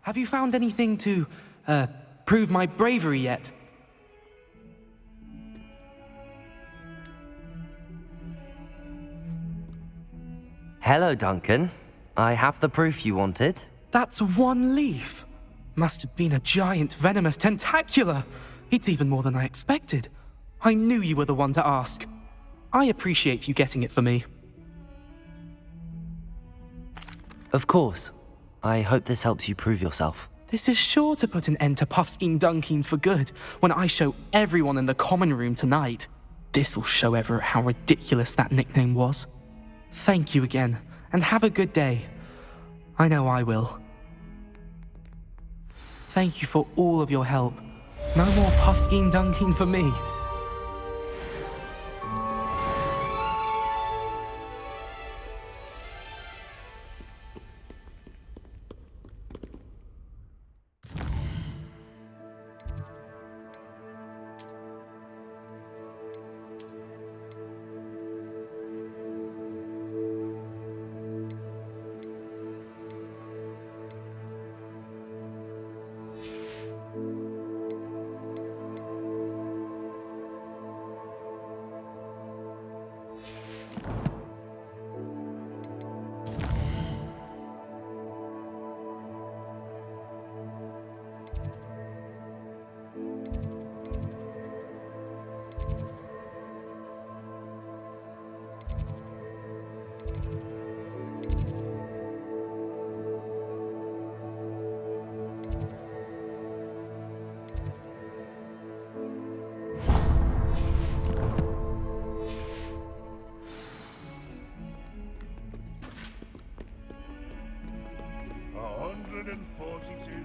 Have you found anything to, prove my bravery yet? Hello, Duncan. I have the proof you wanted. That's one leaf. Must have been a giant venomous tentacula. It's even more than I expected. I knew you were the one to ask. I appreciate you getting it for me. Of course. I hope this helps you prove yourself. This is sure to put an end to Puffskein Dunkeen for good when I show everyone in the common room tonight. This'll show Everett how ridiculous that nickname was. Thank you again, and have a good day. I know I will. Thank you for all of your help. No more Puffskein Dunkeen for me.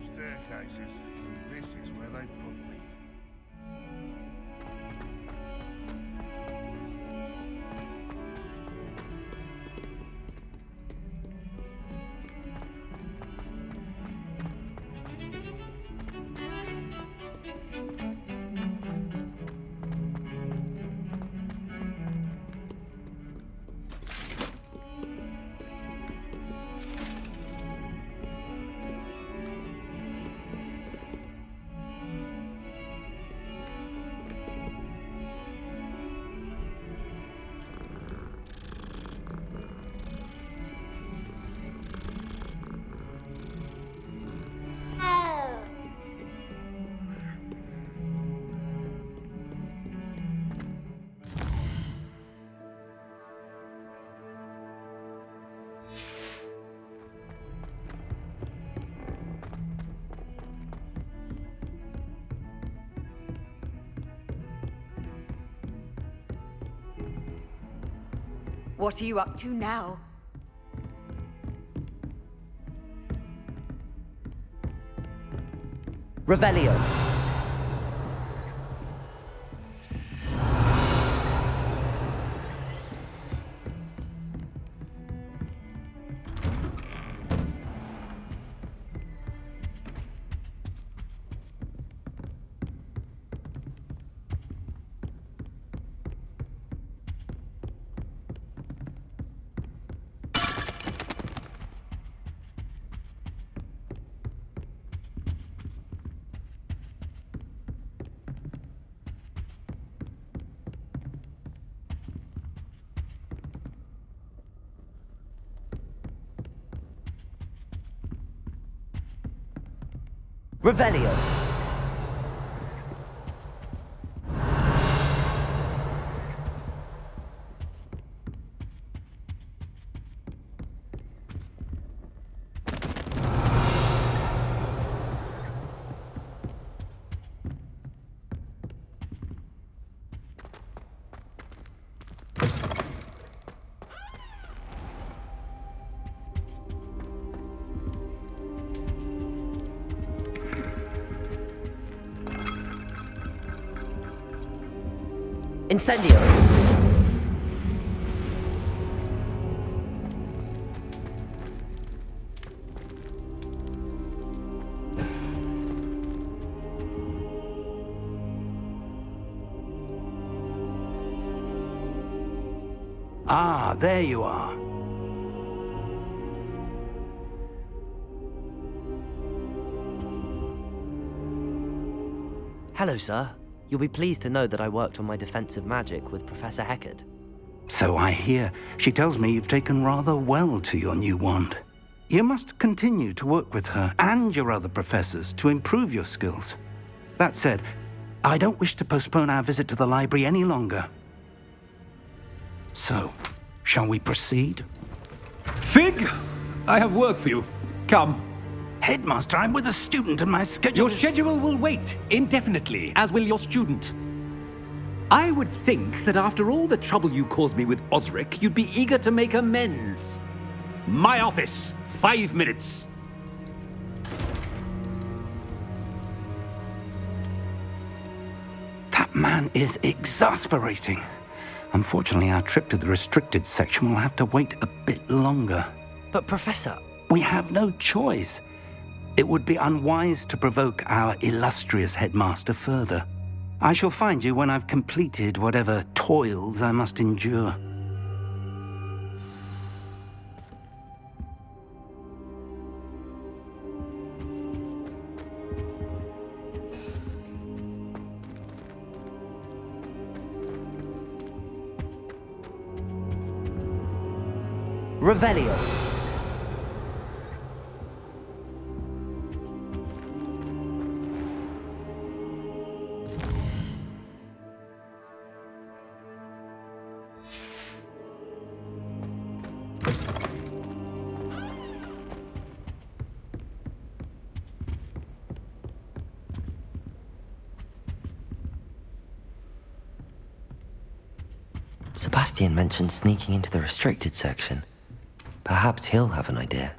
Staircases. This is where they put me. What are you up to now? Revelio. Revelio. Incendio! Ah, there you are. Hello, sir. You'll be pleased to know that I worked on my defensive magic with Professor Heckard. So I hear. She tells me you've taken rather well to your new wand. You must continue to work with her and your other professors to improve your skills. That said, I don't wish to postpone our visit to the library any longer. So, shall we proceed? Fig, I have work for you. Come. Headmaster, I'm with a student and my schedule Your schedule will wait indefinitely, as will your student. I would think that after all the trouble you caused me with Osric, you'd be eager to make amends. My office, 5 minutes. That man is exasperating. Unfortunately, our trip to the restricted section will have to wait a bit longer. But Professor... We have no choice. It would be unwise to provoke our illustrious headmaster further. I shall find you when I've completed whatever toils I must endure. Revelio. Sebastian mentioned sneaking into the restricted section. Perhaps he'll have an idea.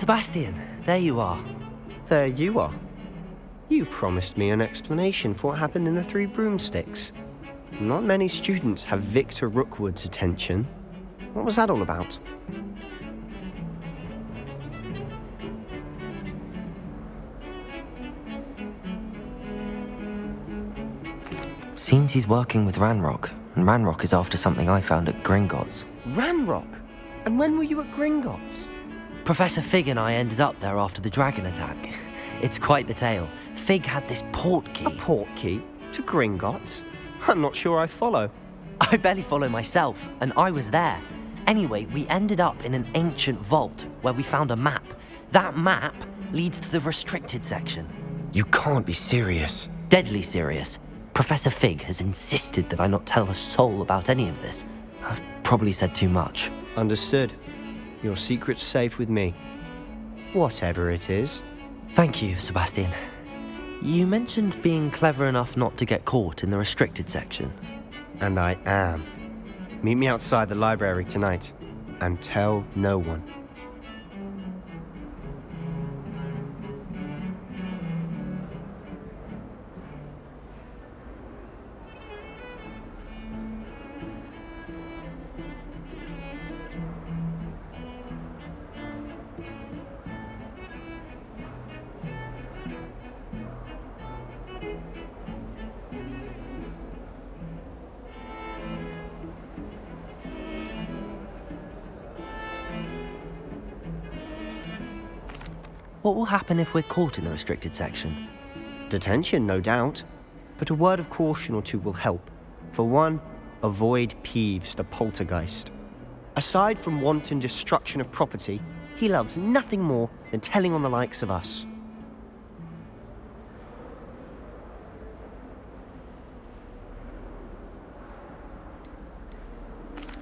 Sebastian, there you are. There you are. You promised me an explanation for what happened in the Three Broomsticks. Not many students have Victor Rookwood's attention. What was that all about? Seems he's working with Ranrock, and Ranrock is after something I found at Gringotts. Ranrock? And when were you at Gringotts? Professor Fig and I ended up there after the dragon attack. It's quite the tale. Fig had this portkey. A portkey? To Gringotts? I'm not sure I follow. I barely follow myself, and I was there. Anyway, we ended up in an ancient vault where we found a map. That map leads to the restricted section. You can't be serious. Deadly serious. Professor Fig has insisted that I not tell a soul about any of this. I've probably said too much. Understood. Your secret's safe with me. Whatever it is. Thank you, Sebastian. You mentioned being clever enough not to get caught in the restricted section. And I am. Meet me outside the library tonight, and tell no one. What will happen if we're caught in the restricted section? Detention, no doubt. But a word of caution or two will help. For one, avoid Peeves, the poltergeist. Aside from wanton destruction of property, he loves nothing more than telling on the likes of us.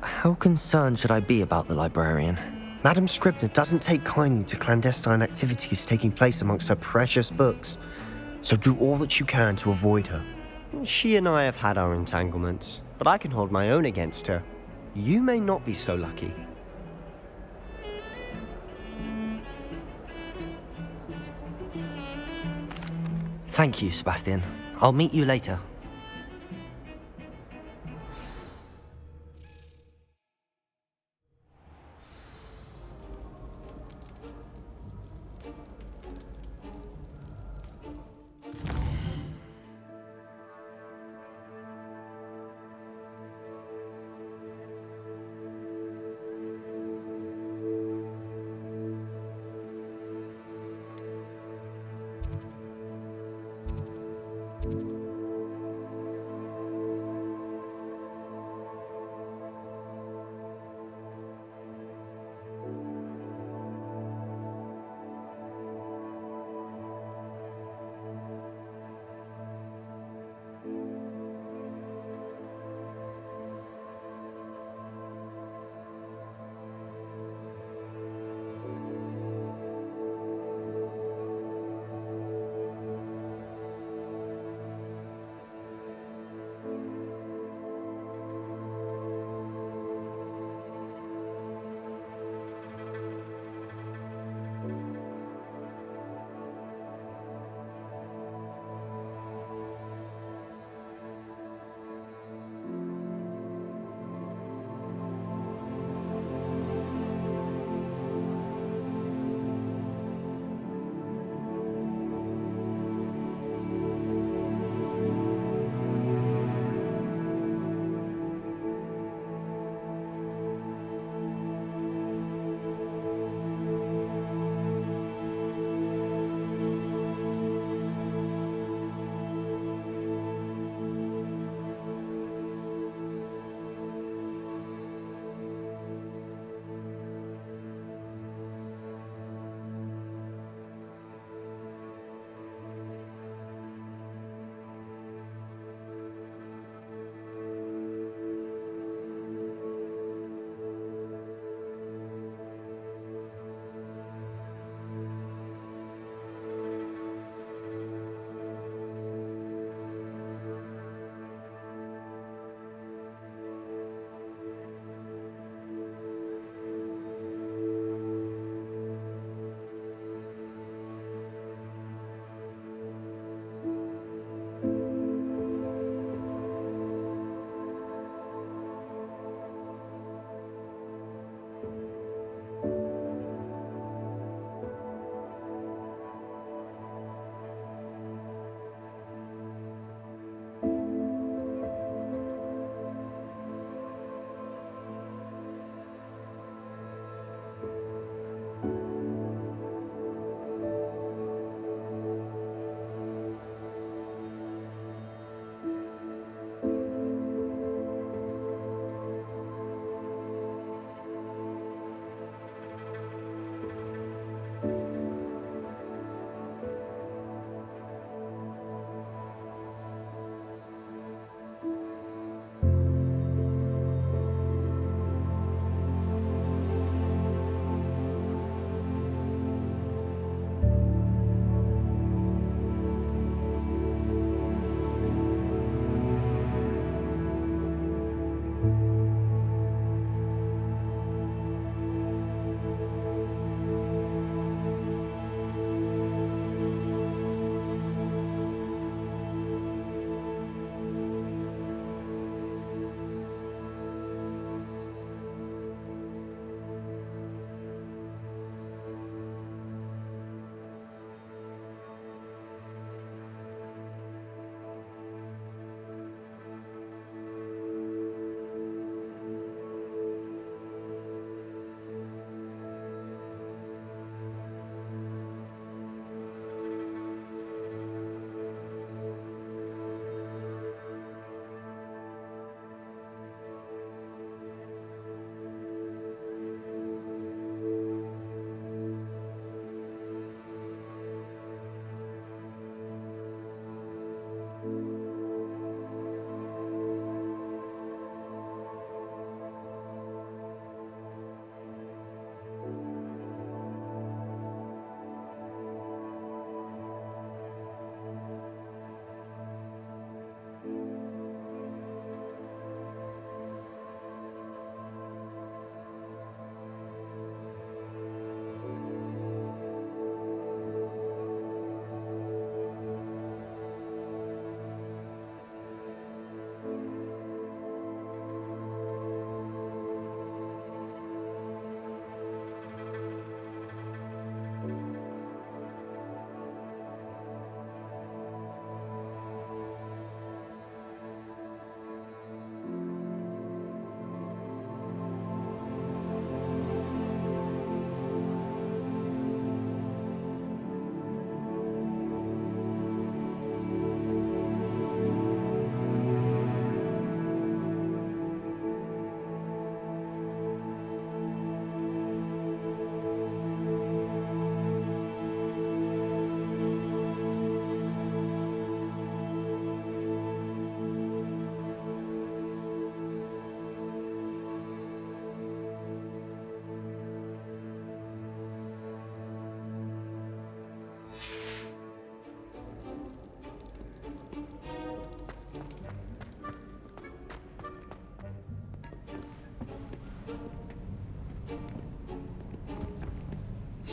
How concerned should I be about the librarian? Madame Scribner doesn't take kindly to clandestine activities taking place amongst her precious books, so do all that you can to avoid her. She and I have had our entanglements, but I can hold my own against her. You may not be so lucky. Thank you, Sebastian. I'll meet you later.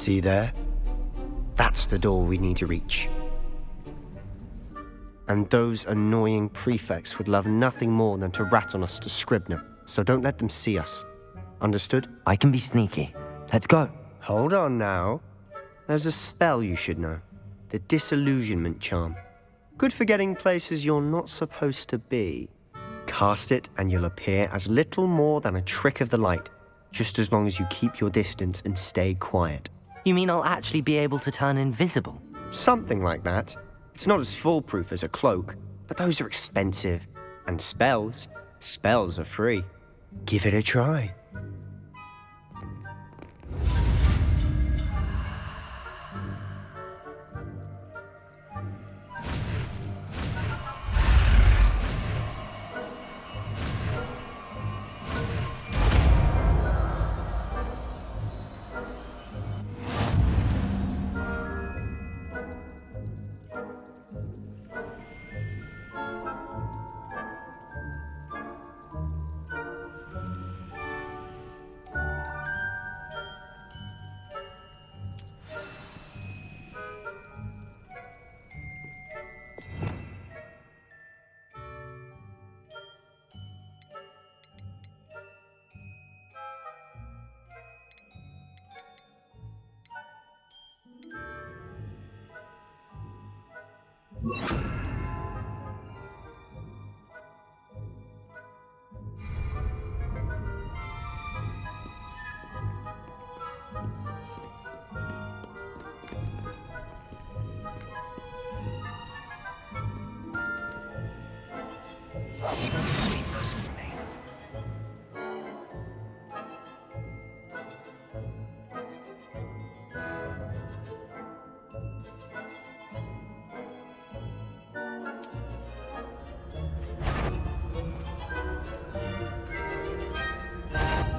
See there? That's the door we need to reach. And those annoying prefects would love nothing more than to rat on us to Scribner, so don't let them see us. Understood? I can be sneaky. Let's go. Hold on now. There's a spell you should know. The Disillusionment Charm. Good for getting places you're not supposed to be. Cast it and you'll appear as little more than a trick of the light, just as long as you keep your distance and stay quiet. You mean I'll actually be able to turn invisible? Something like that. It's not as foolproof as a cloak, but those are expensive. And spells are free. Give it a try.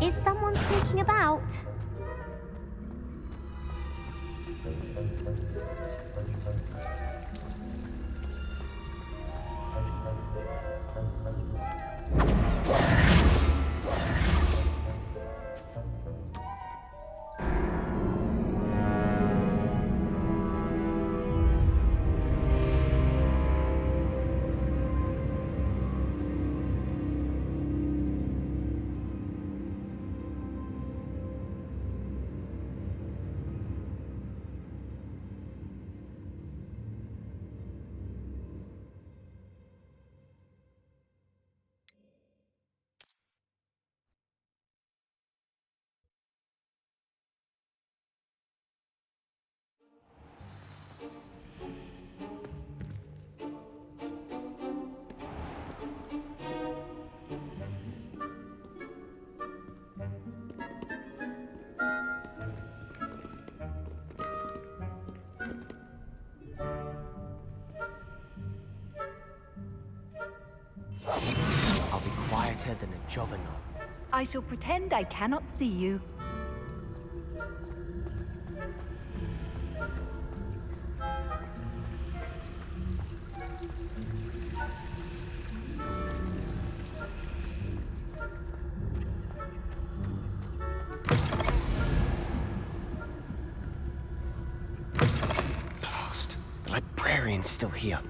Is someone sneaking about? I'll be quieter than a jobberknoll. I shall pretend I cannot see you. Blast! The librarian's still here.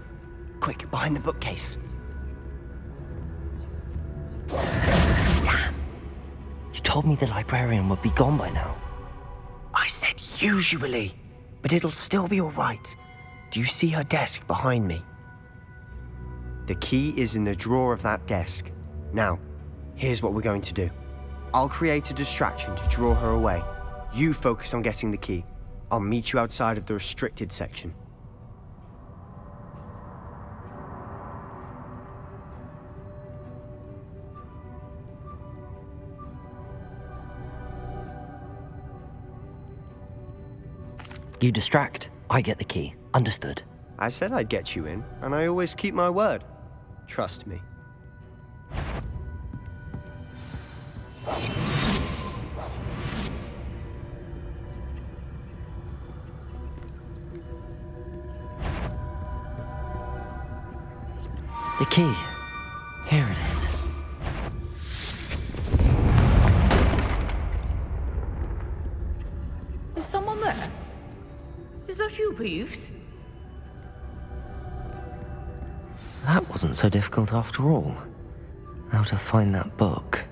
Quick, behind the bookcase. You told me the librarian would be gone by now. I said usually, but it'll still be all right. Do you see her desk behind me? The key is in the drawer of that desk. Now, here's what we're going to do. I'll create a distraction to draw her away. You focus on getting the key. I'll meet you outside of the restricted section. You distract, I get the key. Understood. I said I'd get you in, and I always keep my word. Trust me. The key. Here it is. Is someone there? you, Peeves? That wasn't so difficult after all. How to find that book.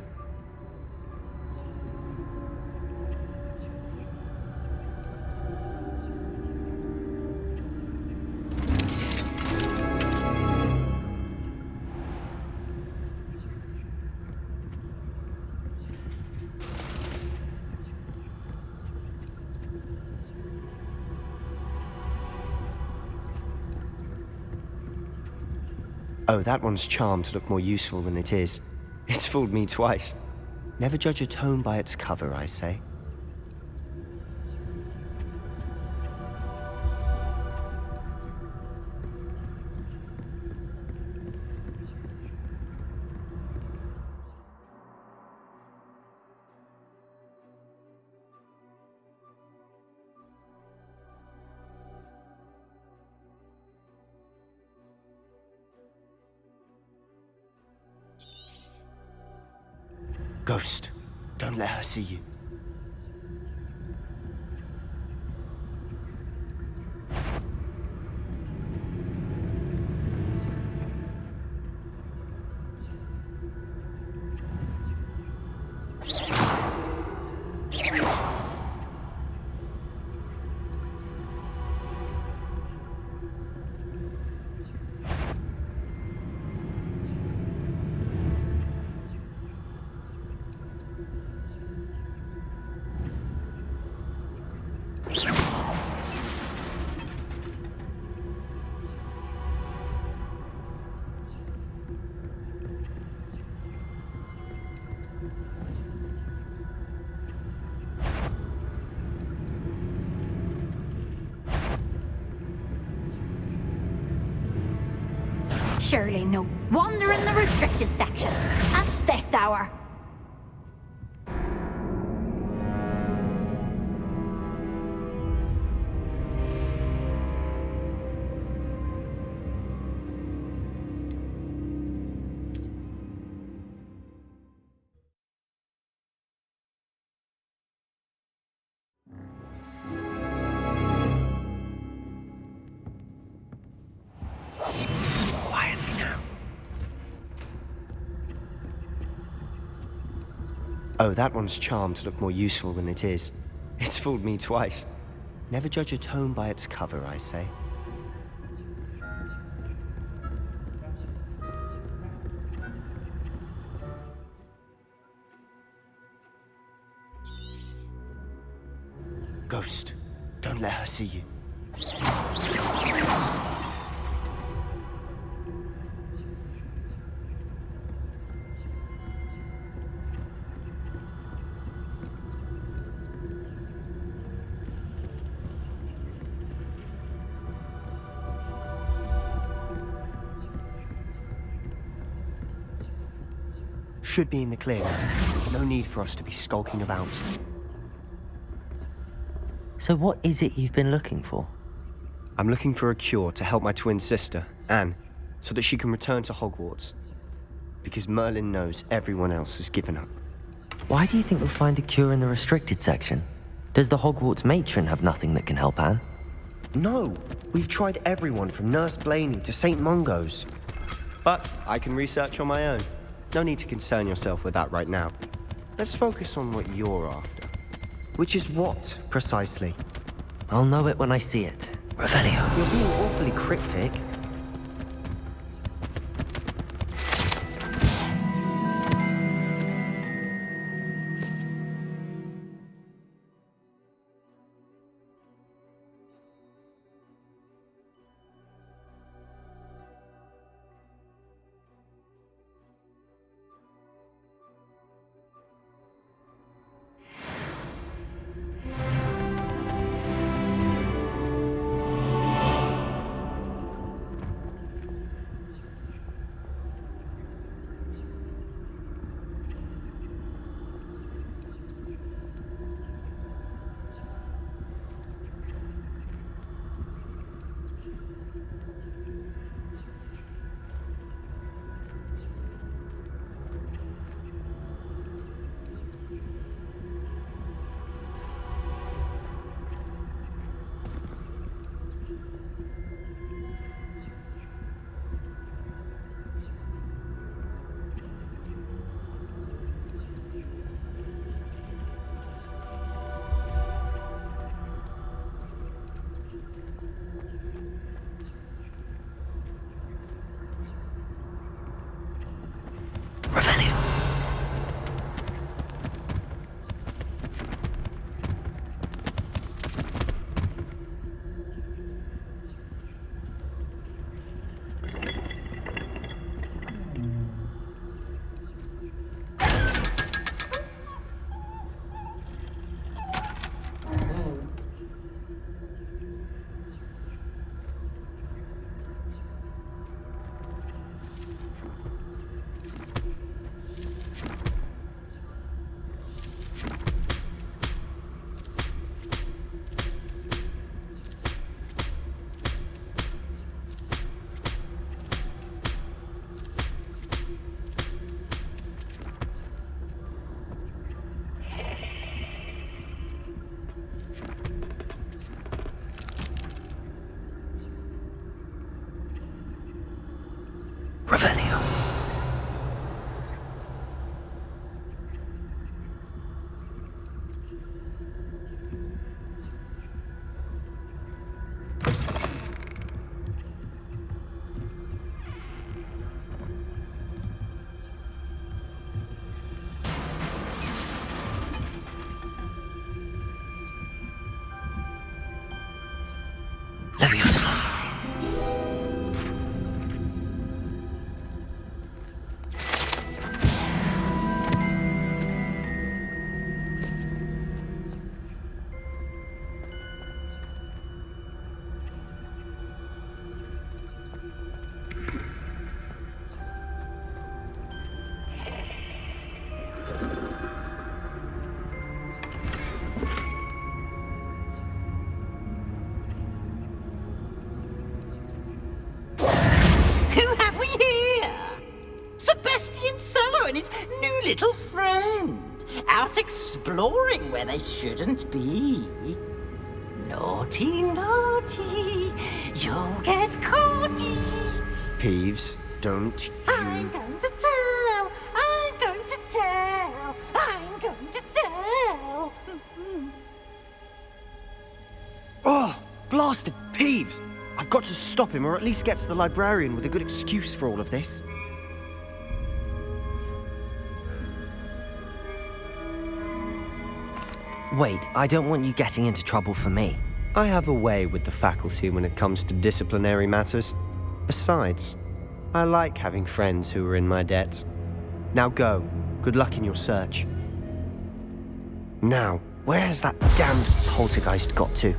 Oh, that one's charmed to look more useful than it is. It's fooled me twice. Never judge a tome by its cover, I say. Ghost, don't let her see you. Surely no wonder in the restricted section. At this hour. Quietly now. Oh, that one's charmed to look more useful than it is. It's fooled me twice. Never judge a tome by its cover, I say. Ghost, don't let her see you. Should be in the clear now. No need for us to be skulking about. So what is it you've been looking for? I'm looking for a cure to help my twin sister, Anne, so that she can return to Hogwarts. Because Merlin knows everyone else has given up. Why do you think we'll find a cure in the restricted section? Does the Hogwarts matron have nothing that can help Anne? No! We've tried everyone from Nurse Blaney to St. Mungo's. But I can research on my own. No need to concern yourself with that right now. Let's focus on what you're after. Which is what, precisely? I'll know it when I see it. Revelio. You're being awfully cryptic. Leviosa. Who have we here? Sebastian Solo and his new little friend. Out exploring where they shouldn't be. Naughty, naughty. You'll get caughty. Peeves, don't I'm going to tell. I'm going to tell. I'm going to tell. Oh, blasted Peeves! I've got to stop him, or at least get to the librarian with a good excuse for all of this. Wait, I don't want you getting into trouble for me. I have a way with the faculty when it comes to disciplinary matters. Besides, I like having friends who are in my debt. Now go. Good luck in your search. Now, where has that damned poltergeist got to?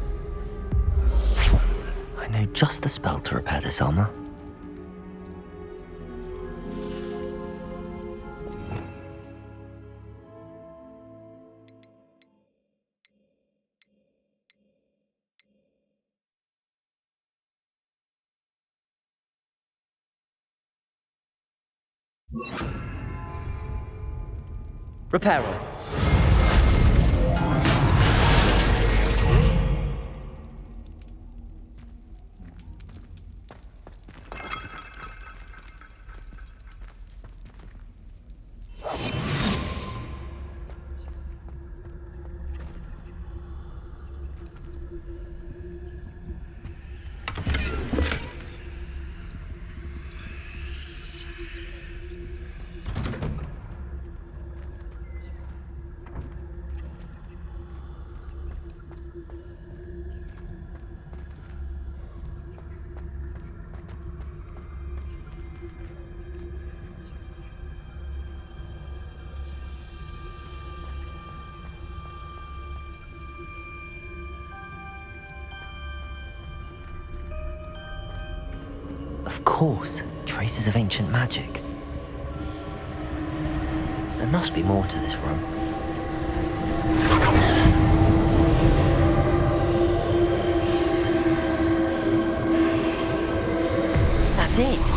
I know just the spell to repair this armor. Reparo. Of course, traces of ancient magic. There must be more to this room. That's it!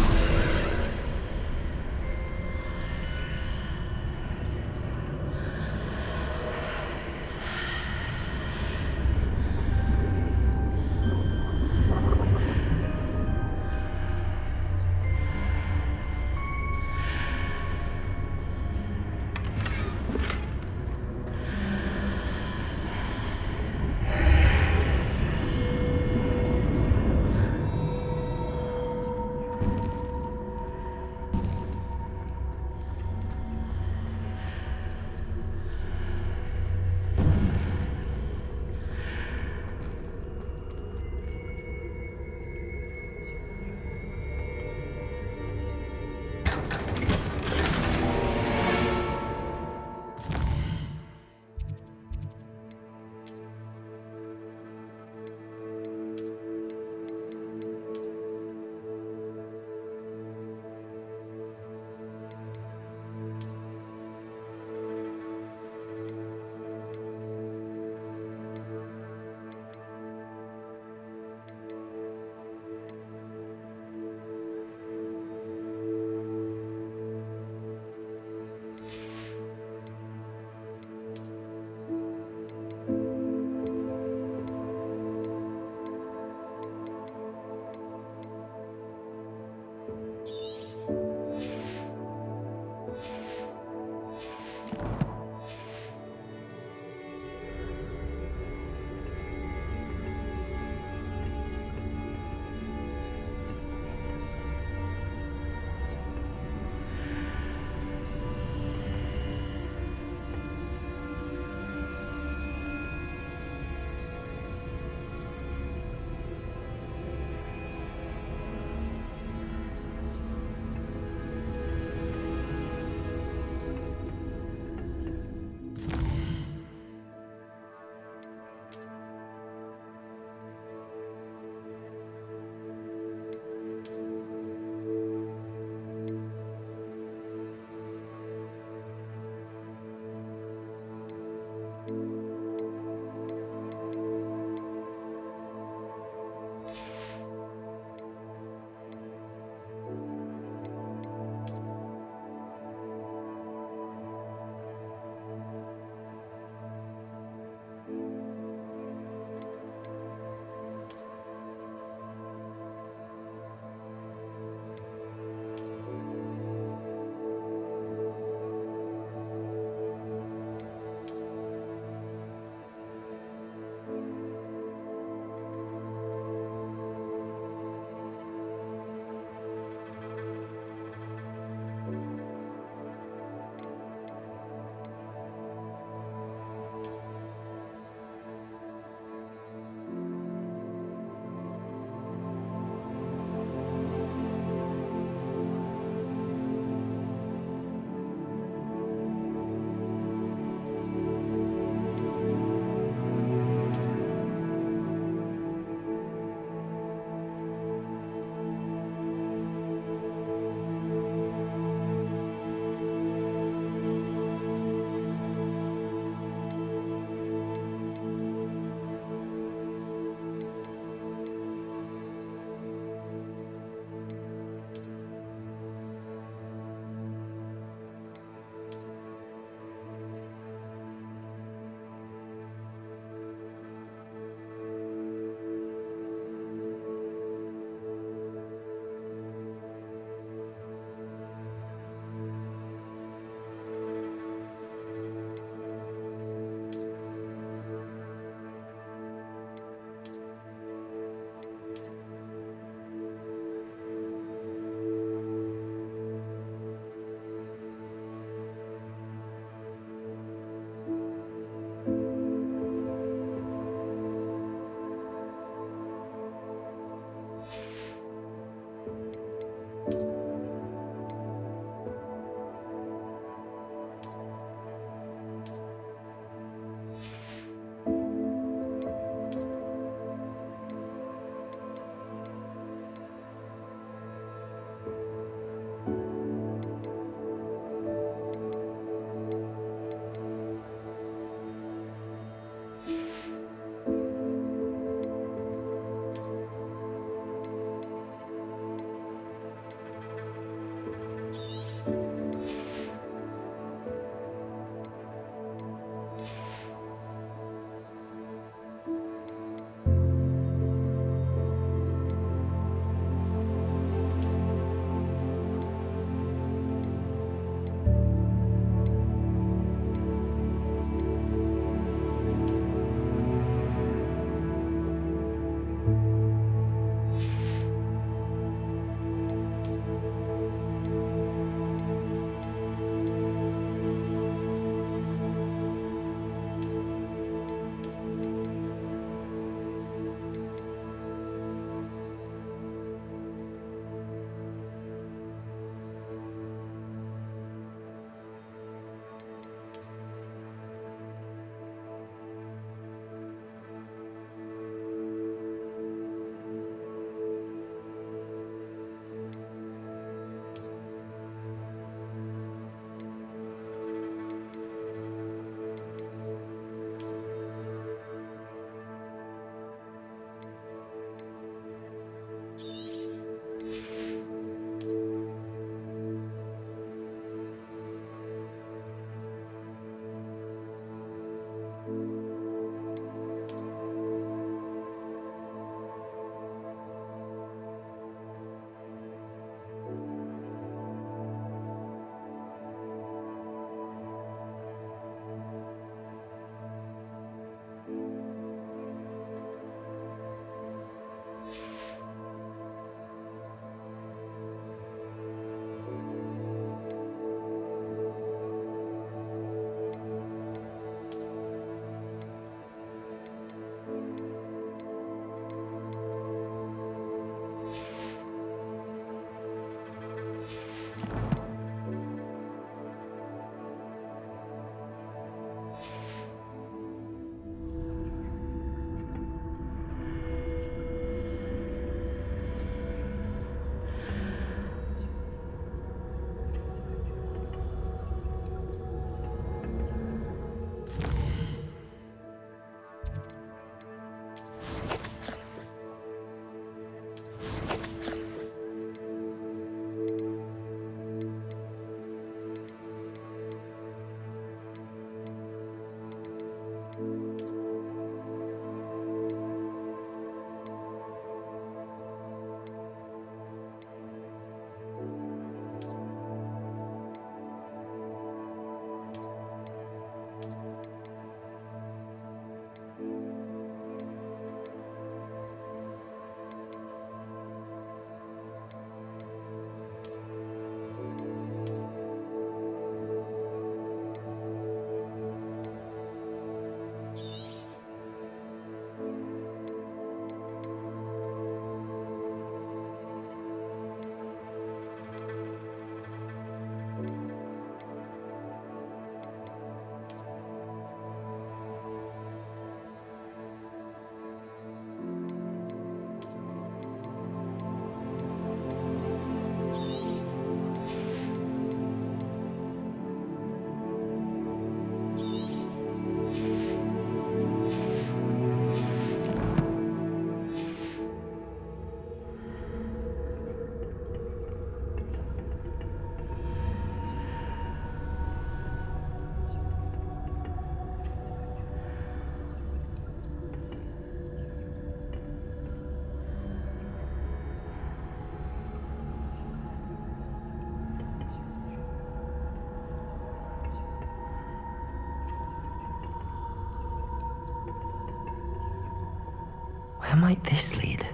Where might this lead?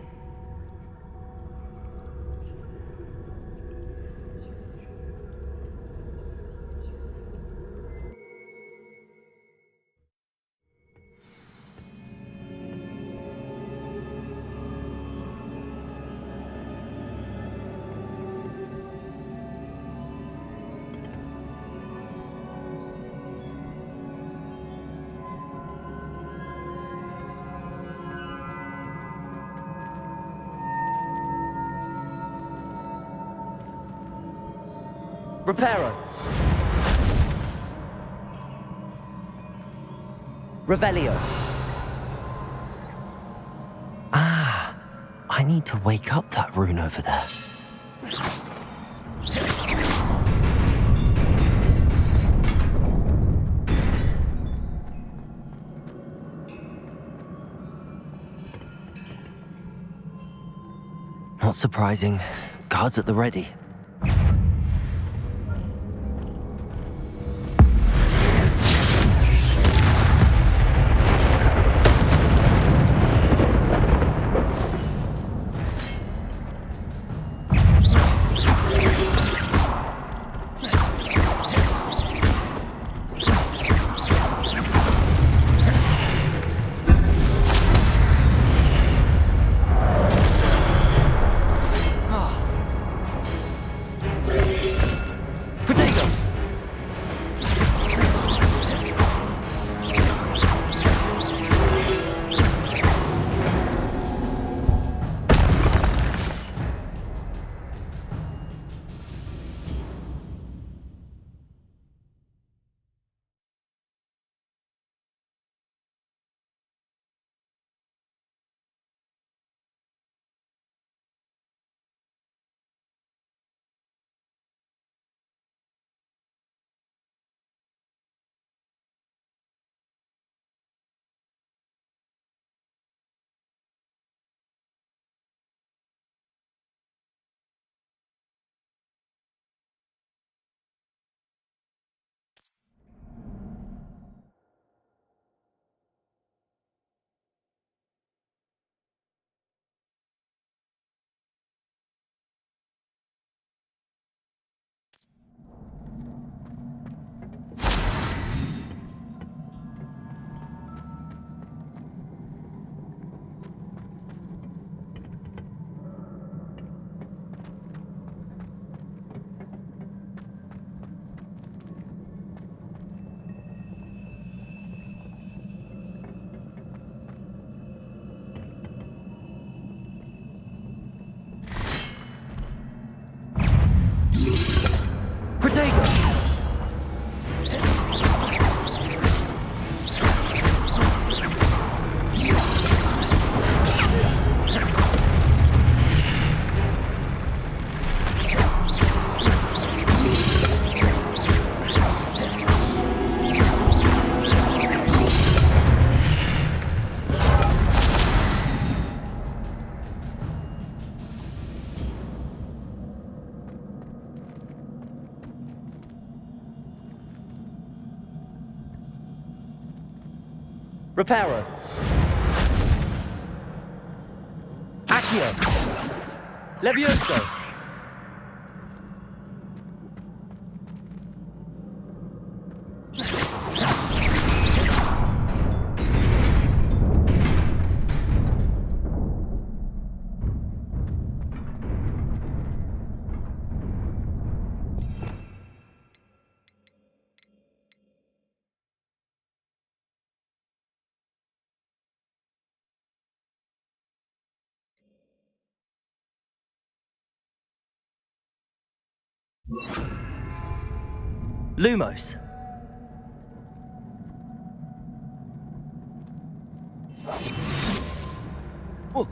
Reparo. Revelio. Ah, I need to wake up that rune over there. Not surprising. Guards at the ready. Reparo. Accio. Levioso. Lumos. Whoa.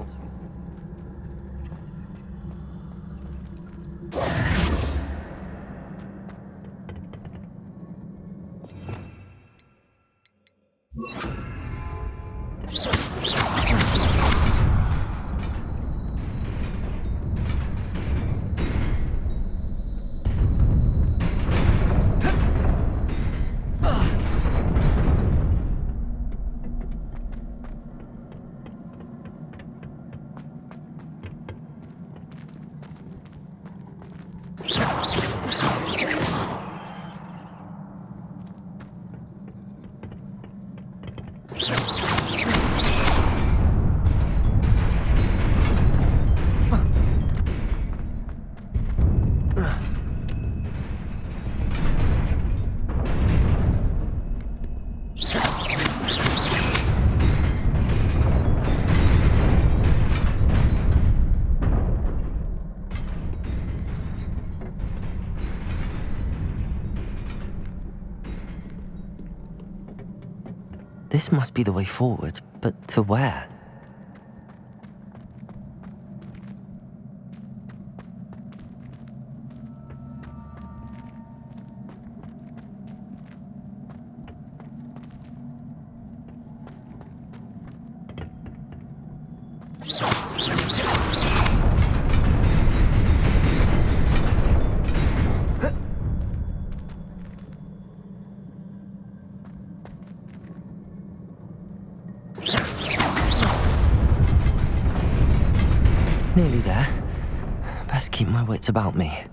This must be the way forward, but to where? Nearly there. Best keep my wits about me.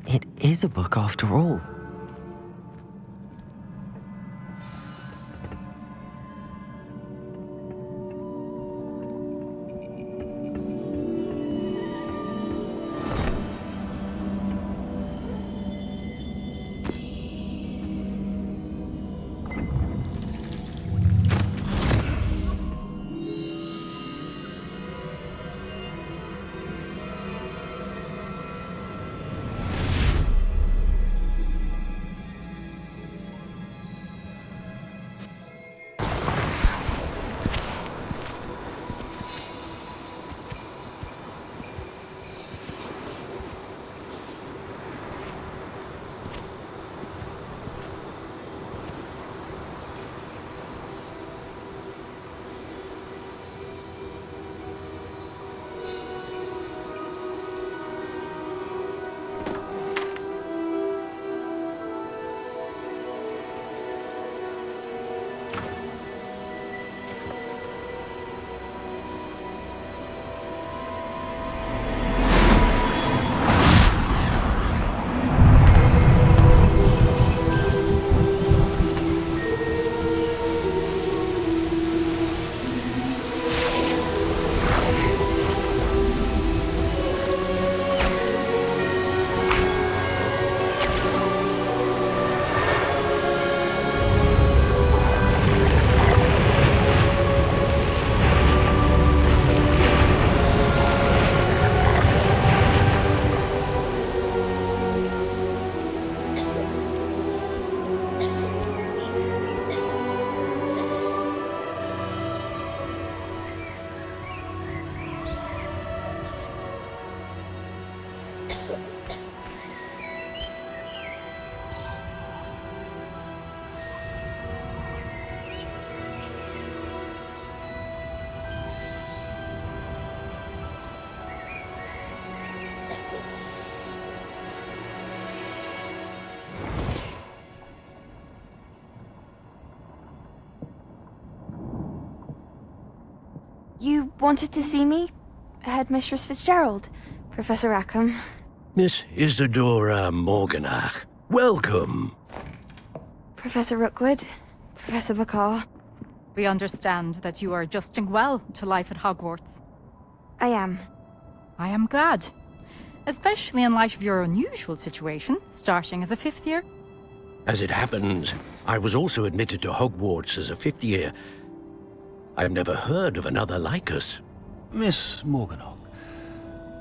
It is a book after all. wanted to see me? Headmistress Fitzgerald, Professor Rackham. Miss Isadora Morganach, welcome. Professor Rookwood, Professor Bakar. We understand that you are adjusting well to life at Hogwarts. I am. I am glad. Especially in light of your unusual situation, starting as a 5th year. As it happens, I was also admitted to Hogwarts as a 5th year. I've never heard of another like us. Miss Morganach,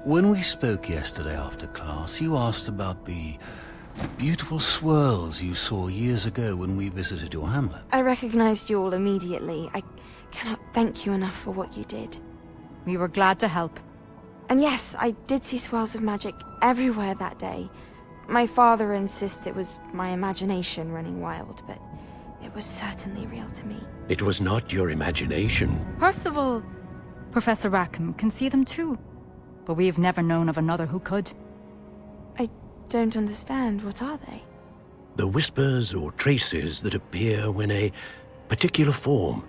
when we spoke yesterday after class, you asked about the beautiful swirls you saw years ago when we visited your hamlet. I recognized you all immediately. I cannot thank you enough for what you did. We were glad to help. And yes, I did see swirls of magic everywhere that day. My father insists it was my imagination running wild, but it was certainly real to me. It was not your imagination. Percival, Professor Rackham can see them too. But we have never known of another who could. I don't understand. What are they? The whispers or traces that appear when a particular form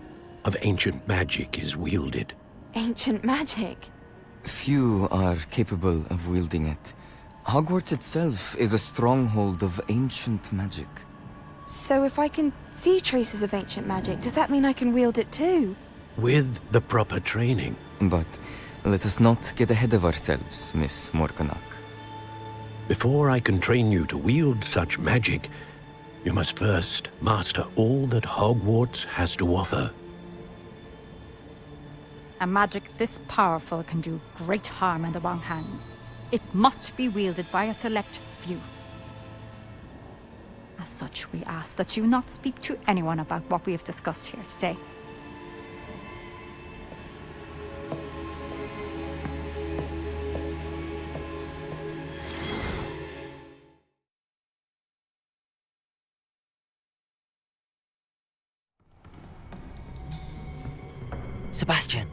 of ancient magic is wielded. Ancient magic? Few are capable of wielding it. Hogwarts itself is a stronghold of ancient magic. So if I can see traces of ancient magic, does that mean I can wield it too? With the proper training. But let us not get ahead of ourselves, Miss Morganach. Before I can train you to wield such magic, you must first master all that Hogwarts has to offer. A magic this powerful can do great harm in the wrong hands. It must be wielded by a select few. As such, we ask that you not speak to anyone about what we have discussed here today. Sebastian.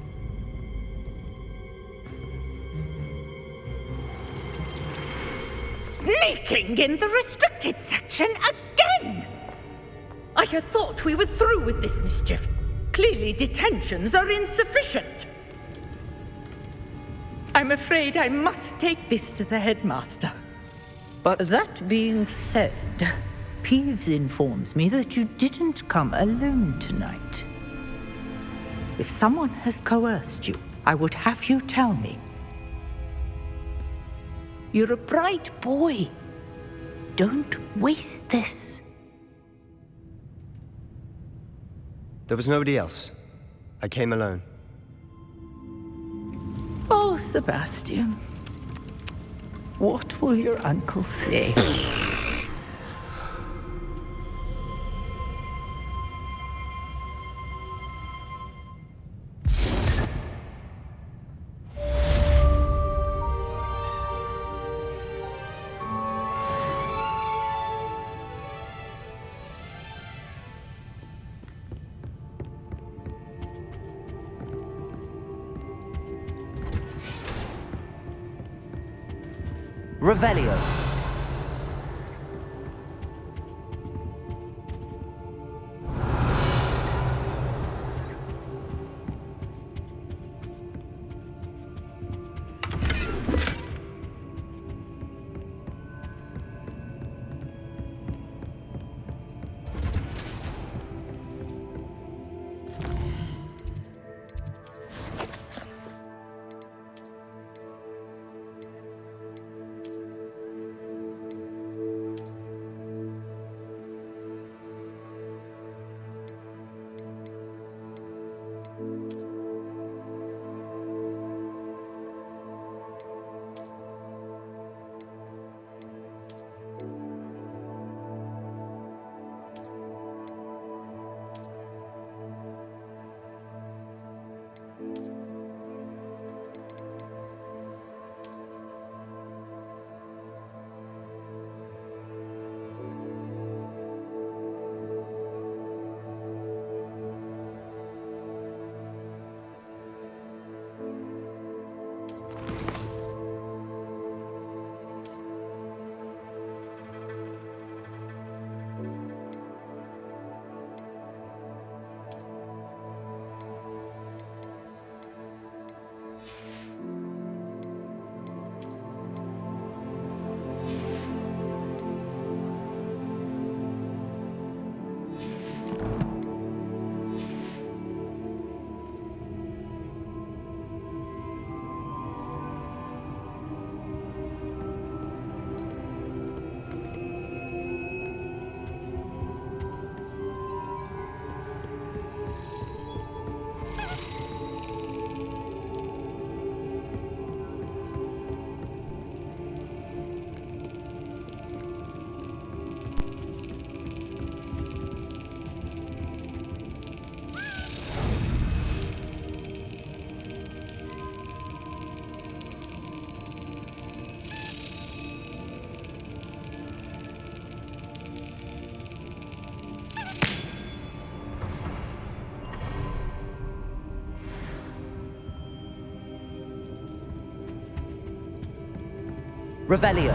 Sneaking in the restricted section again! I had thought we were through with this mischief. Clearly detentions are insufficient. I'm afraid I must take this to the headmaster. But that being said, Peeves informs me that you didn't come alone tonight. If someone has coerced you, I would have you tell me. You're a bright boy. Don't waste this. There was nobody else. I came alone. Oh, Sebastian. What will your uncle say? Revelio. Revelio.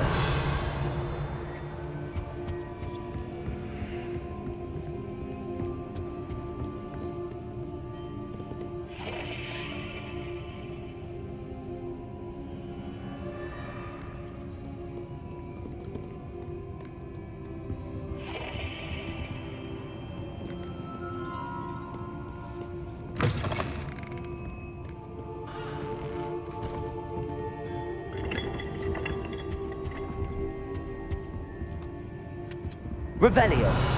Revelio.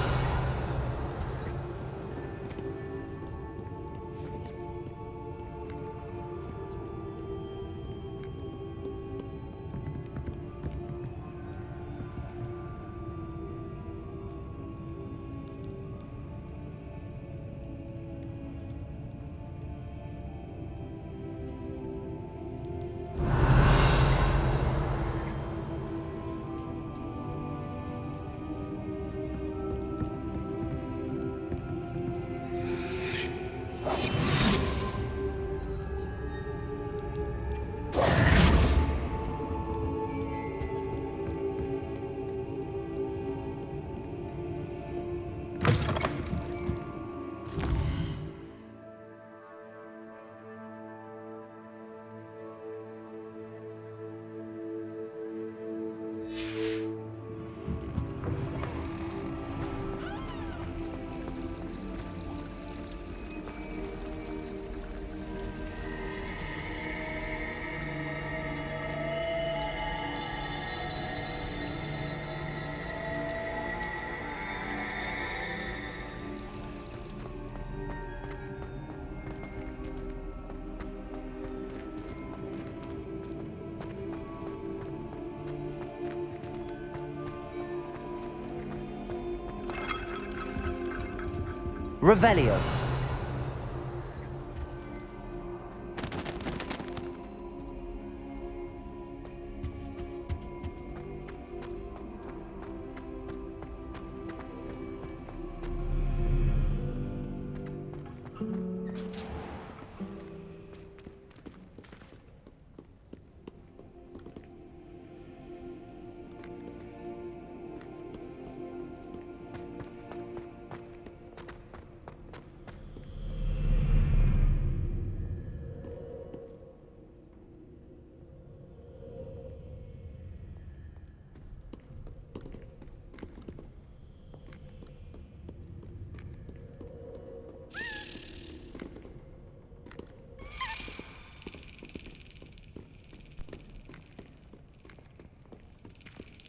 Revelio.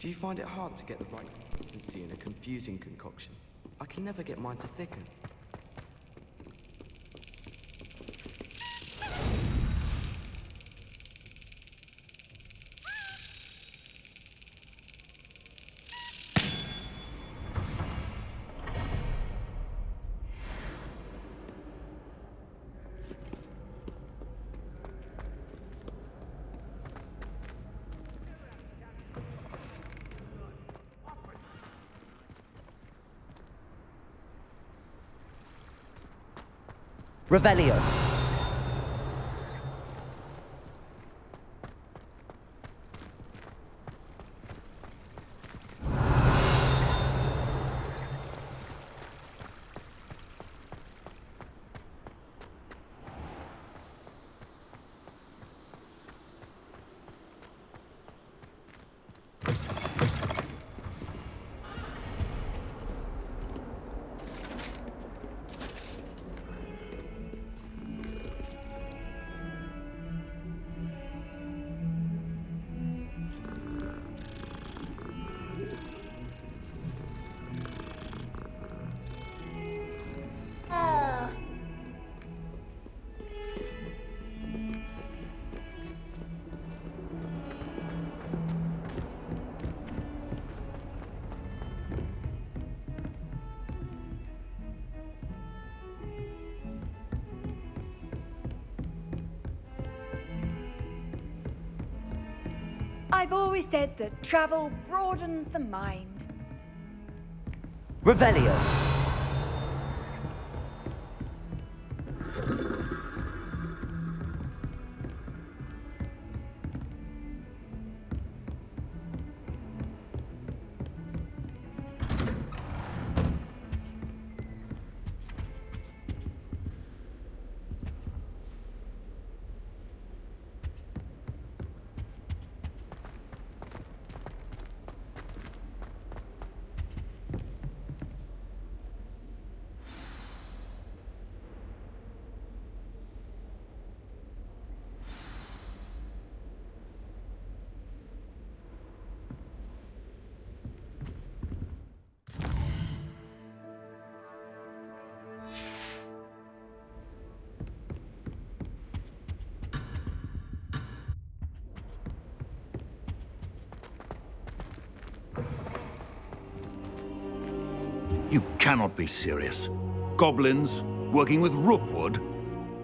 Do you find it hard to get the right consistency in a confusing concoction? I can never get mine to thicken. Revelio. I've always said that travel broadens the mind. Revelio. You cannot be serious. Goblins working with Rookwood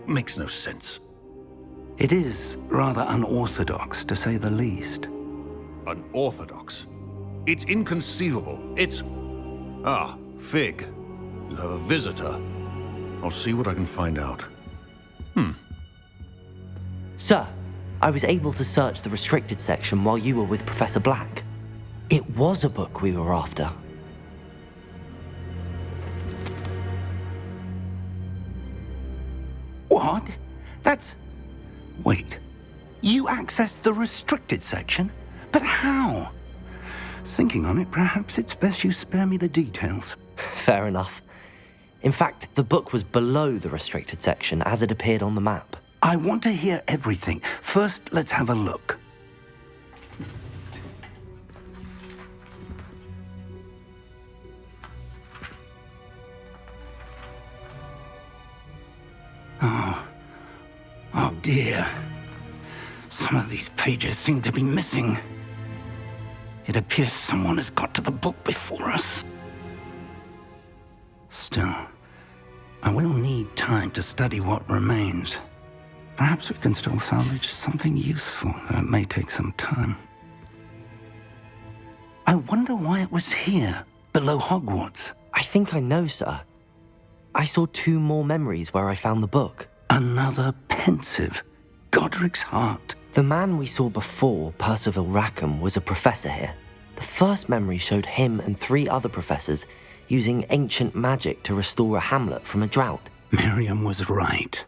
makes no sense. It is rather unorthodox, to say the least. Unorthodox? It's inconceivable. It's... Ah, Fig. You have a visitor. I'll see what I can find out. Sir, I was able to search the restricted section while you were with Professor Black. It was a book we were after. What? That's... Wait. You accessed the restricted section? But how? Thinking on it, perhaps it's best you spare me the details. Fair enough. In fact, the book was below the restricted section as it appeared on the map. I want to hear everything. First, let's have a look. Oh dear. Some of these pages seem to be missing. It appears someone has got to the book before us. Still, I will need time to study what remains. Perhaps we can still salvage something useful, though it may take some time. I wonder why it was here, below Hogwarts. I think I know, sir. I saw 2 more memories where I found the book. Another pensive. Godric's heart. The man we saw before, Percival Rackham, was a professor here. The first memory showed him and 3 other professors using ancient magic to restore a hamlet from a drought. Miriam was right.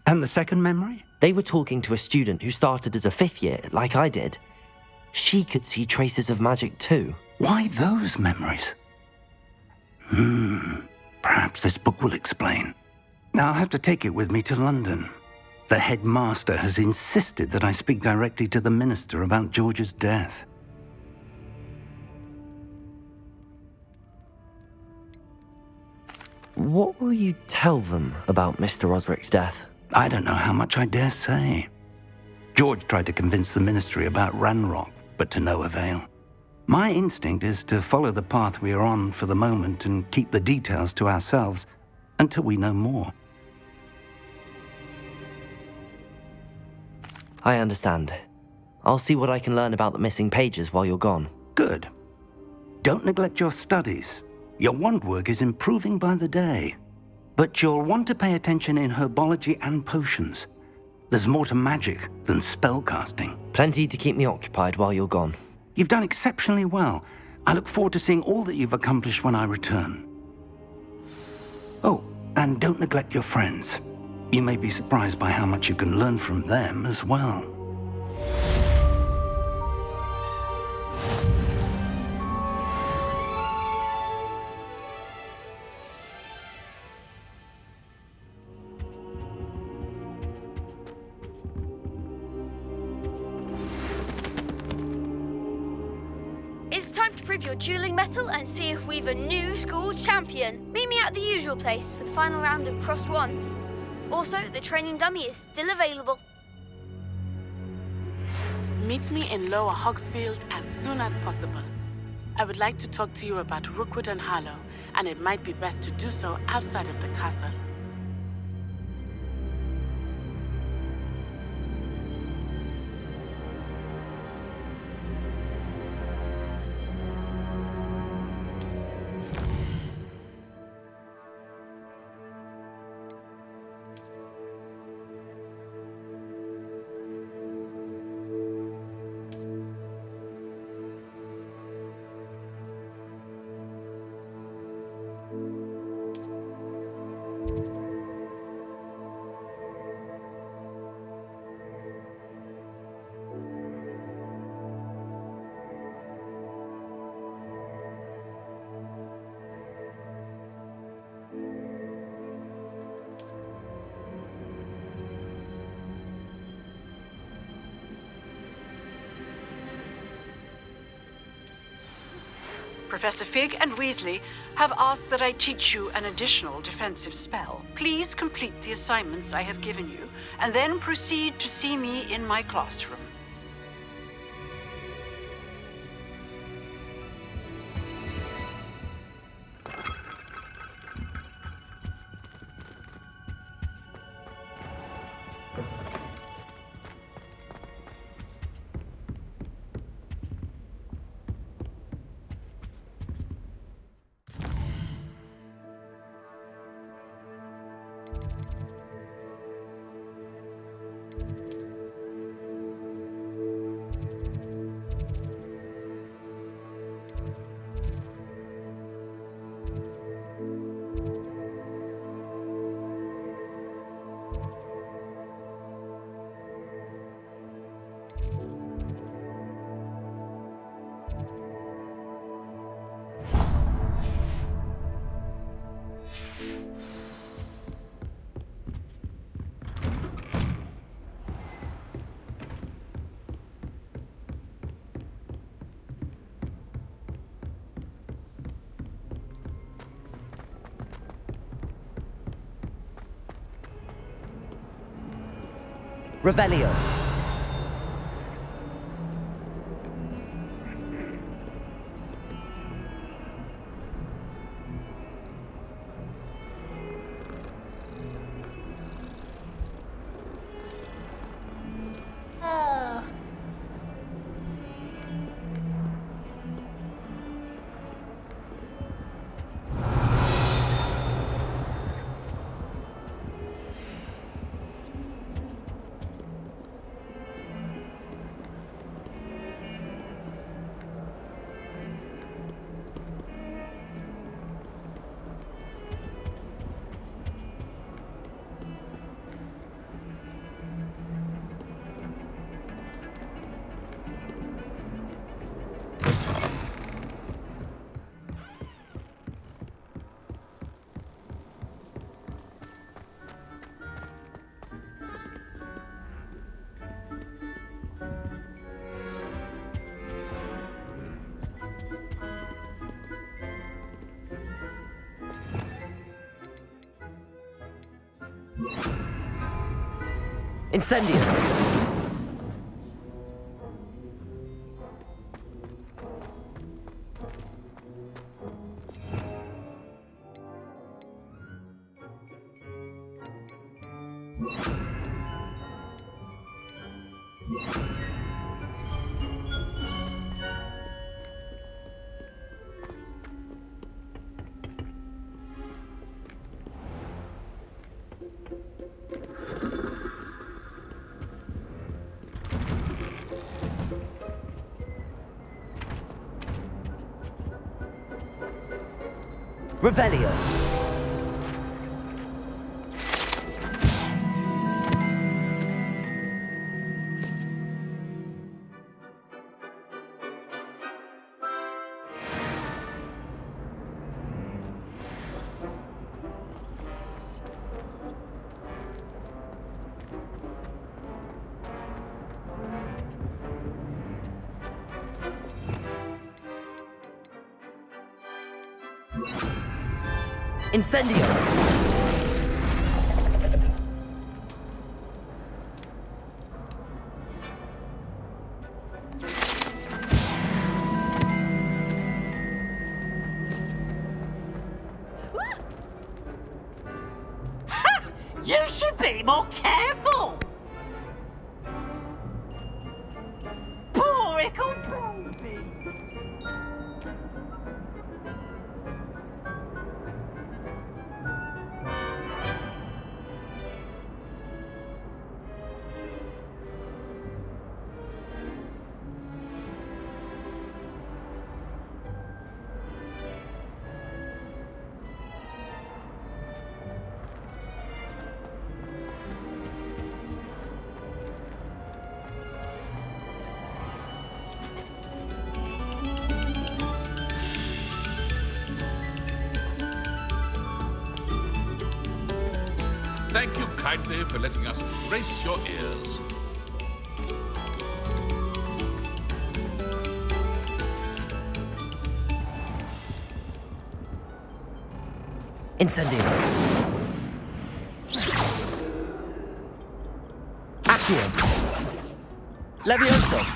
And the second memory? They were talking to a student who started as a 5th year, like I did. She could see traces of magic too. Why those memories? Perhaps this book will explain. I'll have to take it with me to London. The headmaster has insisted that I speak directly to the minister about George's death. What will you tell them about Mr. Osric's death? I don't know how much I dare say. George tried to convince the ministry about Ranrock, but to no avail. My instinct is to follow the path we are on for the moment and keep the details to ourselves until we know more. I understand. I'll see what I can learn about the missing pages while you're gone. Good. Don't neglect your studies. Your wand work is improving by the day. But you'll want to pay attention in herbology and potions. There's more to magic than spellcasting. Plenty to keep me occupied while you're gone. You've done exceptionally well. I look forward to seeing all that you've accomplished when I return. Oh, and don't neglect your friends. You may be surprised by how much you can learn from them as well. It's time to prove your dueling mettle and see if we've a new school champion. Meet me at the usual place for the final round of crossed wands. Also, the training dummy is still available. Meet me in Lower Hogsfield as soon as possible. I would like to talk to you about Rookwood and Harlow, and it might be best to do so outside of the castle. Professor Fig and Weasley have asked that I teach you an additional defensive spell. Please complete the assignments I have given you, and then proceed to see me in my classroom. Revelio. Incendio. Revelio. Incendio. You should be more careful! Poor ickle baby! Thank you kindly for letting us grace your ears. Incendio. Accio. Levioso.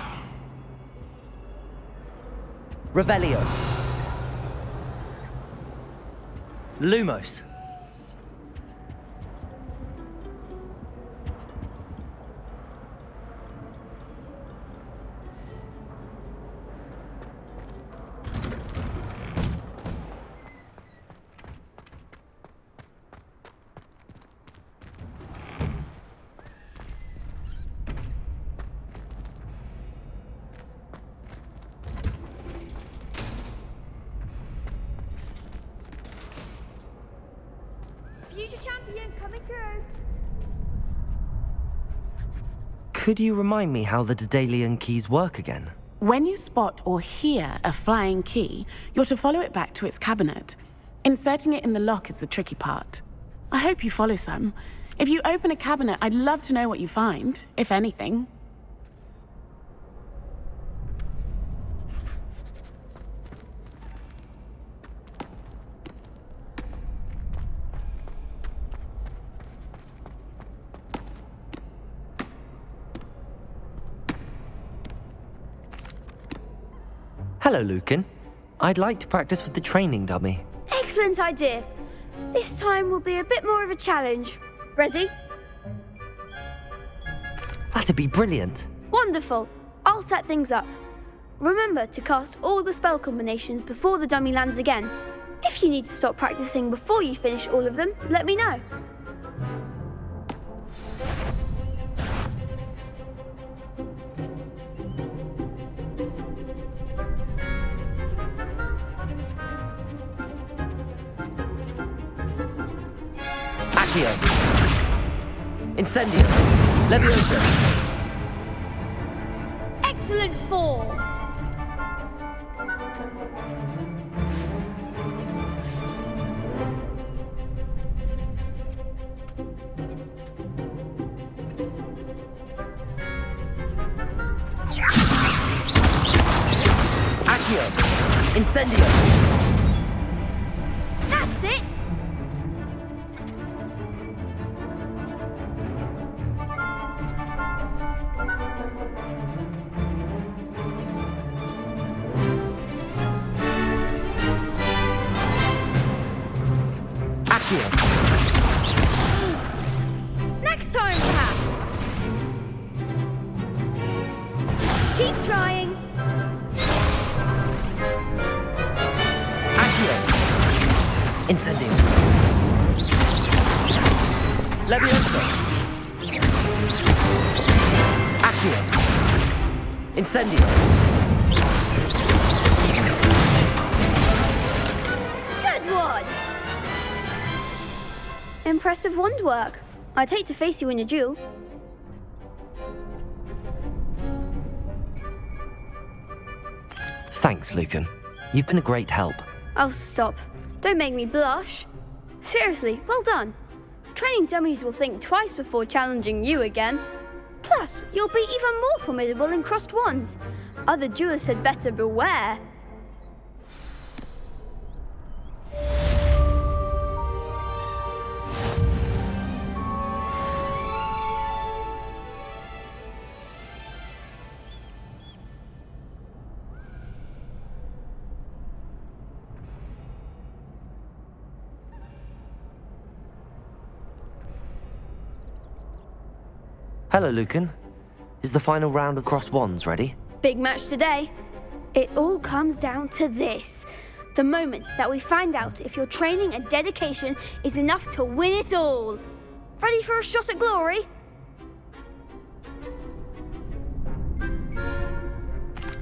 Revelio. Lumos. Future champion coming through. Could you remind me how the Daedalian keys work again? When you spot or hear a flying key, you're to follow it back to its cabinet. Inserting it in the lock is the tricky part. I hope you follow some. If you open a cabinet, I'd love to know what you find, if anything. Hello, Lucan. I'd like to practice with the training dummy. Excellent idea. This time will be a bit more of a challenge. Ready? That'd be brilliant. Wonderful. I'll set things up. Remember to cast all the spell combinations before the dummy lands again. If you need to stop practicing before you finish all of them, let me know. Accio. Incendio. Leviosa. Excellent form. Accio. Incendio. That's it. Accio. Next time, perhaps. Keep trying. Accio. Incendio. Leviosa. Accio. Incendio. Good one. Impressive wand work. I'd hate to face you in a duel. Thanks, Lucan. You've been a great help. Oh, stop. Don't make me blush. Seriously, well done. Training dummies will think twice before challenging you again. Plus, you'll be even more formidable in crossed wands. Other duelists had better beware. Hello, Lucan. Is the final round of cross wands ready? Big match today. It all comes down to this. The moment that we find out if your training and dedication is enough to win it all. Ready for a shot at glory?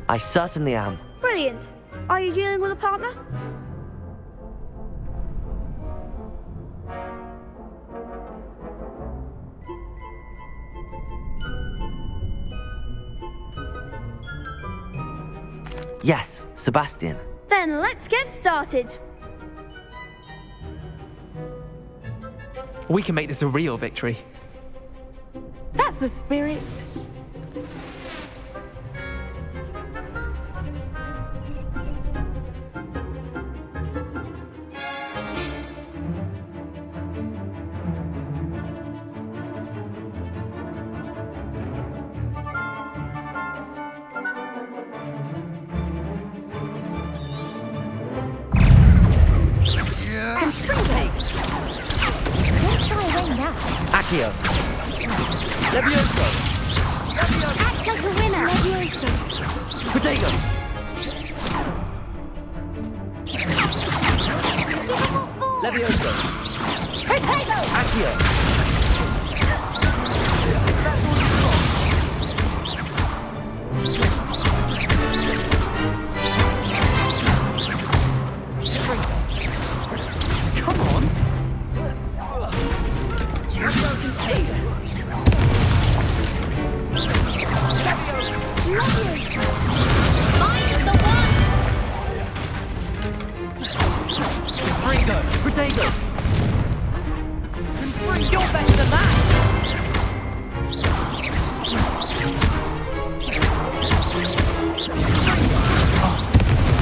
I certainly am. Brilliant. Are you dealing with a partner? Yes, Sebastian. Then let's get started. We can make this a real victory. That's the spirit. Accio. Leviosa. Act like a winner. Leviosa. Protego. Leviosa. Protego. Accio. Come on. Protego. You're better than that.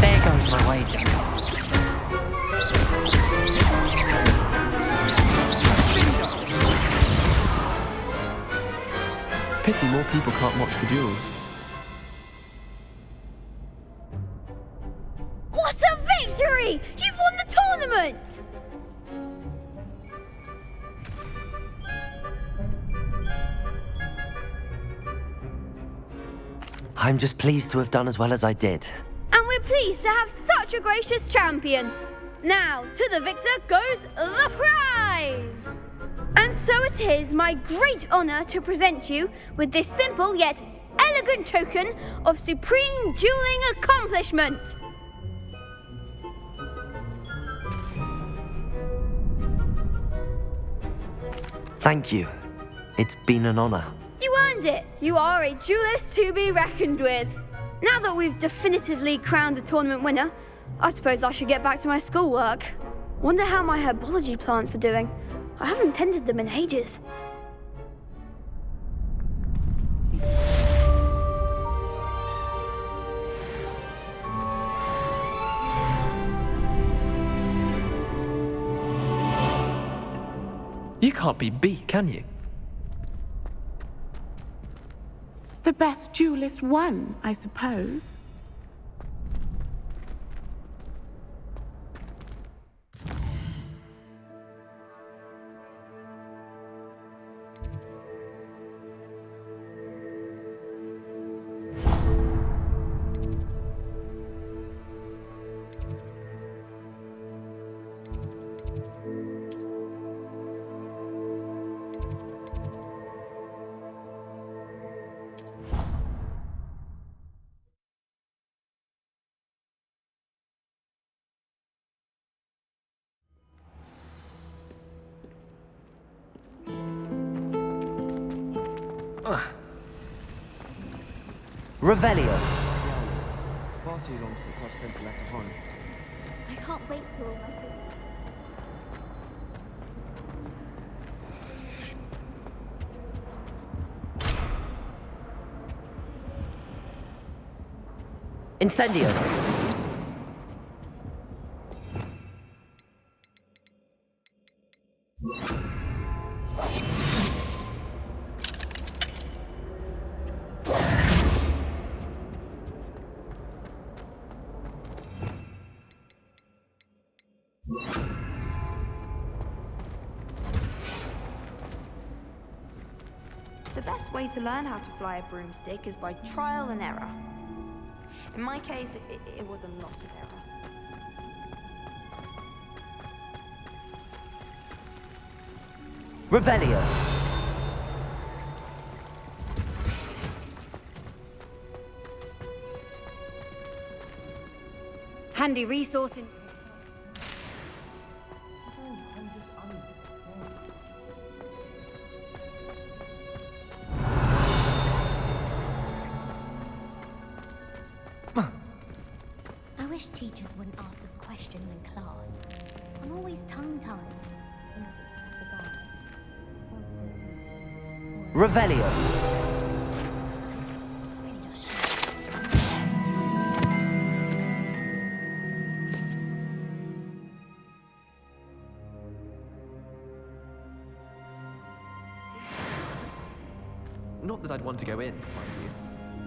There goes my wager. Pity more people can't watch the duels. Victory! You've won the tournament! I'm just pleased to have done as well as I did. And we're pleased to have such a gracious champion. Now, to the victor goes the prize! And so it is my great honour to present you with this simple yet elegant token of supreme dueling accomplishment. Thank you. It's been an honour. You earned it. You are a duelist to be reckoned with. Now that we've definitively crowned the tournament winner, I suppose I should get back to my schoolwork. Wonder how my herbology plants are doing. I haven't tended them in ages. You can't be beat, can you? The best duelist won, I suppose. Revelio. Far too long since I've sent a letter home. I can't wait for all my Incendio. The best way to learn how to fly a broomstick is by trial and error. In my case, it was a lot of error. Revelio. Handy resource in... I wish teachers wouldn't ask us questions in class. I'm always tongue-tied. Revelio. Not that I'd want to go in, mind you.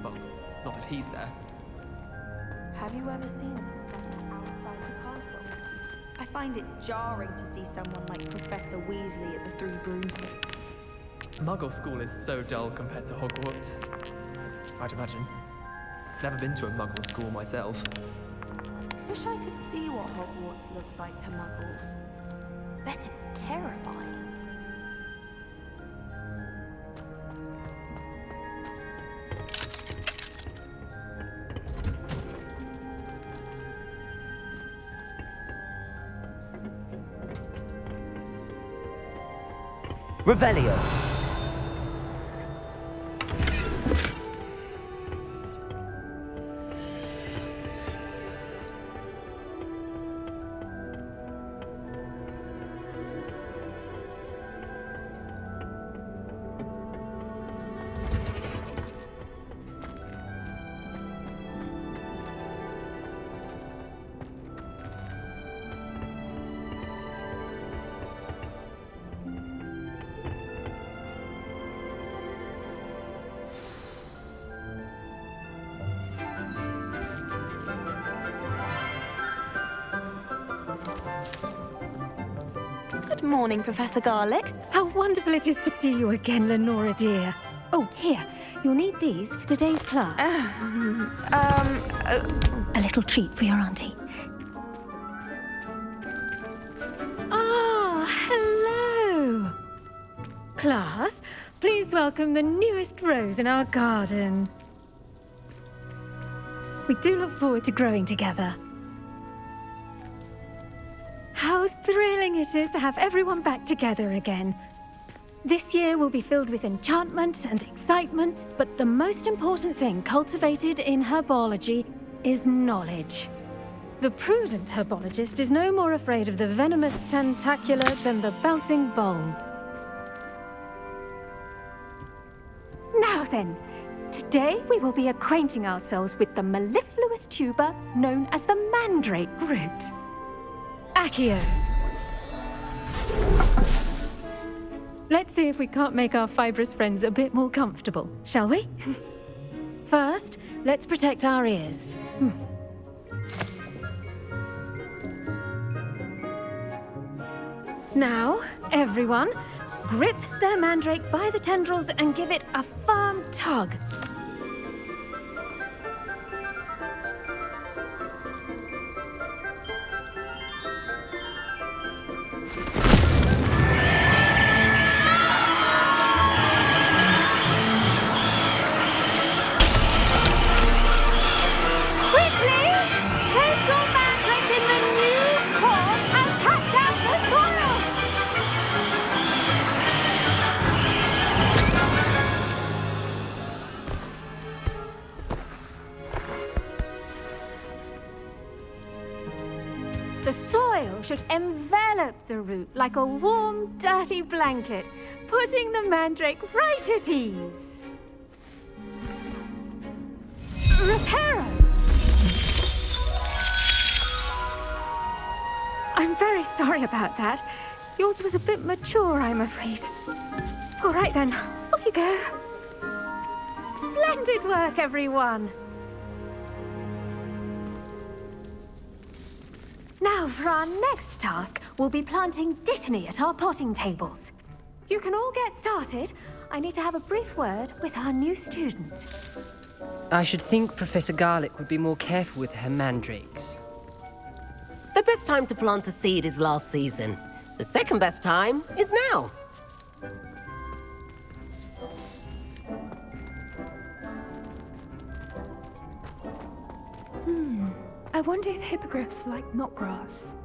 Well, not if he's there. Have you ever seen a professor outside the castle? I find it jarring to see someone like Professor Weasley at the Three Broomsticks. Muggle school is so dull compared to Hogwarts. I'd imagine. Never been to a Muggle school myself. Wish I could see what Hogwarts looks like to Muggles. Bet it's terrifying. Revelio. Good morning, Professor Garlick. How wonderful it is to see you again, Lenora dear. Oh, here. You'll need these for today's class. A little treat for your auntie. Ah, hello. Class, please welcome the newest rose in our garden. We do look forward to growing together. How thrilling it is to have everyone back together again. This year will be filled with enchantment and excitement, but the most important thing cultivated in herbology is knowledge. The prudent herbologist is no more afraid of the venomous tentacula than the bouncing bulb. Now then, today we will be acquainting ourselves with the mellifluous tuber known as the mandrake root. Accio. Let's see if we can't make our fibrous friends a bit more comfortable, shall we? First, let's protect our ears. Now, everyone, grip their mandrake by the tendrils and give it a firm tug. Should envelop the root like a warm, dirty blanket, putting the mandrake right at ease. Reparo! I'm very sorry about that. Yours was a bit mature, I'm afraid. All right then, off you go. Splendid work, everyone. Now, for our next task, we'll be planting Dittany at our potting tables. You can all get started. I need to have a brief word with our new student. I should think Professor Garlick would be more careful with her mandrakes. The best time to plant a seed is last season. The second best time is now. I wonder if hippogriffs like knotgrass.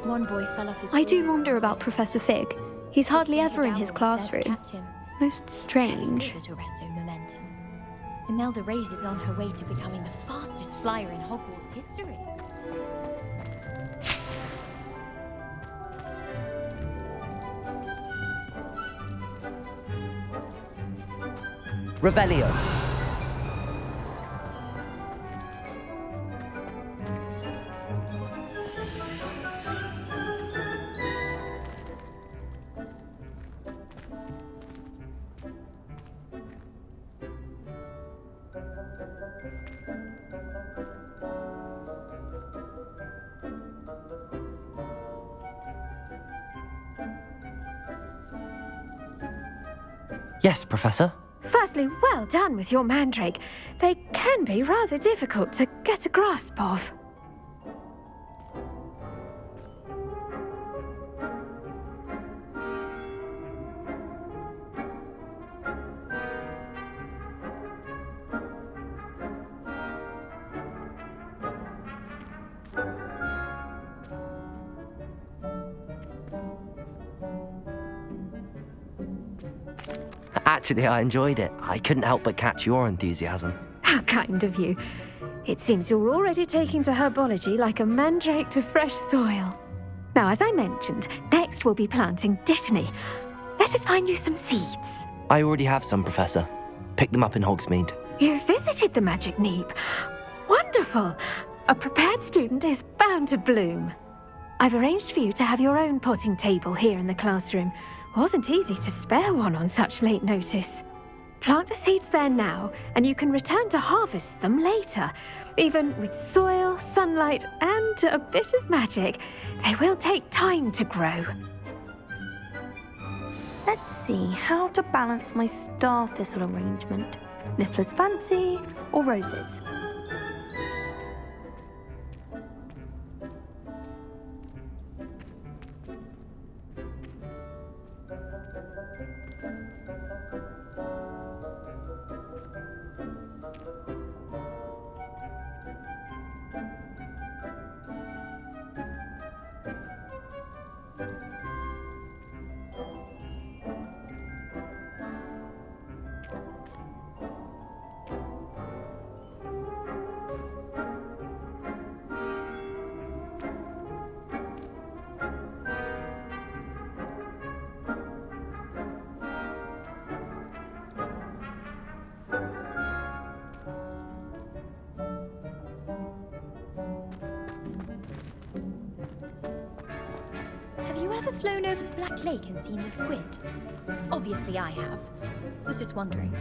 One boy fell off his I do wonder about Professor Fig. He's hardly ever in his classroom. Most strange. Imelda Reyes is on her way to becoming the fastest flyer in Hogwarts history. Revelio. Yes, Professor? Firstly, well done with your mandrake. They can be rather difficult to get a grasp of. Actually, I enjoyed it. I couldn't help but catch your enthusiasm. How kind of you. It seems you're already taking to herbology like a mandrake to fresh soil. Now, as I mentioned, next we'll be planting Dittany. Let us find you some seeds. I already have some, Professor. Picked them up in Hogsmeade. You visited the Magic Neep. Wonderful. A prepared student is bound to bloom. I've arranged for you to have your own potting table here in the classroom. Wasn't easy to spare one on such late notice. Plant the seeds there now, and you can return to harvest them later. Even with soil, sunlight, and a bit of magic, they will take time to grow. Let's see how to balance my star thistle arrangement. Niffler's fancy or roses? Have you ever flown over the Black Lake and seen the squid? Obviously I have. Was just wondering.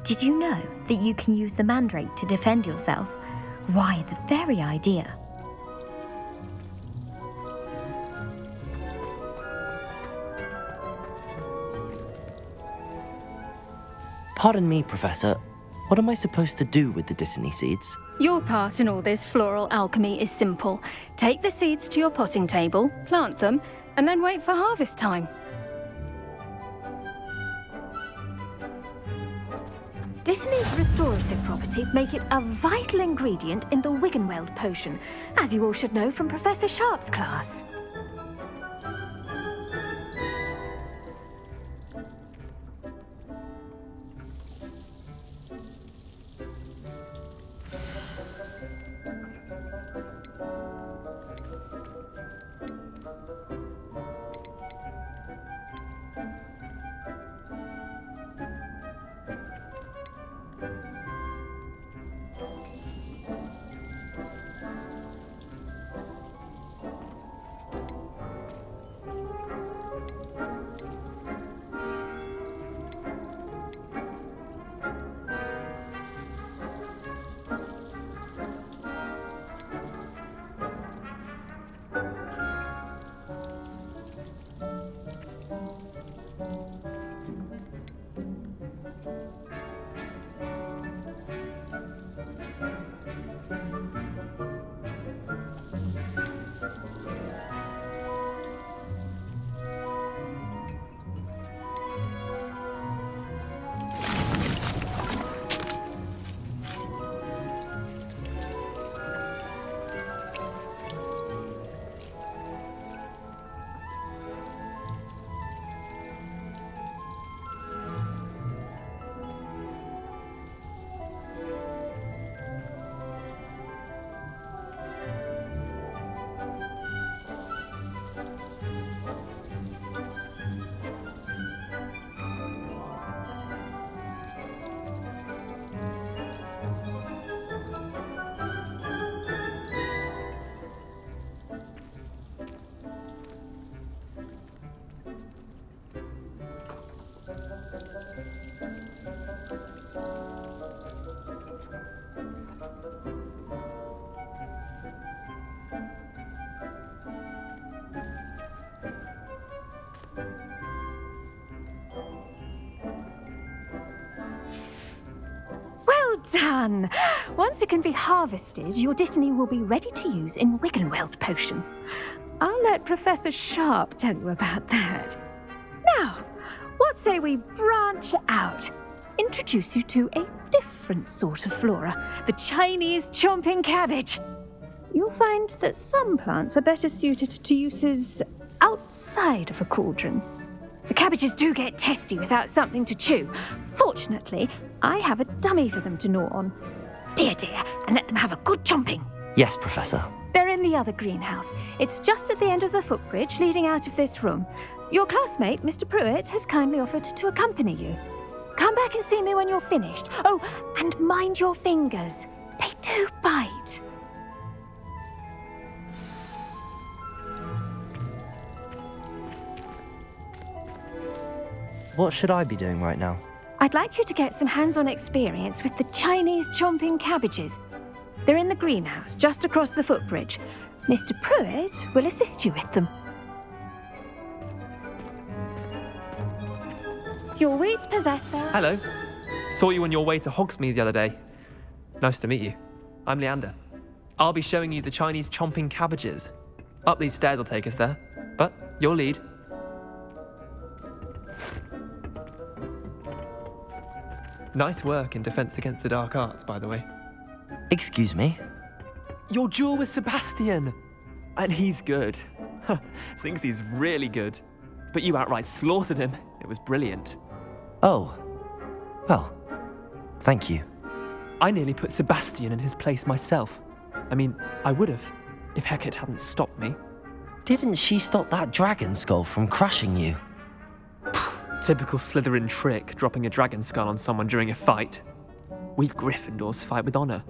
Did you know that you can use the mandrake to defend yourself? Why, the very idea. Pardon me, Professor. What am I supposed to do with the Dittany seeds? Your part in all this floral alchemy is simple. Take the seeds to your potting table, plant them, and then wait for harvest time. Dittany's restorative properties make it a vital ingredient in the Wiggenweld potion, as you all should know from Professor Sharp's class. Done! Once it can be harvested, your Dittany will be ready to use in Wiggenweld potion. I'll let Professor Sharp tell you about that. Now, what say we branch out? Introduce you to a different sort of flora, the Chinese chomping cabbage. You'll find that some plants are better suited to uses outside of a cauldron. The cabbages do get testy without something to chew. Fortunately, I have a dummy for them to gnaw on. Be a dear and let them have a good chomping. Yes, Professor. They're in the other greenhouse. It's just at the end of the footbridge leading out of this room. Your classmate, Mr. Pruitt, has kindly offered to accompany you. Come back and see me when you're finished. Oh, and mind your fingers. They do bite. What should I be doing right now? I'd like you to get some hands-on experience with the Chinese chomping cabbages. They're in the greenhouse, just across the footbridge. Mr. Pruitt will assist you with them. Your weeds possess their... Hello. Saw you on your way to Hogsmeade the other day. Nice to meet you. I'm Leander. I'll be showing you the Chinese chomping cabbages. Up these stairs will take us there, but your lead. Nice work in Defense Against the Dark Arts, by the way. Excuse me? Your duel with Sebastian! And he's good. Thinks he's really good. But you outright slaughtered him. It was brilliant. Oh. Well, thank you. I nearly put Sebastian in his place myself. I mean, I would have, if Hecate hadn't stopped me. Didn't she stop that dragon skull from crushing you? Typical Slytherin trick, dropping a dragon skull on someone during a fight. We Gryffindors fight with honor.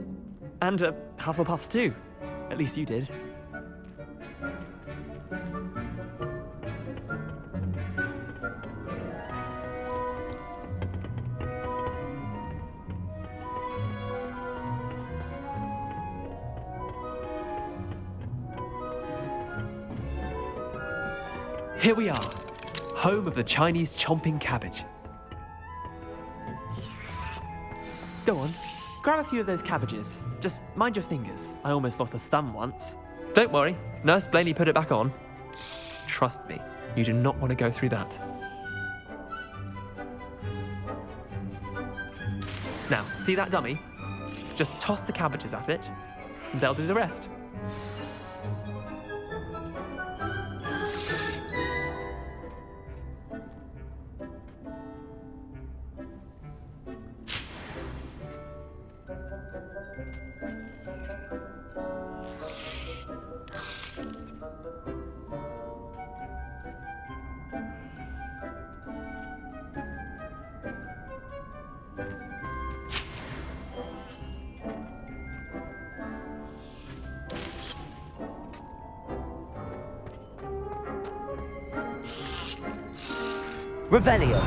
And Hufflepuffs too. At least you did. Here we are, home of the Chinese chomping cabbage. Go on, grab a few of those cabbages. Just mind your fingers. I almost lost a thumb once. Don't worry, Nurse Blaney put it back on. Trust me, you do not want to go through that. Now, see that dummy? Just toss the cabbages at it, and they'll do the rest. Revelio.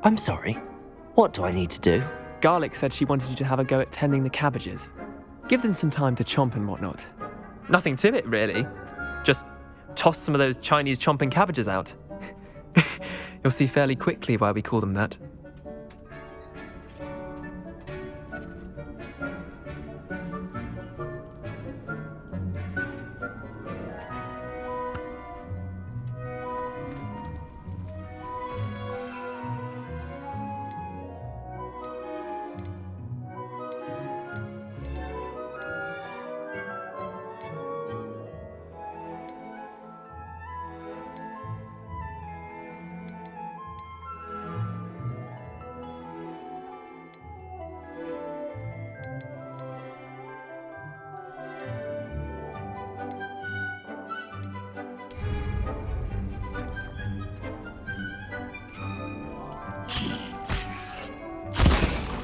I'm sorry. What do I need to do? Garlic said she wanted you to have a go at tending the cabbages. Give them some time to chomp and whatnot. Nothing to it, really. Just toss some of those Chinese chomping cabbages out. You'll see fairly quickly why we call them that.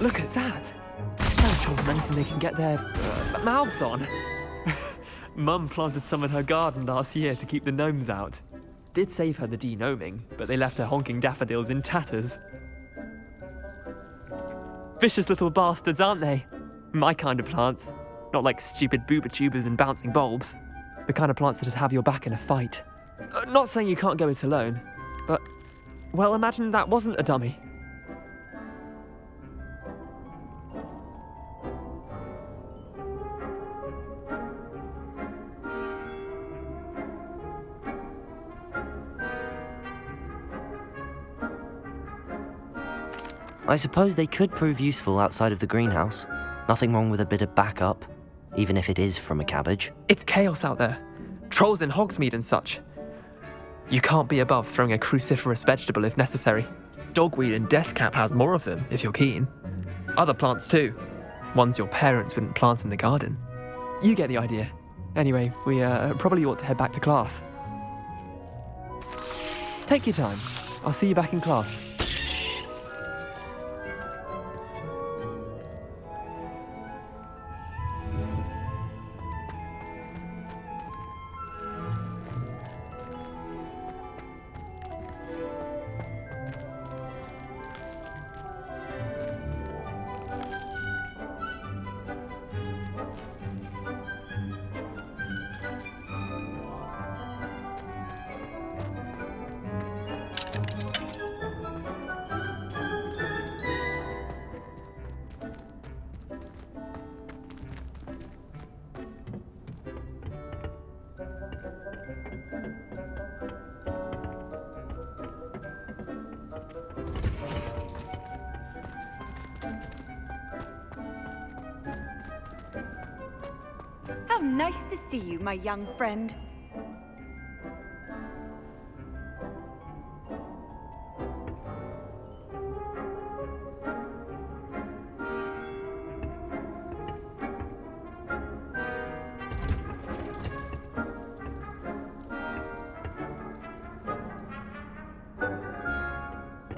Look at that! They're chomping anything they can get their mouths on. Mum planted some in her garden last year to keep the gnomes out. did save her the denoming, but they left her honking daffodils in tatters. Vicious little bastards, aren't they? My kind of plants. Not like stupid booba tubers and bouncing bulbs. The kind of plants that just have your back in a fight. Not saying you can't go it alone, but, well, imagine that wasn't a dummy. I suppose they could prove useful outside of the greenhouse. Nothing wrong with a bit of backup, even if it is from a cabbage. It's chaos out there. Trolls in Hogsmeade and such. You can't be above throwing a cruciferous vegetable if necessary. Dogweed and deathcap has more of them, if you're keen. Other plants too. Ones your parents wouldn't plant in the garden. You get the idea. Anyway, we probably ought to head back to class. Take your time. I'll see you back in class. How nice to see you, my young friend.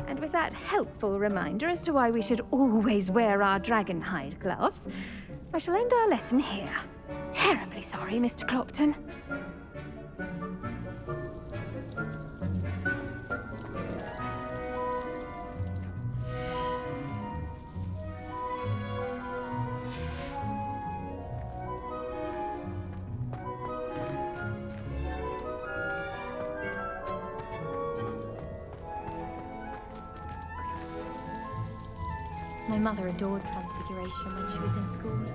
And with that helpful reminder as to why we should always wear our dragon hide gloves, I shall end our lesson here. Terribly sorry, Mr. Clopton. My mother adored Transfiguration when she was in school.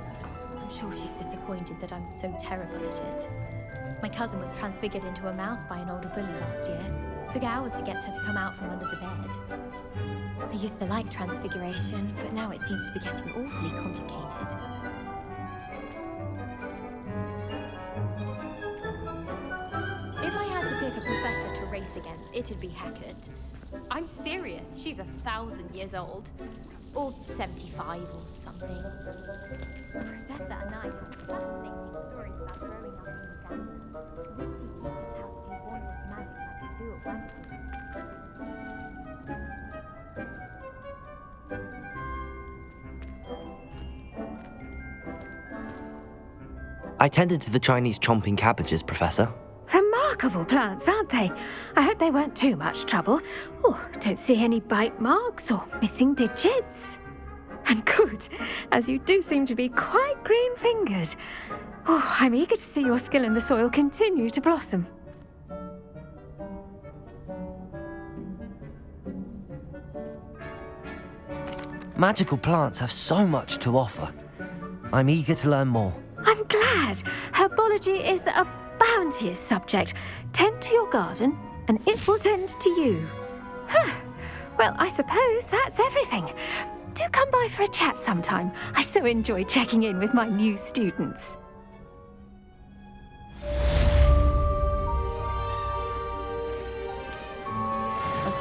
I'm sure she's disappointed that I'm so terrible at it. My cousin was transfigured into a mouse by an older bully last year. Took hours to get her to come out from under the bed. I used to like Transfiguration, but now it seems to be getting awfully complicated. If I had to pick a professor to race against, it'd be Hackett. I'm serious, she's 1,000 years old. Or 75 or something. Professor and I have fascinating stories about growing up in Uganda. We teach us how to do wondrous magic like we do at I tended to the Chinese chomping cabbages, Professor. Remarkable plants, aren't they? I hope they weren't too much trouble. Oh, don't see any bite marks or missing digits. And good, as you do seem to be quite green-fingered. Oh, I'm eager to see your skill in the soil continue to blossom. Magical plants have so much to offer. I'm eager to learn more. I'm glad. Herbology is a bounteous subject. Tend to your garden, and it will tend to you. Huh. Well, I suppose that's everything. Do come by for a chat sometime. I so enjoy checking in with my new students.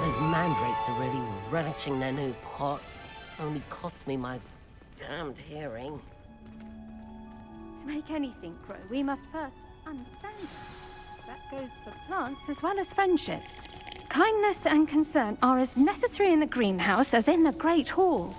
Those mandrakes are really relishing their new pots. Only cost me my damned hearing. To make anything grow, we must first understand it. That goes for plants as well as friendships. Kindness and concern are as necessary in the greenhouse as in the Great Hall.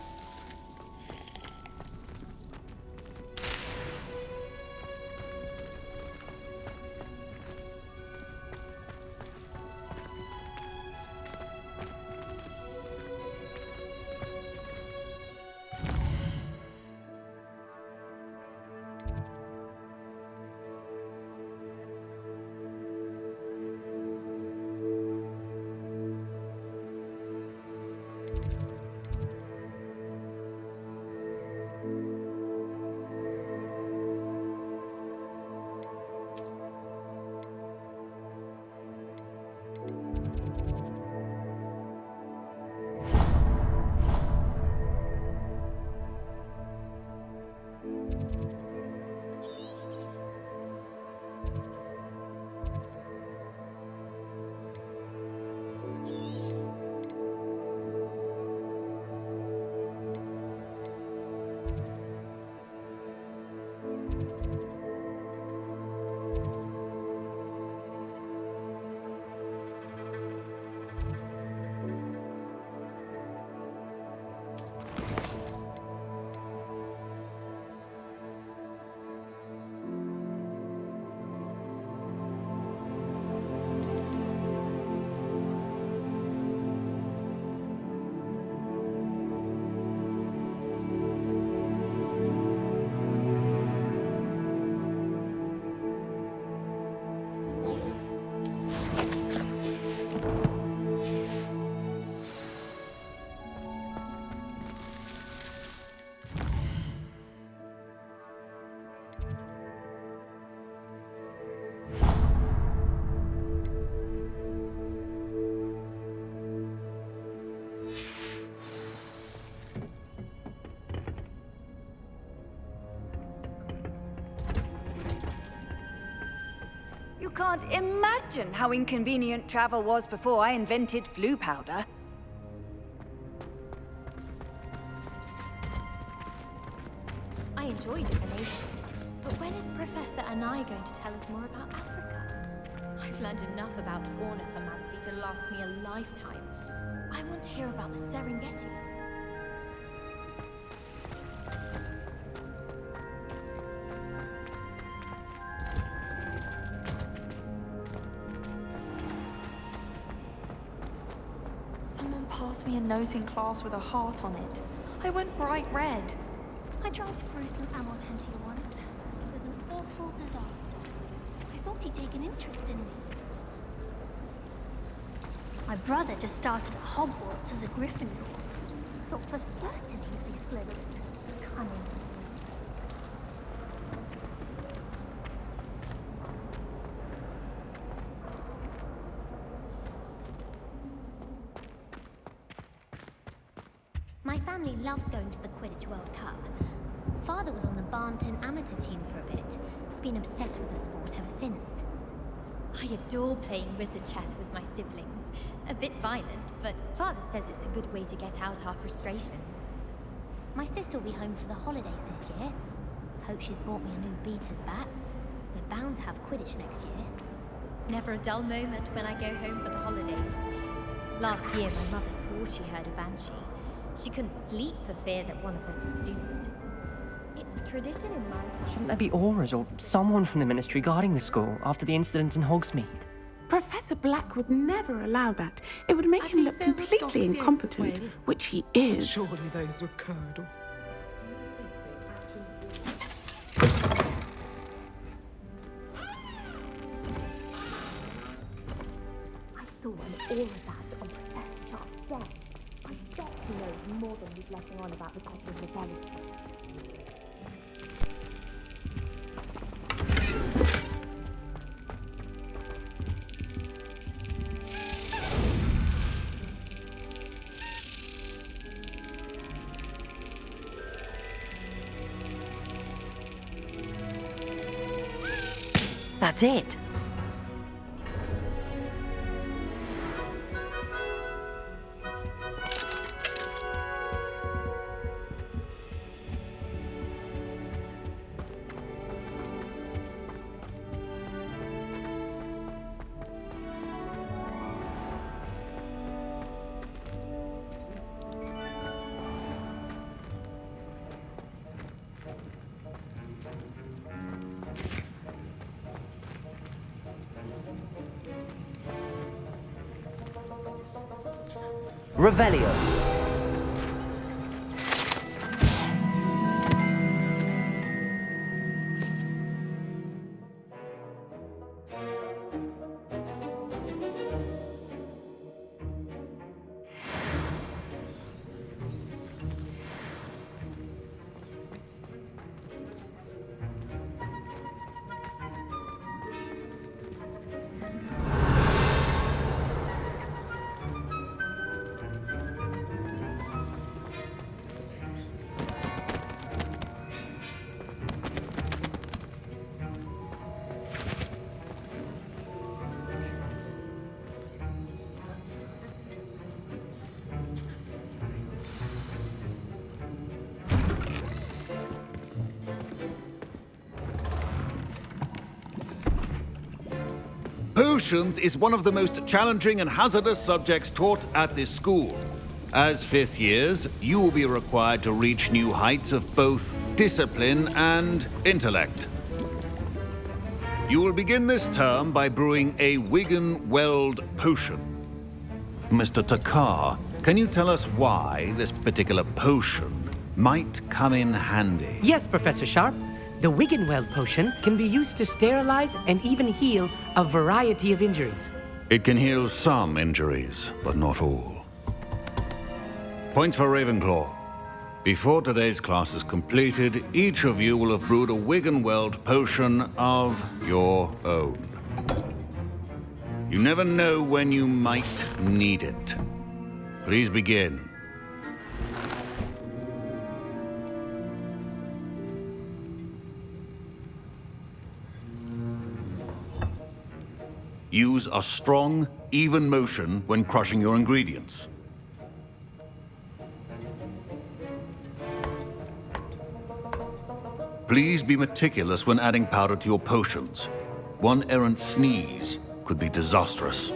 can't imagine how inconvenient travel was before I invented flu powder. I enjoy divination, but when is Professor Anai going to tell us more about Africa? I've learned enough about ornithomancy to last me a lifetime. I want to hear about the Serengeti. Someone passed me a note in class with a heart on it. I went bright red. I tried to prove some Amortentia once. It was an awful disaster. I thought he'd take an interest in me. My brother just started at Hogwarts as a Gryffindor. Thought for certain he'd be Slytherin. Cunning. My family loves going to the Quidditch World Cup. Father was on the Barnton amateur team for a bit. Been obsessed with the sport ever since. I adore playing wizard chess with my siblings. A bit violent, but Father says it's a good way to get out our frustrations. My sister will be home for the holidays this year. Hope she's bought me a new beater's bat. We're bound to have Quidditch next year. Never a dull moment when I go home for the holidays. Last year, my mother swore she heard a banshee. She couldn't sleep for fear that one of us was doomed. It's tradition in my family. Shouldn't there be Auras or someone from the Ministry guarding the school after the incident in Hogsmeade? Professor Black would never allow that. It would make him look completely incompetent, which he is. Surely those were Curdle. I saw an aura badge on Professor Sharp's desk. I bet he knows more than he's letting on about the copy of the belly. That's it. Revelio. Potions is one of the most challenging and hazardous subjects taught at this school. As fifth years, you will be required to reach new heights of both discipline and intellect. You will begin this term by brewing a Wigan-Weld potion. Mr. Takar, can you tell us why this particular potion might come in handy? Yes, Professor Sharp. The Wigan-Weld potion can be used to sterilize and even heal a variety of injuries. It can heal some injuries, but not all. Points for Ravenclaw. Before today's class is completed, each of you will have brewed a Wigan-Weld potion of your own. You never know when you might need it. Please begin. Use a strong, even motion when crushing your ingredients. Please be meticulous when adding powder to your potions. One errant sneeze could be disastrous.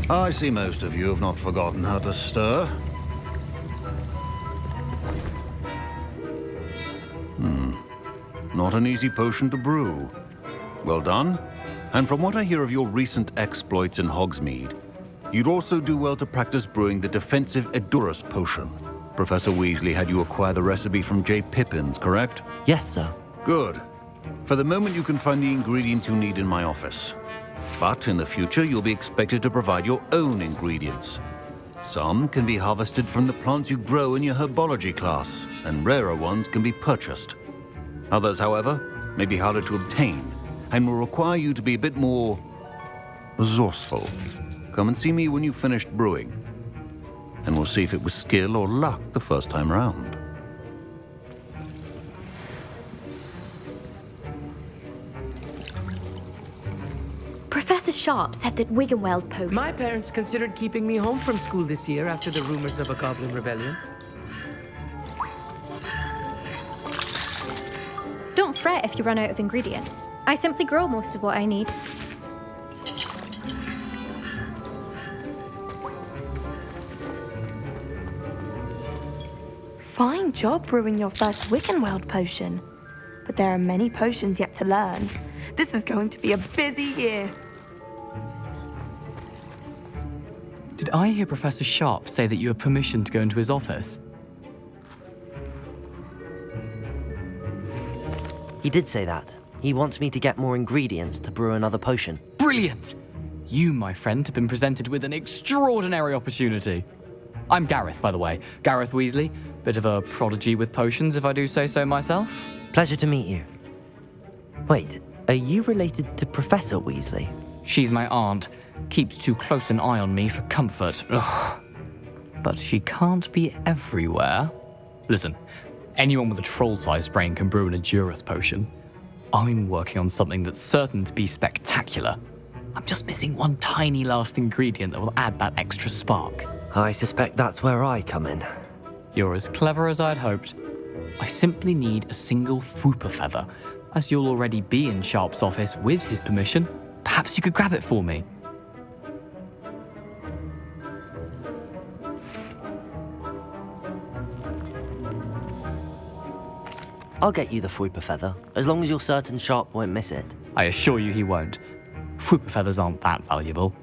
I see most of you have not forgotten how to stir. Not an easy potion to brew. Well done. And from what I hear of your recent exploits in Hogsmeade, you'd also do well to practice brewing the defensive Edurus potion. Professor Weasley had you acquire the recipe from J. Pippin's, correct? Yes, sir. Good. For the moment, you can find the ingredients you need in my office. But in the future, you'll be expected to provide your own ingredients. Some can be harvested from the plants you grow in your herbology class, and rarer ones can be purchased. Others, however, may be harder to obtain, and will require you to be a bit more resourceful. Come and see me when you've finished brewing, and we'll see if it was skill or luck the first time round. Professor Sharp said that Wiggenweld potion... My parents considered keeping me home from school this year after the rumors of a goblin rebellion. Don't fret if you run out of ingredients. I simply grow most of what I need. Fine job brewing your first Wiggenweld potion. But there are many potions yet to learn. This is going to be a busy year. Did I hear Professor Sharp say that you have permission to go into his office? He did say that. He wants me to get more ingredients to brew another potion. Brilliant! You, my friend, have been presented with an extraordinary opportunity. I'm Gareth, by the way. Gareth Weasley. Bit of a prodigy with potions, if I do say so myself. Pleasure to meet you. Wait, are you related to Professor Weasley? She's my aunt. Keeps too close an eye on me for comfort. Ugh. But she can't be everywhere. Listen, anyone with a troll-sized brain can brew an Edurus potion. I'm working on something that's certain to be spectacular. I'm just missing one tiny last ingredient that will add that extra spark. I suspect that's where I come in. You're as clever as I'd hoped. I simply need a single Fwooper feather. As you'll already be in Sharp's office with his permission, perhaps you could grab it for me. I'll get you the Fwooper feather, as long as you're certain Sharp won't miss it. I assure you he won't. Fwooper feathers aren't that valuable.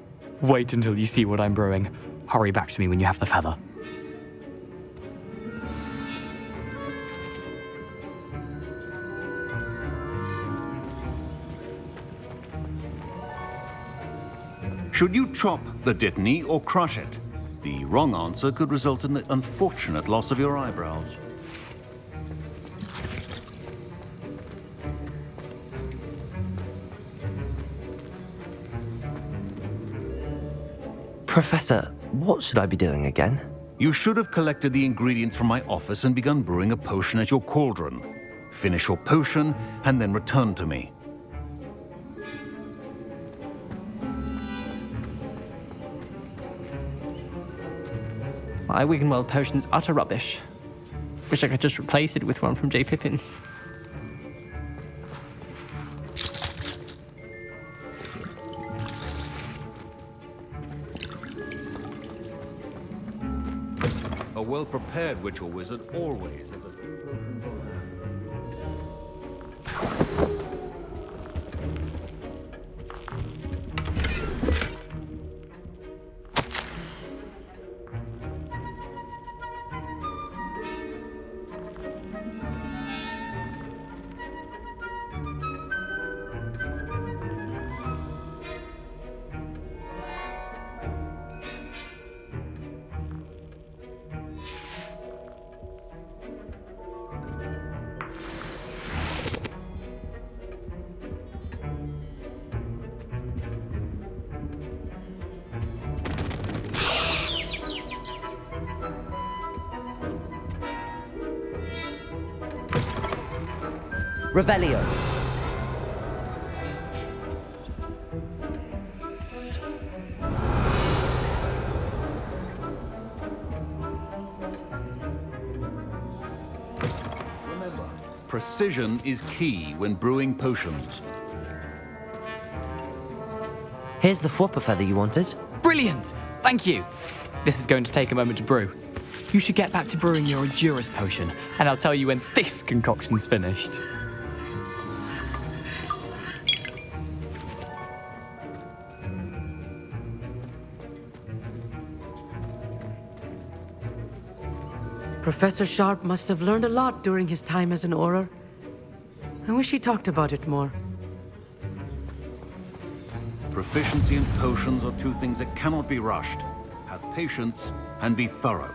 Wait until you see what I'm brewing. Hurry back to me when you have the feather. Should you chop the Dittany or crush it? The wrong answer could result in the unfortunate loss of your eyebrows. Professor, what should I be doing again? You should have collected the ingredients from my office and begun brewing a potion at your cauldron. Finish your potion and then return to me. My Wiggenweld potion's utter rubbish. Wish I could just replace it with one from J. Pippin's. A well-prepared witch or wizard always has a few potions on hand. Revelio. Remember, precision is key when brewing potions. Here's the Fwopper feather you wanted. Brilliant! Thank you. This is going to take a moment to brew. You should get back to brewing your Endurus potion, and I'll tell you when this concoction's finished. Professor Sharp must have learned a lot during his time as an Auror. I wish he talked about it more. Proficiency in potions are two things that cannot be rushed. Have patience and be thorough.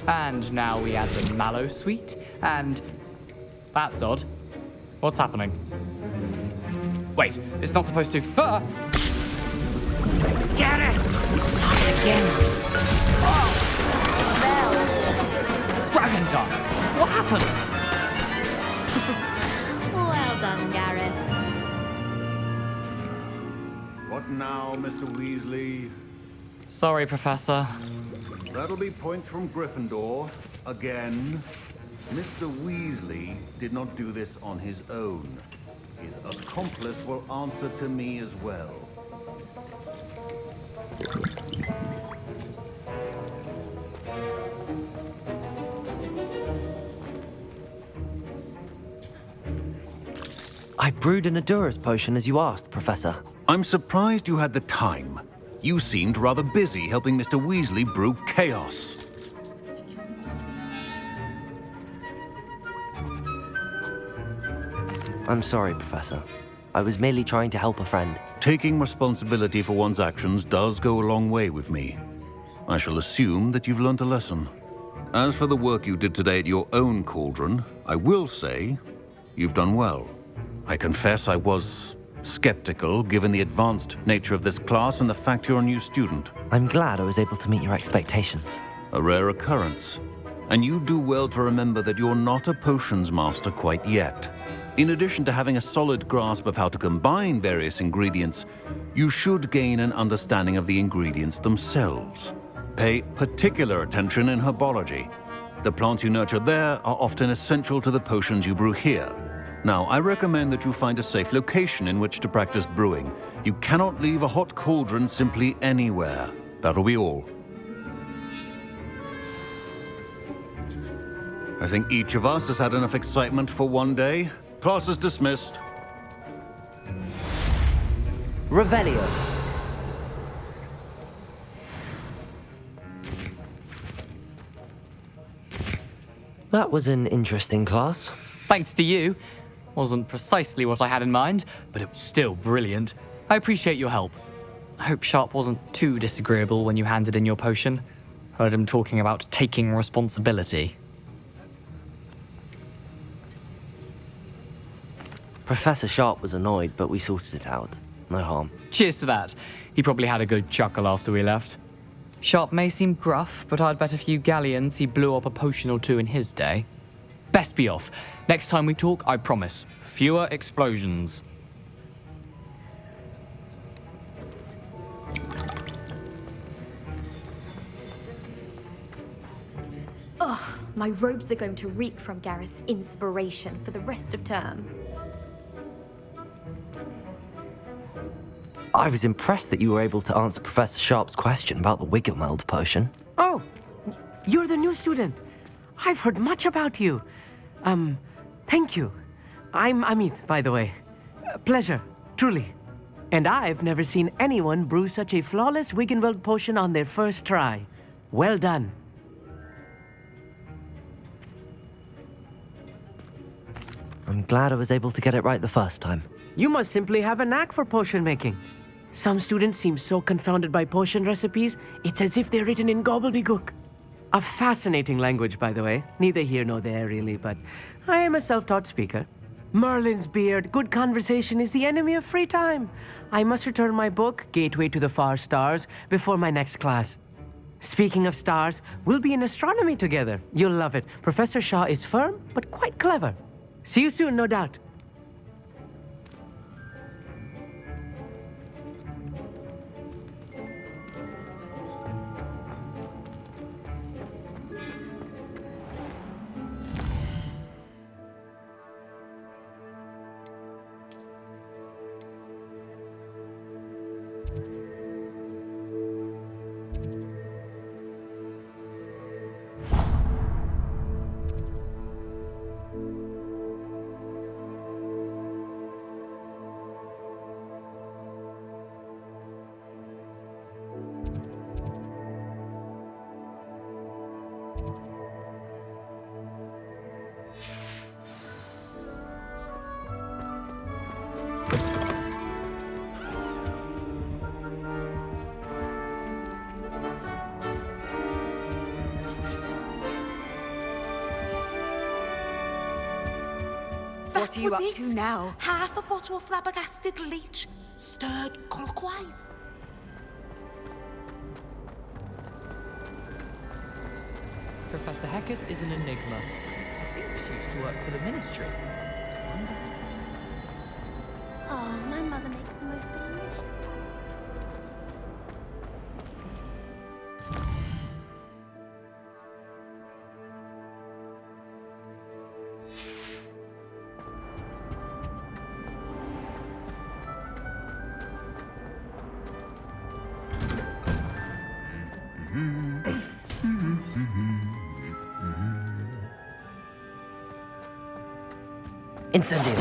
And now we add the mallow sweet, and... That's odd. What's happening? Wait, it's not supposed to... Ah! Get it! Not again! Dragon Tongue! What happened? Well done, Gareth. What now, Mr. Weasley? Sorry, Professor. That'll be points from Gryffindor. Again. Mr. Weasley did not do this on his own. His accomplice will answer to me as well. I brewed an Endurus potion as you asked, Professor. I'm surprised you had the time. You seemed rather busy helping Mr. Weasley brew chaos. I'm sorry, Professor. I was merely trying to help a friend. Taking responsibility for one's actions does go a long way with me. I shall assume that you've learnt a lesson. As for the work you did today at your own cauldron, I will say you've done well. I confess I was skeptical, given the advanced nature of this class and the fact you're a new student. I'm glad I was able to meet your expectations. A rare occurrence. And you do well to remember that you're not a potions master quite yet. In addition to having a solid grasp of how to combine various ingredients, you should gain an understanding of the ingredients themselves. Pay particular attention in herbology. The plants you nurture there are often essential to the potions you brew here. Now, I recommend that you find a safe location in which to practice brewing. You cannot leave a hot cauldron simply anywhere. That'll be all. I think each of us has had enough excitement for one day. Class is dismissed. Revelio. That was an interesting class. Thanks to you. Wasn't precisely what I had in mind, but it was still brilliant. I appreciate your help. I hope Sharp wasn't too disagreeable when you handed in your potion. Heard him talking about taking responsibility. Professor Sharp was annoyed, but we sorted it out. No harm. Cheers to that. He probably had a good chuckle after we left. Sharp may seem gruff, but I'd bet a few galleons he blew up a potion or two in his day. Best be off. Next time we talk, I promise, fewer explosions. Ugh, my robes are going to reek from Gareth's inspiration for the rest of term. I was impressed that you were able to answer Professor Sharp's question about the Wiggenweld potion. Oh, you're the new student. I've heard much about you. Thank you. I'm Amit, by the way. Pleasure, truly. And I've never seen anyone brew such a flawless Wiggenweld potion on their first try. Well done. I'm glad I was able to get it right the first time. You must simply have a knack for potion making. Some students seem so confounded by potion recipes, it's as if they're written in gobbledygook. A fascinating language, by the way. Neither here nor there, really, but I am a self-taught speaker. Merlin's beard, good conversation is the enemy of free time. I must return my book, Gateway to the Far Stars, before my next class. Speaking of stars, we'll be in astronomy together. You'll love it. Professor Shaw is firm, but quite clever. See you soon, no doubt. What are you up to now? Half a bottle of flabbergasted leech, stirred clockwise. Professor Hecat is an enigma. I think she used to work for the Ministry. Oh, my mother makes the most delicious. Incendio.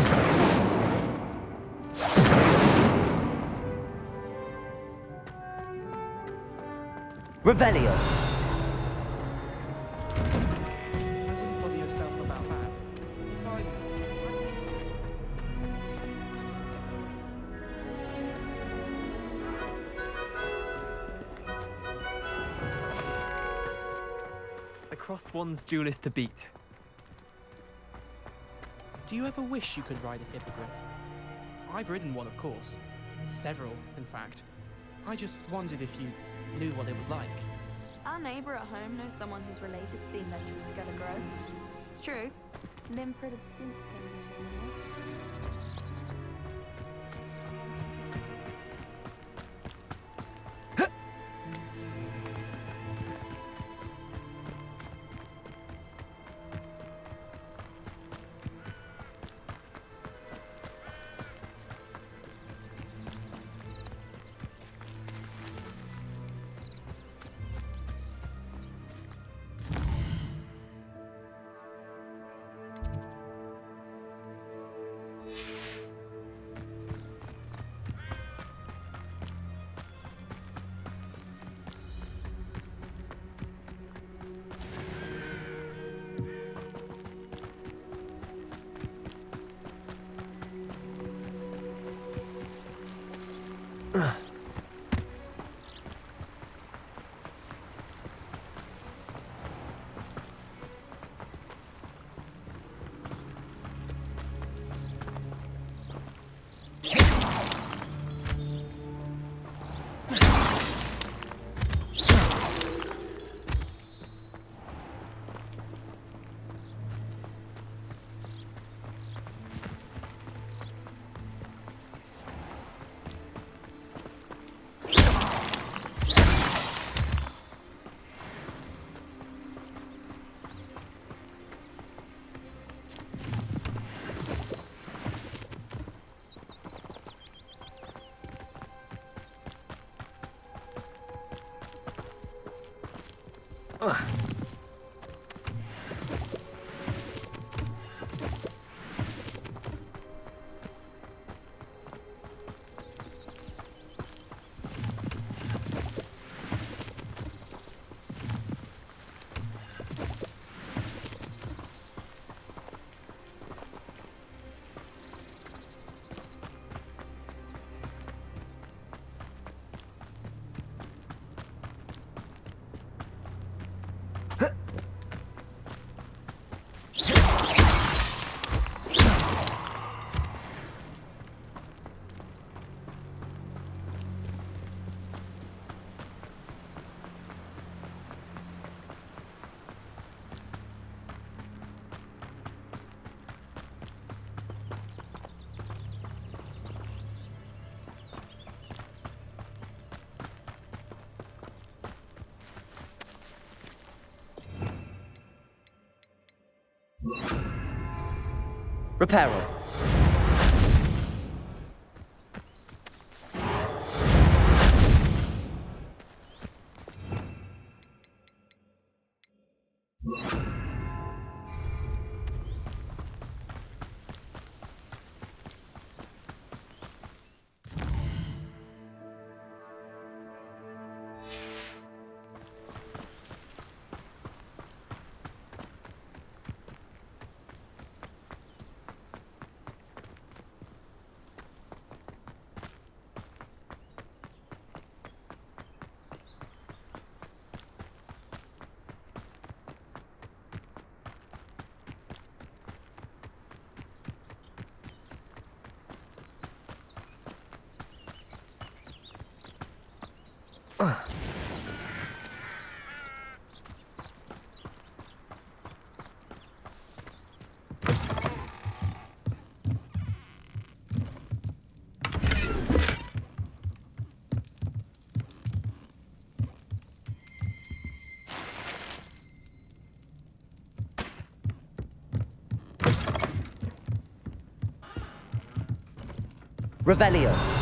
Revelio. Wouldn't bother yourself about that. The crossed one's duelist to beat. Do you ever wish you could ride a hippogriff? I've ridden one, of course. Several, in fact. I just wondered if you knew what it was like. Our neighbour at home knows someone who's related to the inventor of Skelligro. It's true. Limford of Reparo. Revelio.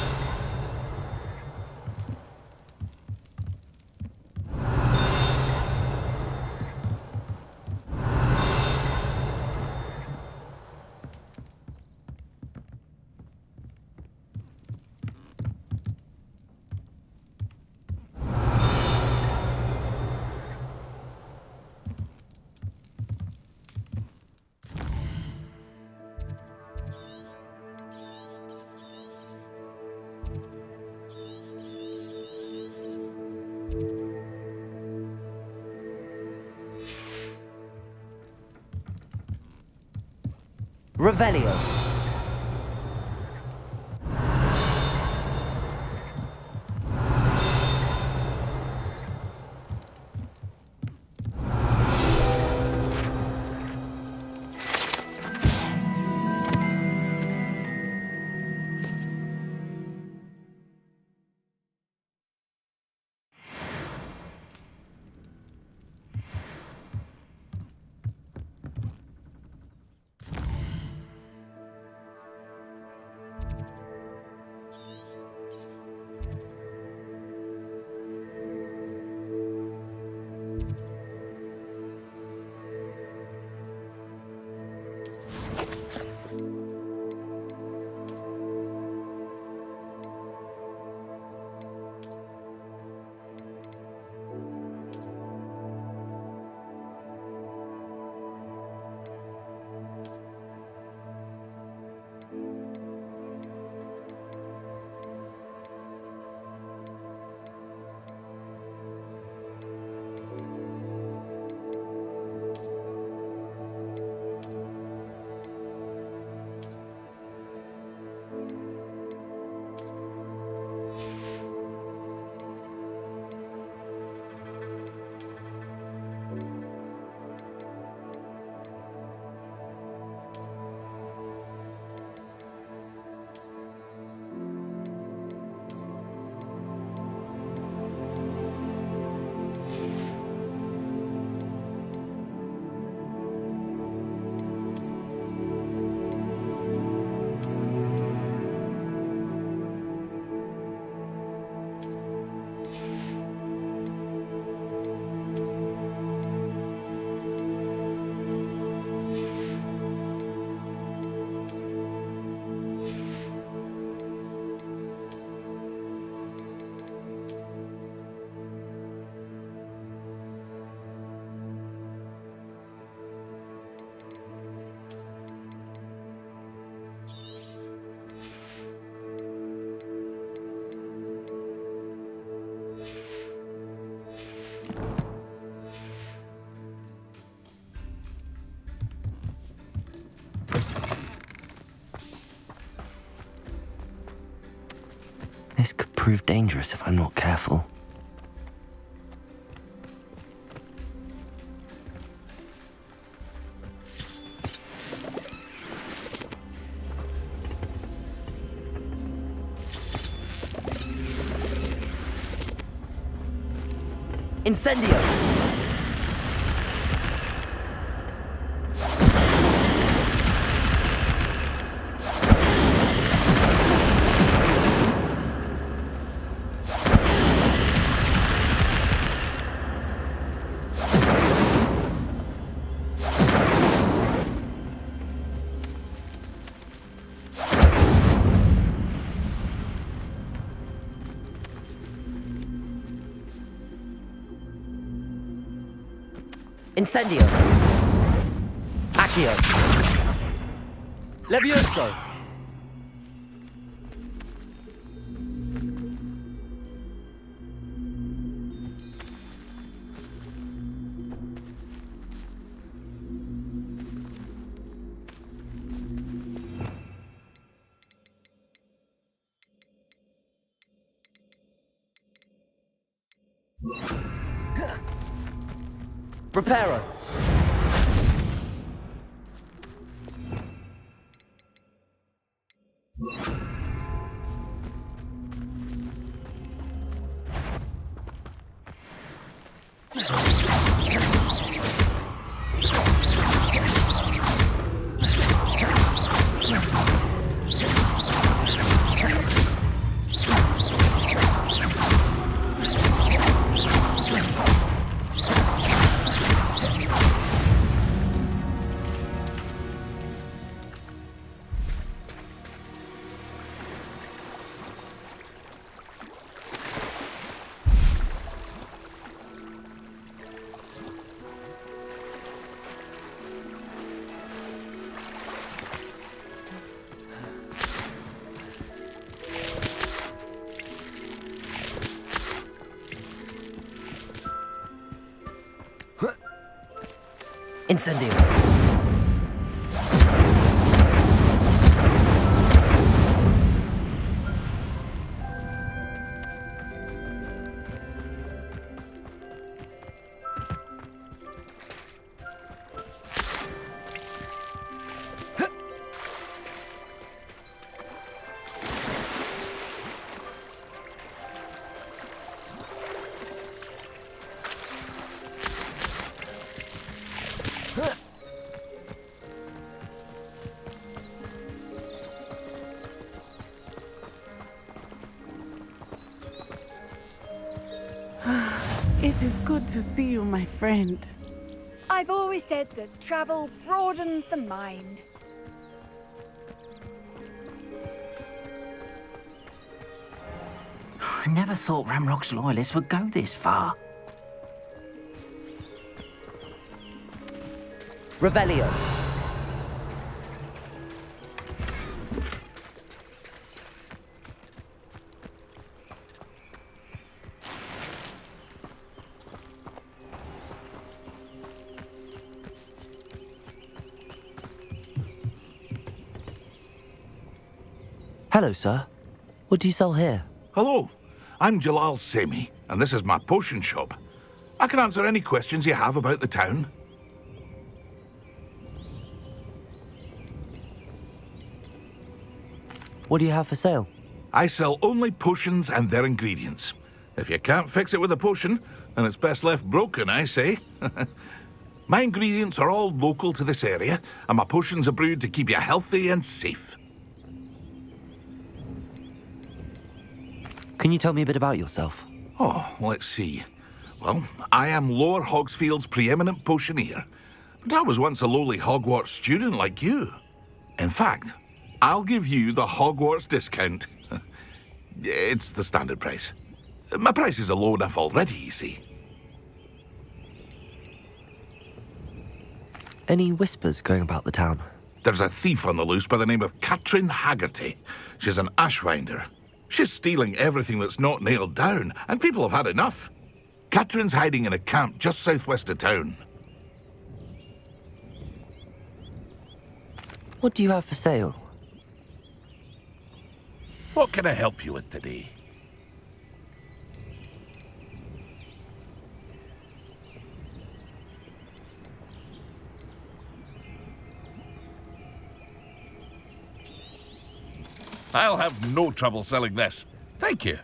Revelio. This could prove dangerous if I'm not careful. Incendio! Incendio! Accio! Levioso! Reparo! Incendio! It is good to see you, my friend. I've always said that travel broadens the mind. I never thought Ramrock's loyalists would go this far. Revelio! Hello, sir. What do you sell here? Hello, I'm Jalal Semi, and this is my potion shop. I can answer any questions you have about the town. What do you have for sale? I sell only potions and their ingredients. If you can't fix it with a potion, then it's best left broken, I say. My ingredients are all local to this area, and my potions are brewed to keep you healthy and safe. Can you tell me a bit about yourself? Oh, let's see. Well, I am Lower Hogsfield's preeminent potioneer, but I was once a lowly Hogwarts student like you. In fact, I'll give you the Hogwarts discount. It's the standard price. My prices are low enough already, you see. Any whispers going about the town? There's a thief on the loose by the name of Katrin Haggerty. She's an ashwinder. She's stealing everything that's not nailed down, and people have had enough. Katrin's hiding in a camp just southwest of town. What do you have for sale? What can I help you with today? I'll have no trouble selling this. Thank you.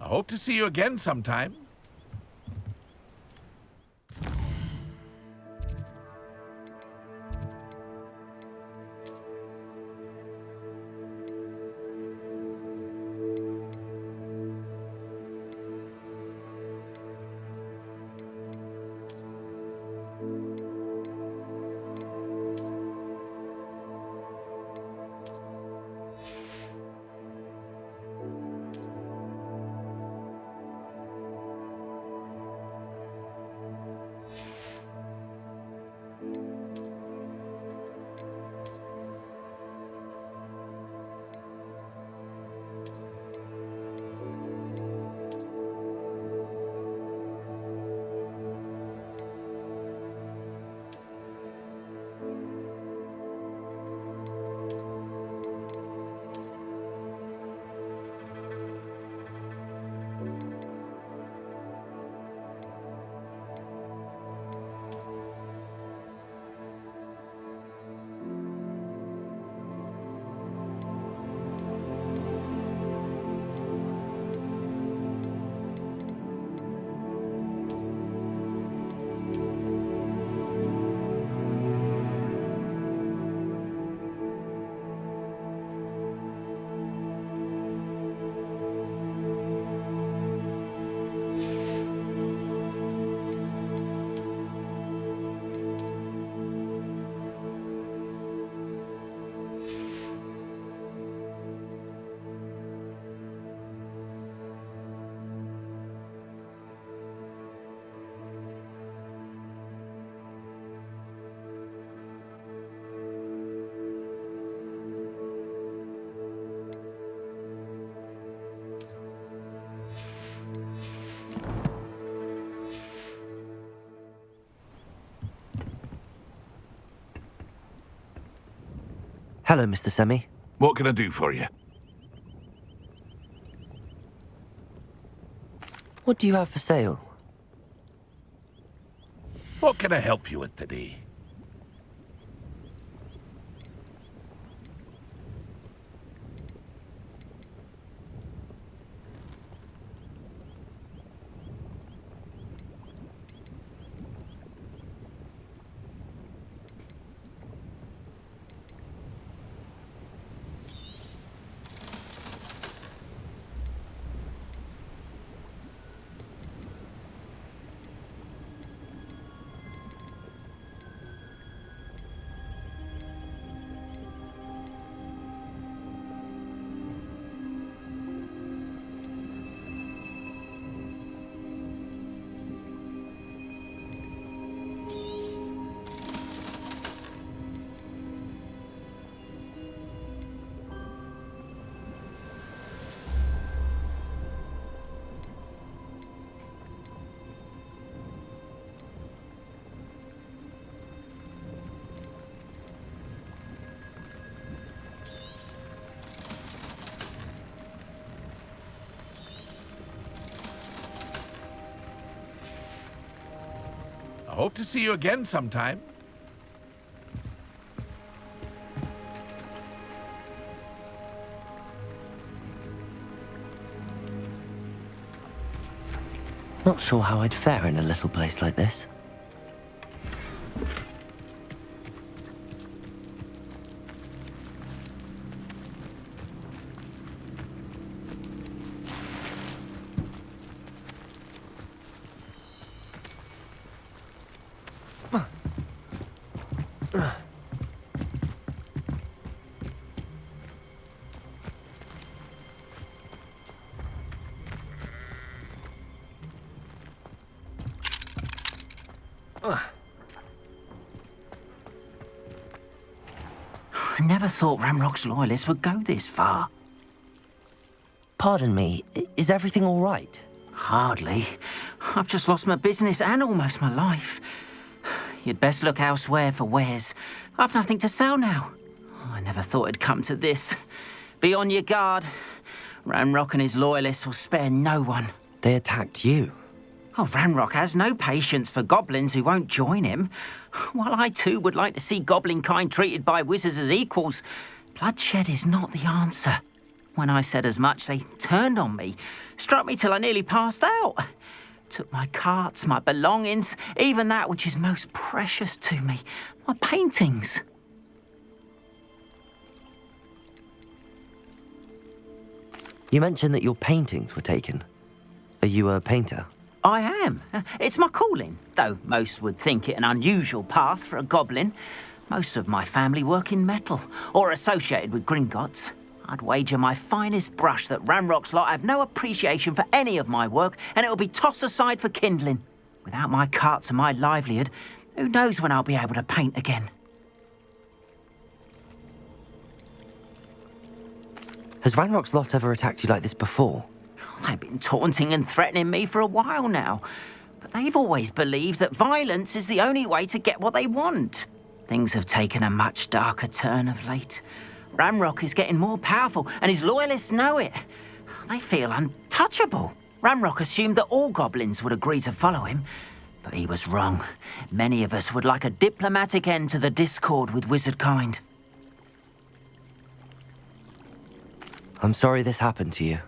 I hope to see you again sometime. Hello, Mr. Semi. What can I do for you? What do you have for sale? What can I help you with today? I hope to see you again sometime. Not sure how I'd fare in a little place like this. I never thought Ramrock's loyalists would go this far. Pardon me, is everything all right? Hardly. I've just lost my business and almost my life. You'd best look elsewhere for wares. I've nothing to sell now. I never thought it'd come to this. Be on your guard. Ramrock and his loyalists will spare no one. They attacked you. Oh, Ranrock has no patience for goblins who won't join him. While I too would like to see goblin kind treated by wizards as equals, bloodshed is not the answer. When I said as much, they turned on me, struck me till I nearly passed out. Took my carts, my belongings, even that which is most precious to me, my paintings. You mentioned that your paintings were taken. Are you a painter? I am. It's my calling, though most would think it an unusual path for a goblin. Most of my family work in metal, or associated with Gringotts. I'd wager my finest brush that Ranrock's lot have no appreciation for any of my work, and it'll be tossed aside for kindling. Without my carts and my livelihood, who knows when I'll be able to paint again? Has Ranrock's lot ever attacked you like this before? They've been taunting and threatening me for a while now, but they've always believed that violence is the only way to get what they want. Things have taken a much darker turn of late. Ranrock is getting more powerful, and his loyalists know it. They feel untouchable. Ranrock assumed that all goblins would agree to follow him, but he was wrong. Many of us would like a diplomatic end to the discord with wizard kind. I'm sorry this happened to you.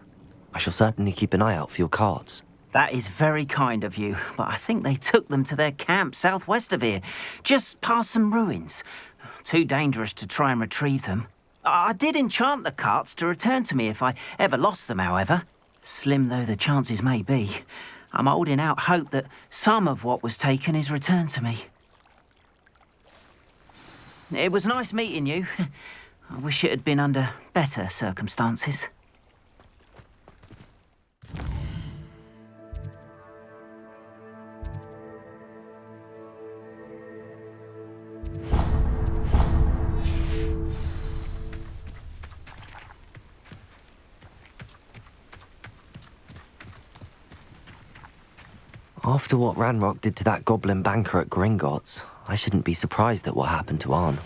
I shall certainly keep an eye out for your cards. That is very kind of you, but I think they took them to their camp southwest of here, just past some ruins. Too dangerous to try and retrieve them. I did enchant the carts to return to me if I ever lost them, however. Slim though the chances may be, I'm holding out hope that some of what was taken is returned to me. It was nice meeting you. I wish it had been under better circumstances. After what Ranrock did to that goblin banker at Gringotts, I shouldn't be surprised at what happened to Arn.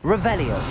Revelio.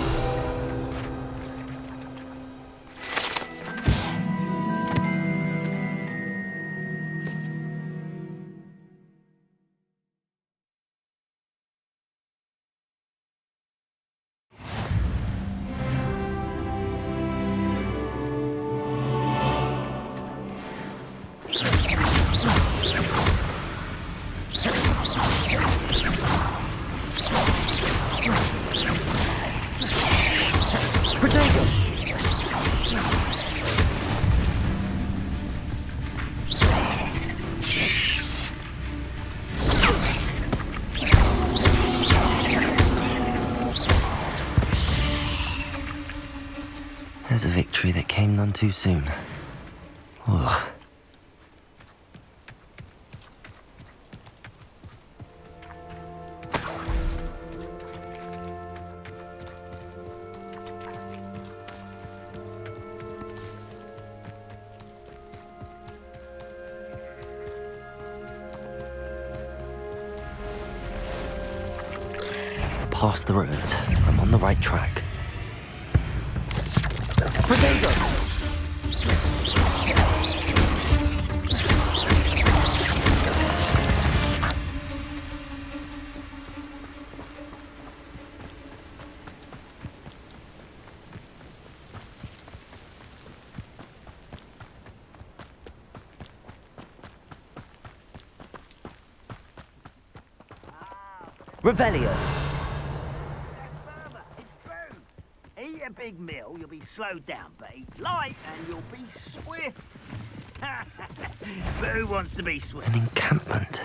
There's a victory that came none too soon. Ugh. Past the ruins. I'm on the right track. Revelio. Eat a big meal, you'll be slowed down, but eat light and you'll be swift. But who wants to be swift? An encampment.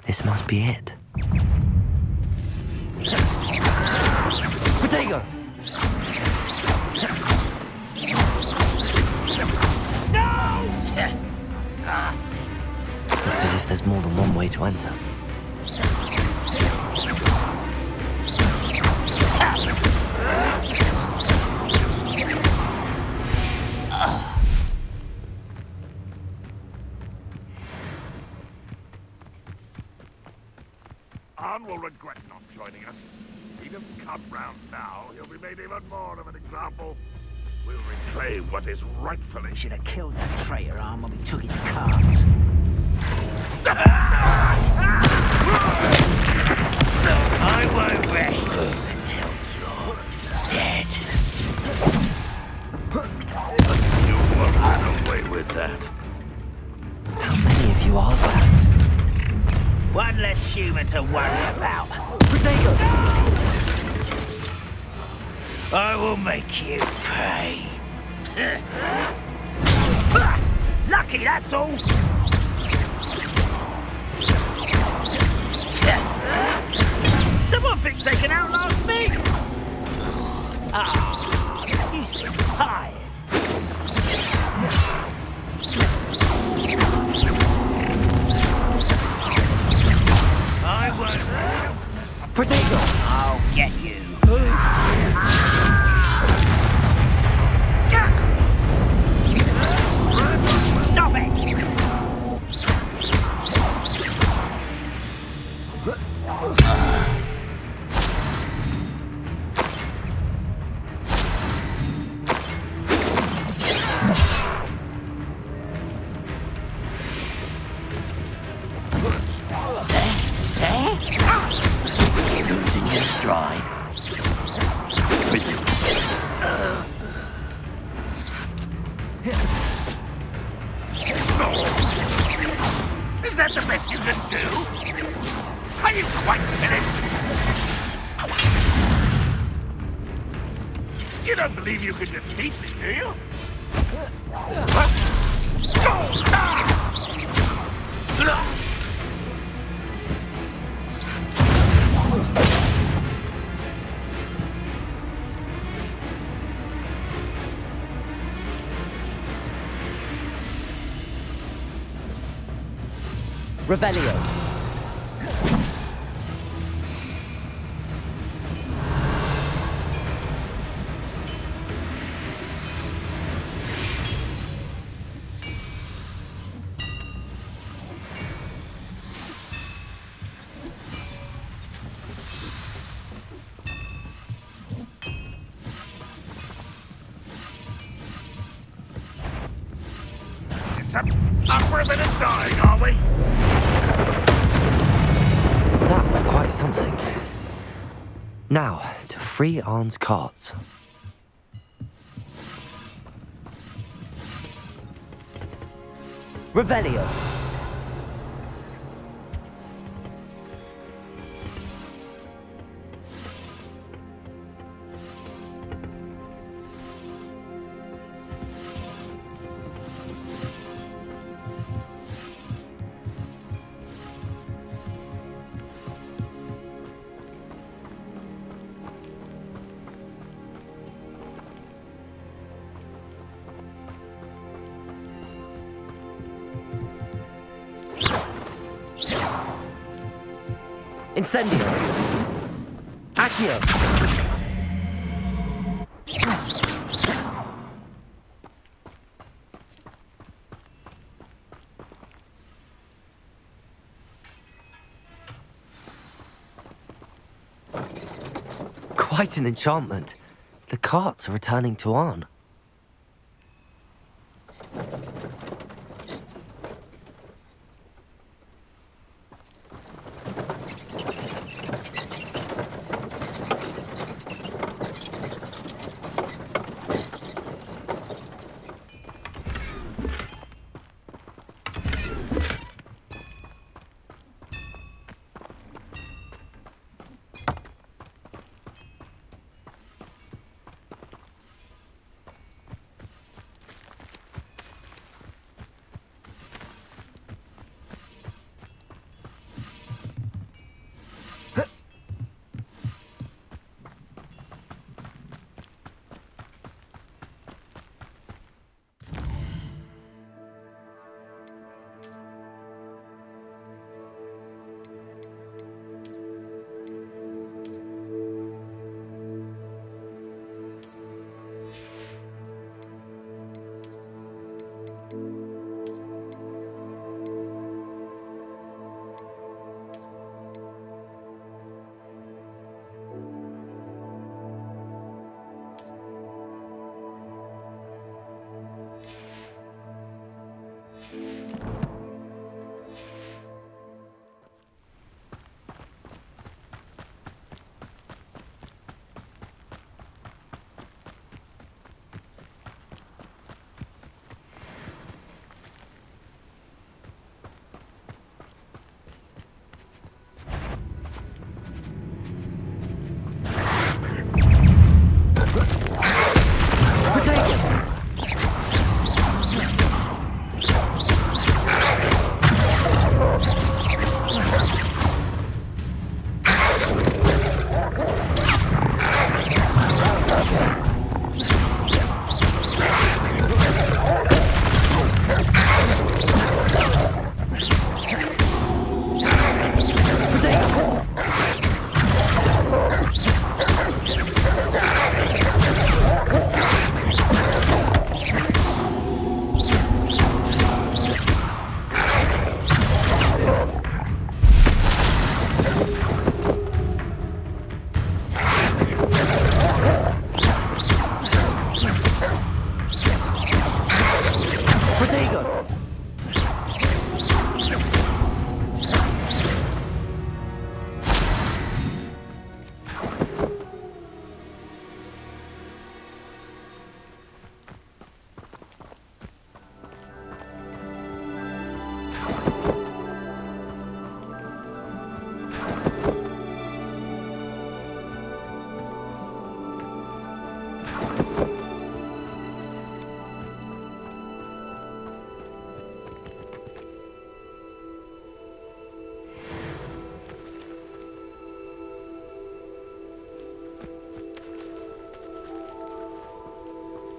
This must be it. Potato! No! Looks as if there's more than one way to enter. Anne will regret not joining us. He doesn't come round now, he'll be made even more of an example. We'll reclaim what is rightfully... Should have killed that traitor, Arm, when we took his cards. I won't rest until you're dead. You won't get away with that. How many of you are there? One less human to worry about. Potato! I will make you pay. Lucky, that's all. Someone thinks they can outlast me. Ah, you seem tired. I won't. Potato! I'll get you. Stop it! Losing your stride. Is that the best you can do? Are you quite finished? You don't believe you can defeat me, do you? Revelio. Yes, up we're a bit of dying, are we? That was quite something. Now, to free Arne's carts. Revelio. Incendio. Accio. Quite an enchantment. The carts are returning to Arne.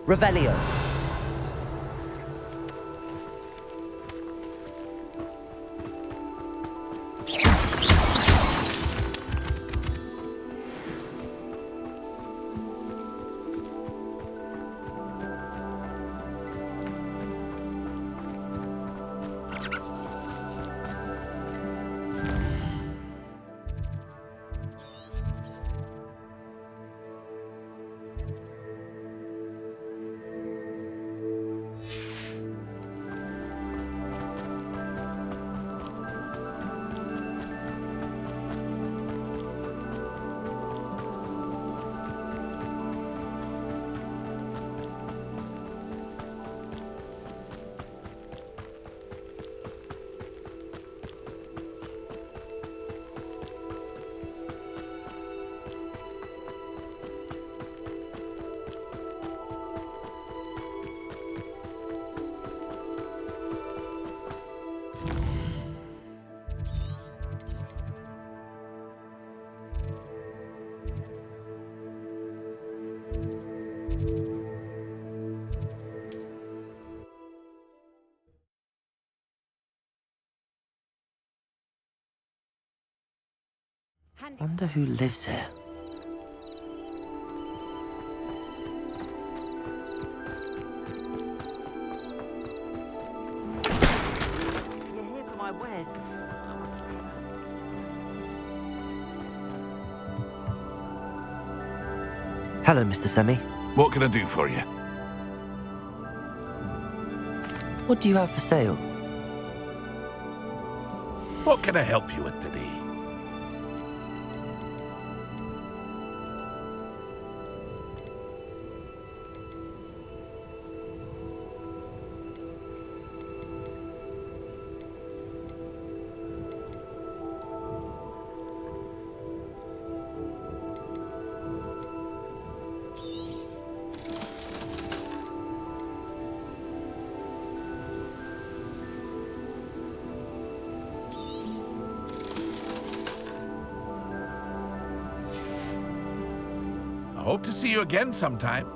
Revelio. Wonder who lives here. You're here for my wares. Hello, Mr. Semi. What can I do for you? What do you have for sale? What can I help you with today? I hope to see you again sometime.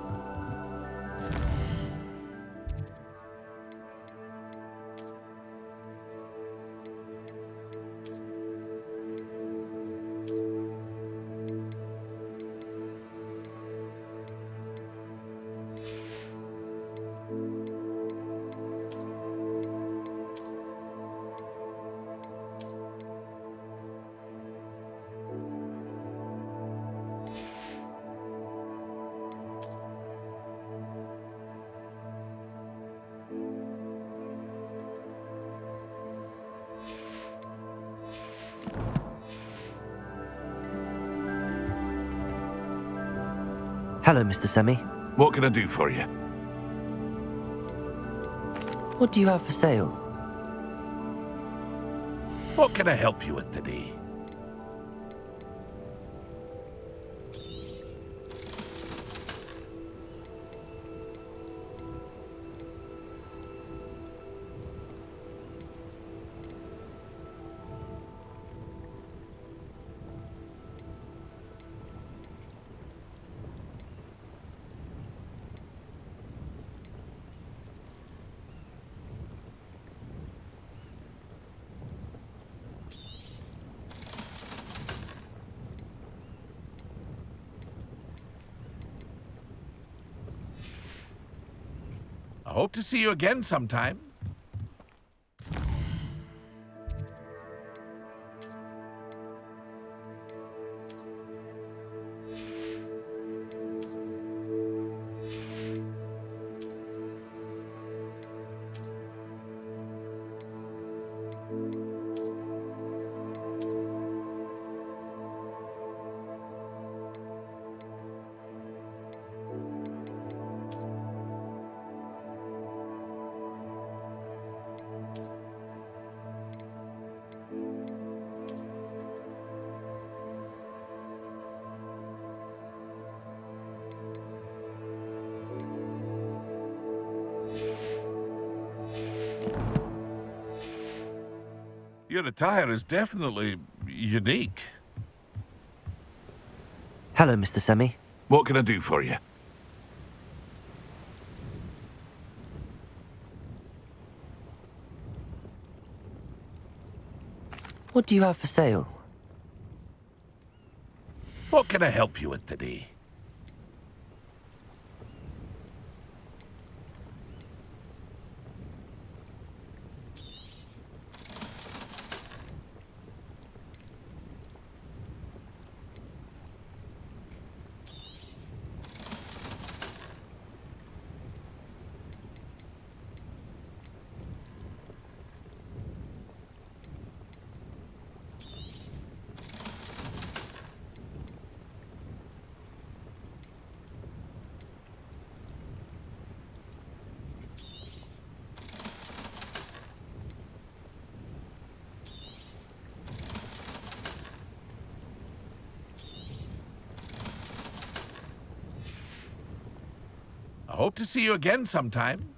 Hello, Mr. Semi. What can I do for you? What do you have for sale? What can I help you with today? I hope to see you again sometime. Your attire is definitely unique. Hello, Mr. Semi. What can I do for you? What do you have for sale? What can I help you with today? I hope to see you again sometime.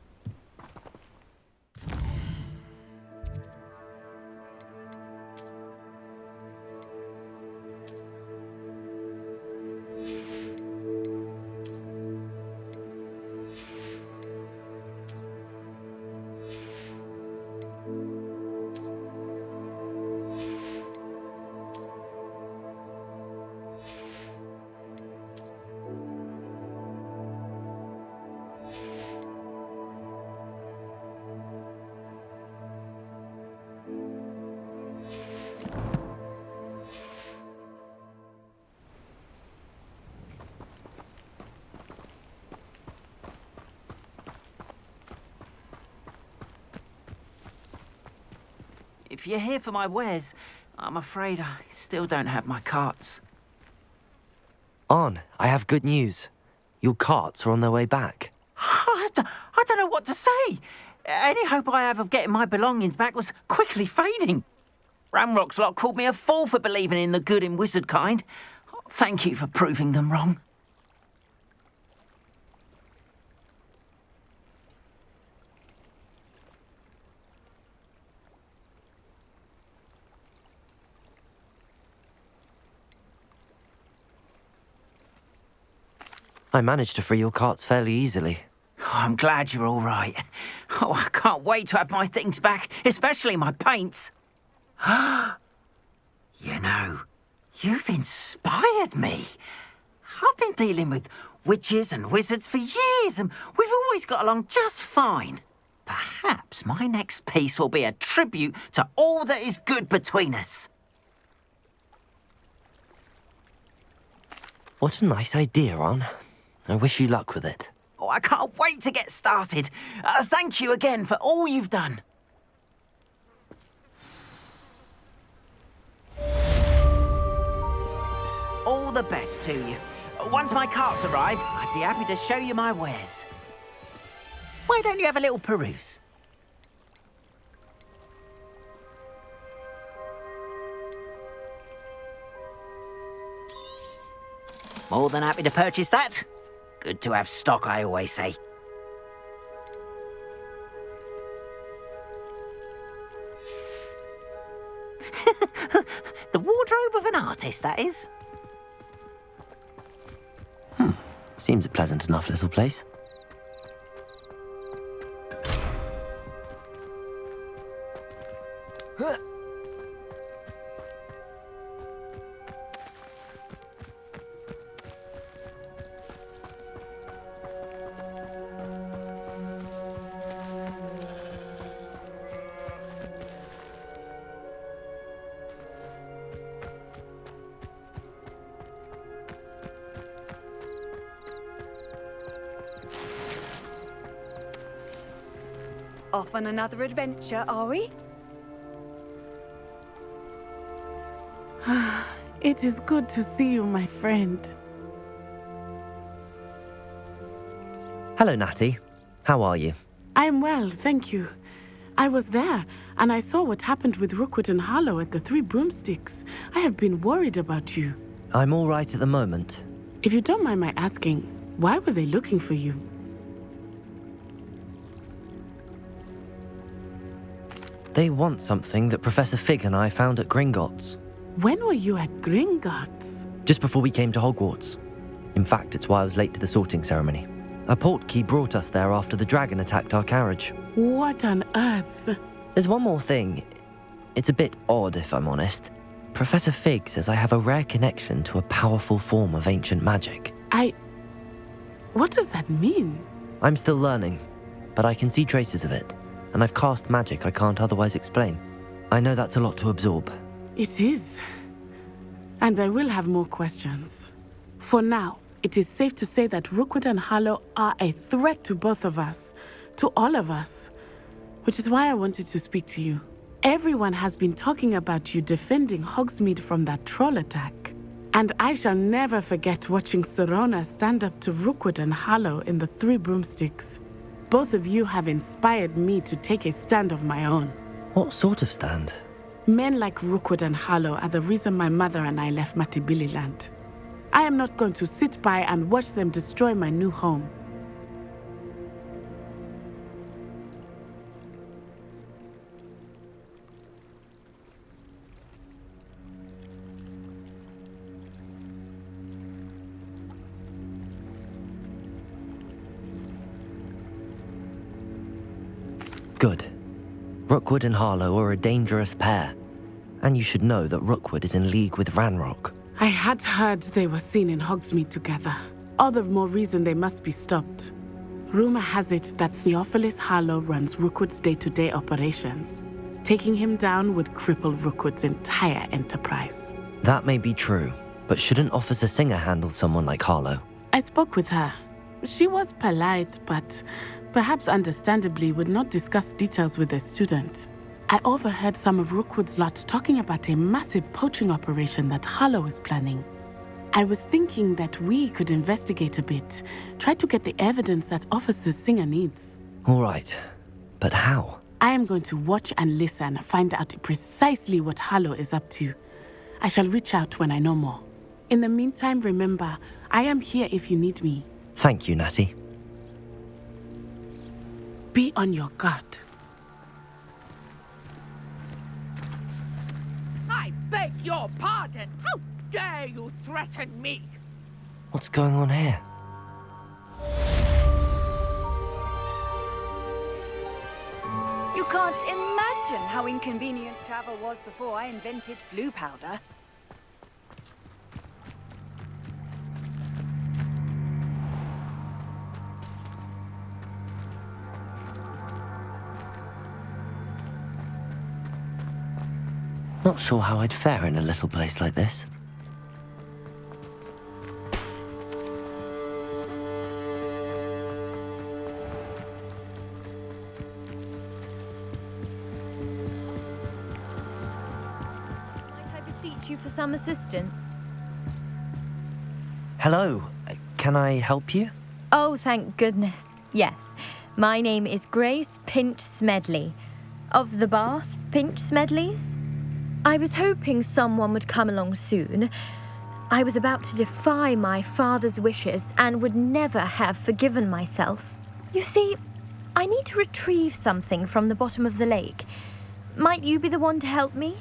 if you're here for my wares, I'm afraid I still don't have my carts. Arn, I have good news. Your carts are on their way back. I don't know what to say. Any hope I have of getting my belongings back was quickly fading. Ramrock's lot called me a fool for believing in the good in wizard kind. Thank you for proving them wrong. I managed to free your carts fairly easily. Oh, I'm glad you're all right. Oh, I can't wait to have my things back, especially my paints. You know, you've inspired me. I've been dealing with witches and wizards for years, and we've always got along just fine. Perhaps my next piece will be a tribute to all that is good between us. What a nice idea, Arn. I wish you luck with it. Oh, I can't wait to get started. Thank you again for all you've done. All the best to you. Once my carts arrive, I'd be happy to show you my wares. Why don't you have a little peruse? More than happy to purchase that. Good to have stock, I always say. The wardrobe of an artist, that is. Seems a pleasant enough little place. Off on another adventure, are we? It is good to see you, my friend. Hello, Natty. How are you? I am well, thank you. I was there, and I saw what happened with Rookwood and Harlow at the Three Broomsticks. I have been worried about you. I'm all right at the moment. If you don't mind my asking, why were they looking for you? They want something that Professor Fig and I found at Gringotts. When were you at Gringotts? Just before we came to Hogwarts. In fact, it's why I was late to the sorting ceremony. A portkey brought us there after the dragon attacked our carriage. What on earth? There's one more thing. It's a bit odd, if I'm honest. Professor Fig says I have a rare connection to a powerful form of ancient magic. What does that mean? I'm still learning, but I can see traces of it, and I've cast magic I can't otherwise explain. I know that's a lot to absorb. It is. And I will have more questions. For now, it is safe to say that Rookwood and Harlow are a threat to both of us, to all of us, which is why I wanted to speak to you. Everyone has been talking about you defending Hogsmeade from that troll attack. And I shall never forget watching Sorona stand up to Rookwood and Harlow in the Three Broomsticks. Both of you have inspired me to take a stand of my own. What sort of stand? Men like Rookwood and Harlow are the reason my mother and I left Matabeleland. I am not going to sit by and watch them destroy my new home. Good. Rookwood and Harlow are a dangerous pair. And you should know that Rookwood is in league with Ranrock. I had heard they were seen in Hogsmeade together. All the more reason they must be stopped. Rumor has it that Theophilus Harlow runs Rookwood's day-to-day operations. Taking him down would cripple Rookwood's entire enterprise. That may be true, but shouldn't Officer Singer handle someone like Harlow? I spoke with her. She was polite, but perhaps understandably would not discuss details with a student. I overheard some of Rookwood's lot talking about a massive poaching operation that Harlow is planning. I was thinking that we could investigate a bit, try to get the evidence that Officer Singer needs. All right, but how? I am going to watch and listen, find out precisely what Harlow is up to. I shall reach out when I know more. In the meantime, remember, I am here if you need me. Thank you, Natty. Be on your guard. I beg your pardon. How dare you threaten me? What's going on here? You can't imagine how inconvenient travel was before I invented flu powder. Not sure how I'd fare in a little place like this. Might I beseech you for some assistance? Hello, can I help you? Oh, thank goodness. Yes. My name is Grace Pinch Smedley, of the Bath Pinch Smedleys. I was hoping someone would come along soon. I was about to defy my father's wishes and would never have forgiven myself. You see, I need to retrieve something from the bottom of the lake. Might you be the one to help me?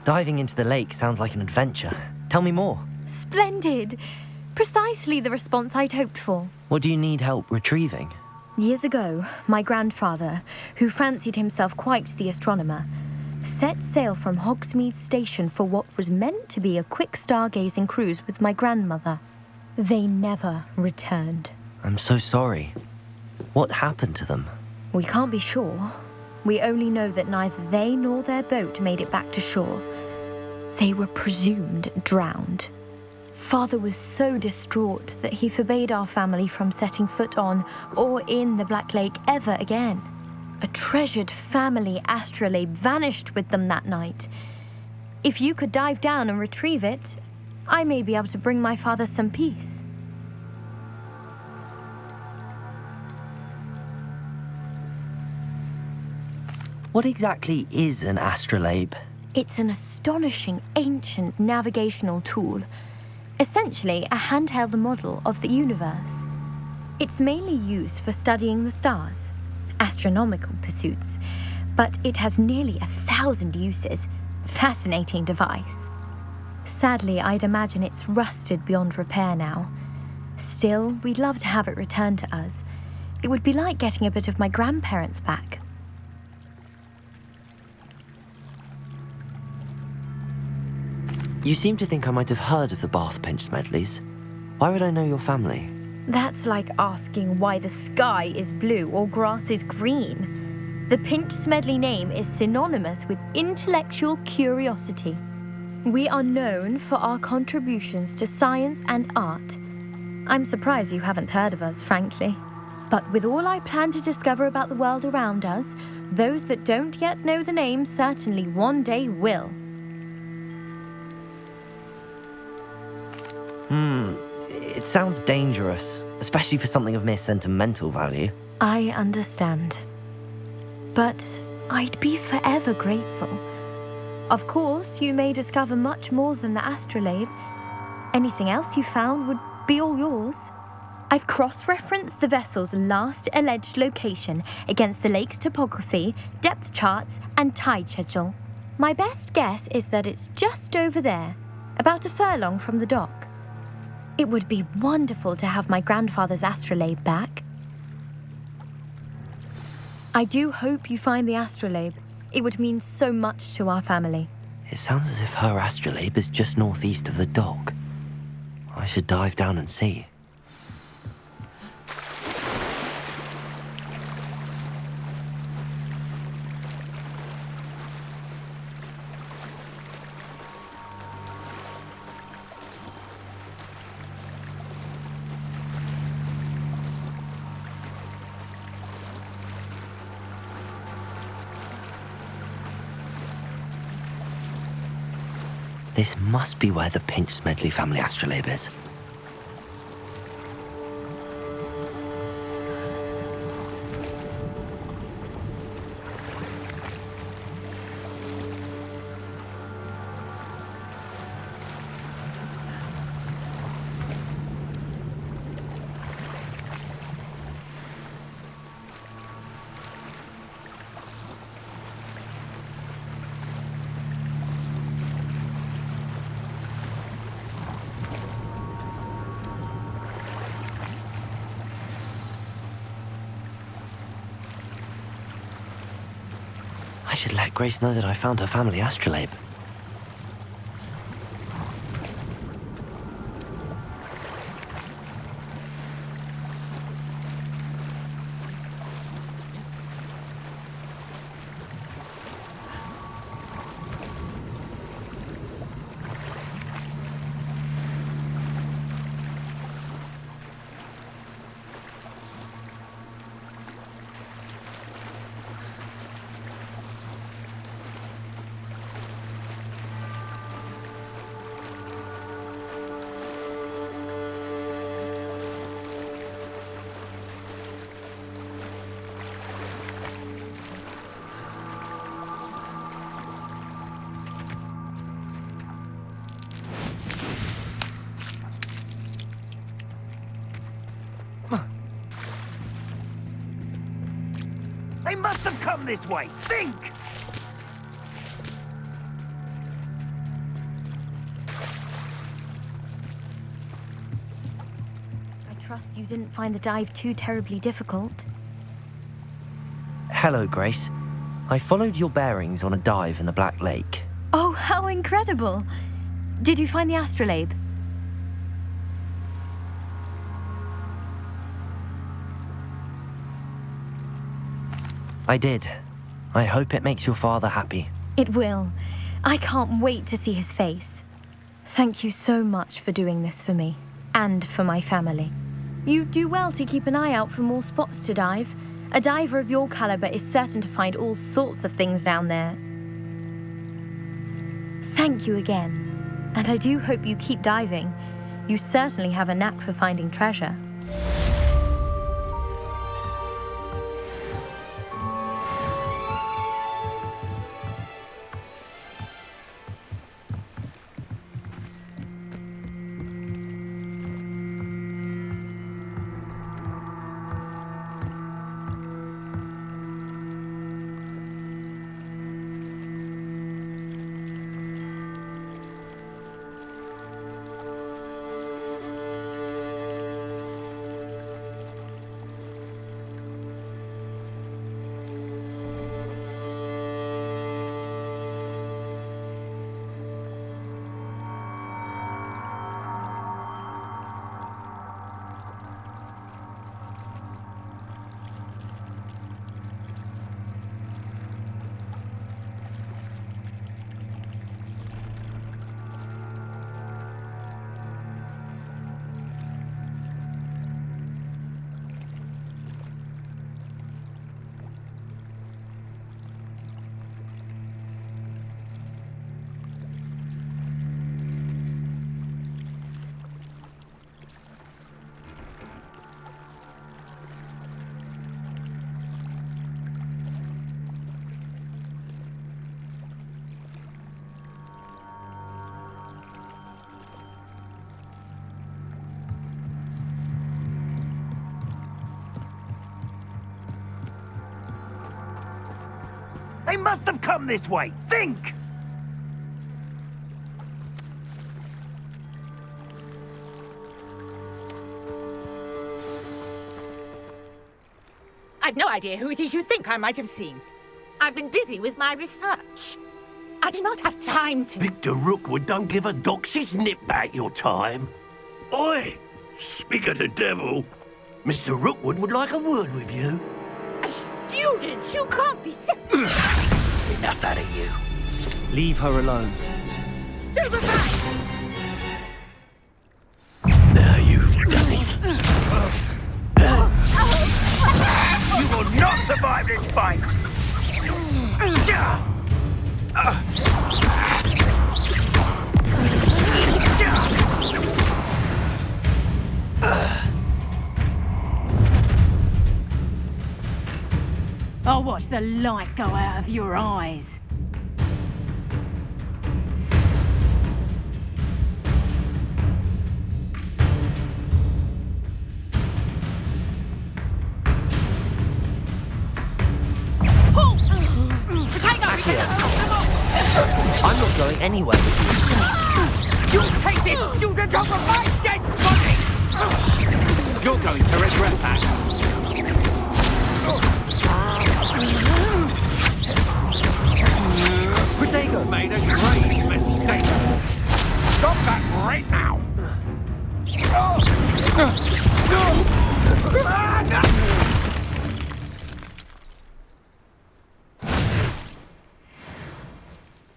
Diving into the lake sounds like an adventure. Tell me more. Splendid! Precisely the response I'd hoped for. What do you need help retrieving? Years ago, my grandfather, who fancied himself quite the astronomer, set sail from Hogsmeade Station for what was meant to be a quick stargazing cruise with my grandmother. They never returned. I'm so sorry. What happened to them? We can't be sure. We only know that neither they nor their boat made it back to shore. They were presumed drowned. Father was so distraught that he forbade our family from setting foot on or in the Black Lake ever again. A treasured family astrolabe vanished with them that night. If you could dive down and retrieve it, I may be able to bring my father some peace. What exactly is an astrolabe? It's an astonishing ancient navigational tool. Essentially, a handheld model of the universe. It's mainly used for studying the stars, astronomical pursuits, but it has nearly 1,000 uses. Fascinating device. Sadly, I'd imagine it's rusted beyond repair now. Still, we'd love to have it returned to us. It would be like getting a bit of my grandparents back. You seem to think I might have heard of the Bath Pinch Smedleys. Why would I know your family? That's like asking why the sky is blue or grass is green. The Pinch Smedley name is synonymous with intellectual curiosity. We are known for our contributions to science and art. I'm surprised you haven't heard of us, frankly. But with all I plan to discover about the world around us, those that don't yet know the name certainly one day will. It sounds dangerous, especially for something of mere sentimental value. I understand. But I'd be forever grateful. Of course, you may discover much more than the astrolabe. Anything else you found would be all yours. I've cross-referenced the vessel's last alleged location against the lake's topography, depth charts, and tide schedule. My best guess is that it's just over there, about a furlong from the dock. It would be wonderful to have my grandfather's astrolabe back. I do hope you find the astrolabe. It would mean so much to our family. It sounds as if her astrolabe is just northeast of the dock. I should dive down and see. This must be where the Pinch Smedley family astrolabe is. I should let Grace know that I found her family astrolabe. They must have come this way. Think! I trust you didn't find the dive too terribly difficult. Hello, Grace. I followed your bearings on a dive in the Black Lake. Oh, how incredible! Did you find the astrolabe? I did. I hope it makes your father happy. It will. I can't wait to see his face. Thank you so much for doing this for me, and for my family. You do well to keep an eye out for more spots to dive. A diver of your caliber is certain to find all sorts of things down there. Thank you again, and I do hope you keep diving. You certainly have a knack for finding treasure. They must have come this way. Think! I've no idea who it is you think I might have seen. I've been busy with my research. I do not have time to... Victor Rookwood don't give a doxy's nip back your time. Oi! Speak of the devil. Mr. Rookwood would like a word with you. A student? You can't be serious. Enough out of you. Leave her alone. Stupefy! Now you've done it. You will not survive this fight! watch the light go out of your eyes. I'm not going anywhere. You take this student over my dead body! You're going to regret that. Protego made a great mistake. Stop that right now.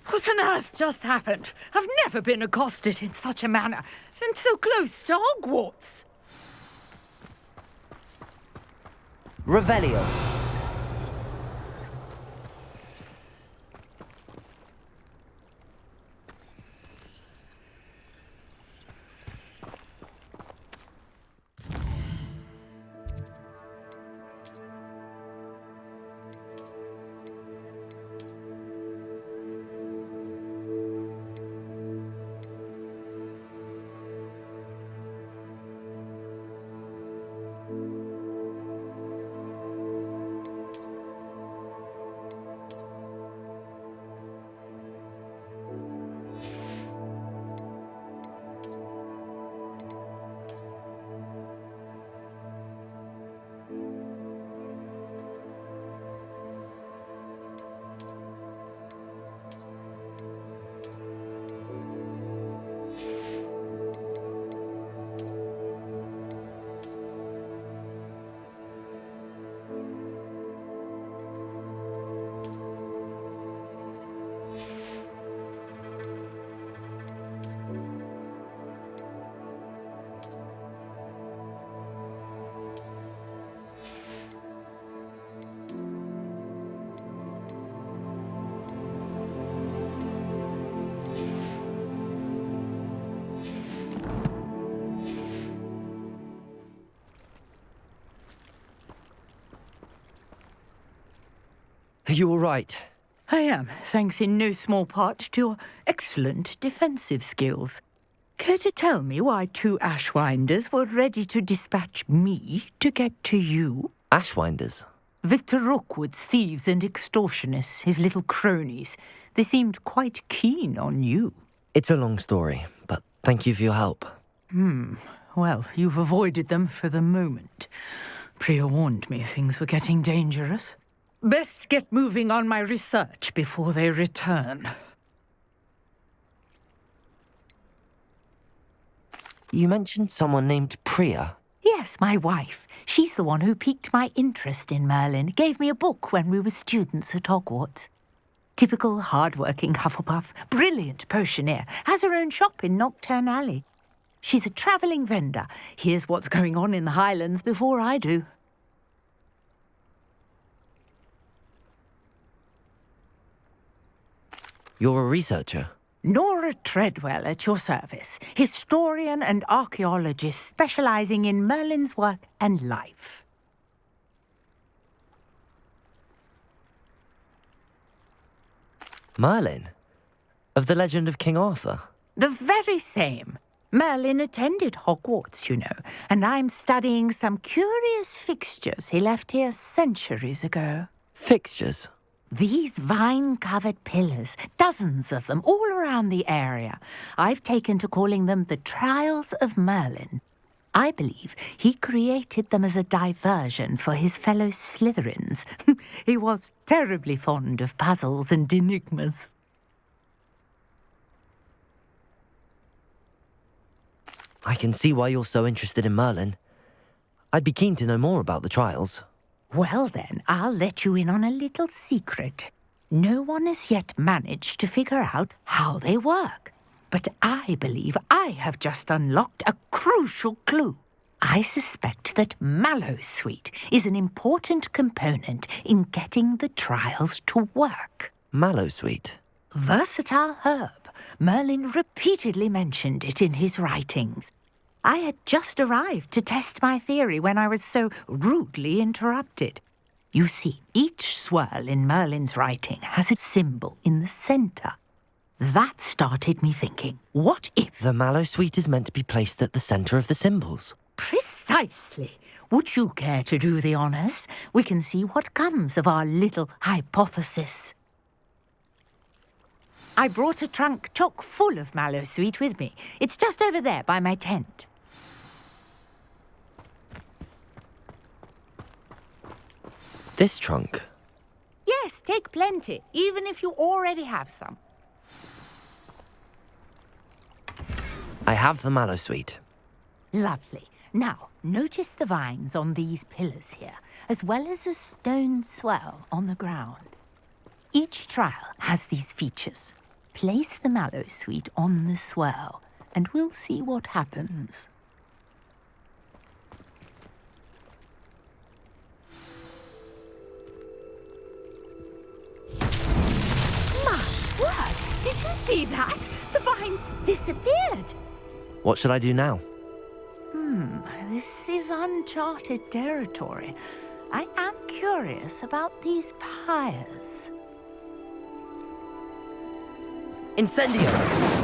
What on earth just happened? I've never been accosted in such a manner, and so close to Hogwarts. Revelio. Are you all right? I am, thanks in no small part to your excellent defensive skills. Care to tell me why 2 Ashwinders were ready to dispatch me to get to you? Ashwinders? Victor Rookwood's thieves and extortionists, his little cronies. They seemed quite keen on you. It's a long story, but thank you for your help. Well, you've avoided them for the moment. Priya warned me things were getting dangerous. Best get moving on my research before they return. You mentioned someone named Priya. Yes, my wife. She's the one who piqued my interest in Merlin. Gave me a book when we were students at Hogwarts. Typical hard-working Hufflepuff, brilliant potioneer, has her own shop in Nocturne Alley. She's a travelling vendor. Hears what's going on in the Highlands before I do. You're a researcher? Nora Treadwell at your service, historian and archaeologist specialising in Merlin's work and life. Merlin? Of the legend of King Arthur? The very same. Merlin attended Hogwarts, you know, and I'm studying some curious fixtures he left here centuries ago. Fixtures? These vine-covered pillars, dozens of them, all around the area. I've taken to calling them the Trials of Merlin. I believe he created them as a diversion for his fellow Slytherins. He was terribly fond of puzzles and enigmas. I can see why you're so interested in Merlin. I'd be keen to know more about the trials. Well then, I'll let you in on a little secret. No one has yet managed to figure out how they work. But I believe I have just unlocked a crucial clue. I suspect that Mallowsweet is an important component in getting the trials to work. Mallowsweet? Versatile herb. Merlin repeatedly mentioned it in his writings. I had just arrived to test my theory when I was so rudely interrupted. You see, each swirl in Merlin's writing has its symbol in the center. That started me thinking, what if... The mallow sweet is meant to be placed at the center of the symbols. Precisely. Would you care to do the honors? We can see what comes of our little hypothesis. I brought a trunk chock full of mallow sweet with me. It's just over there by my tent. This trunk? Yes, take plenty, even if you already have some. I have the mallow sweet. Lovely. Now, notice the vines on these pillars here, as well as a stone swell on the ground. Each trial has these features. Place the mallow sweet on the swell, and we'll see what happens. My word! Did you see that? The vines disappeared! What should I do now? This is uncharted territory. I am curious about these pyres. Incendio!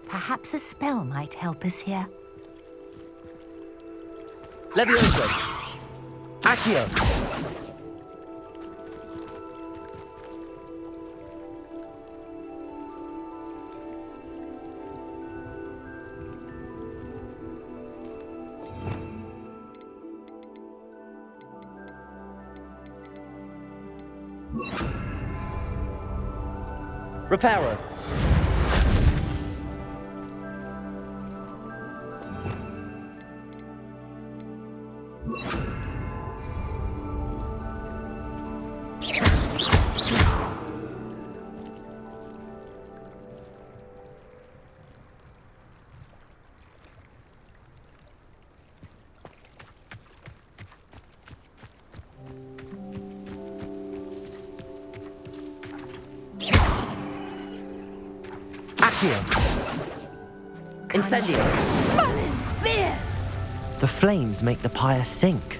Perhaps a spell might help us here. Levioso! Accio! Reparo! Incendio! Merlin's beard! The flames make the pyre sink.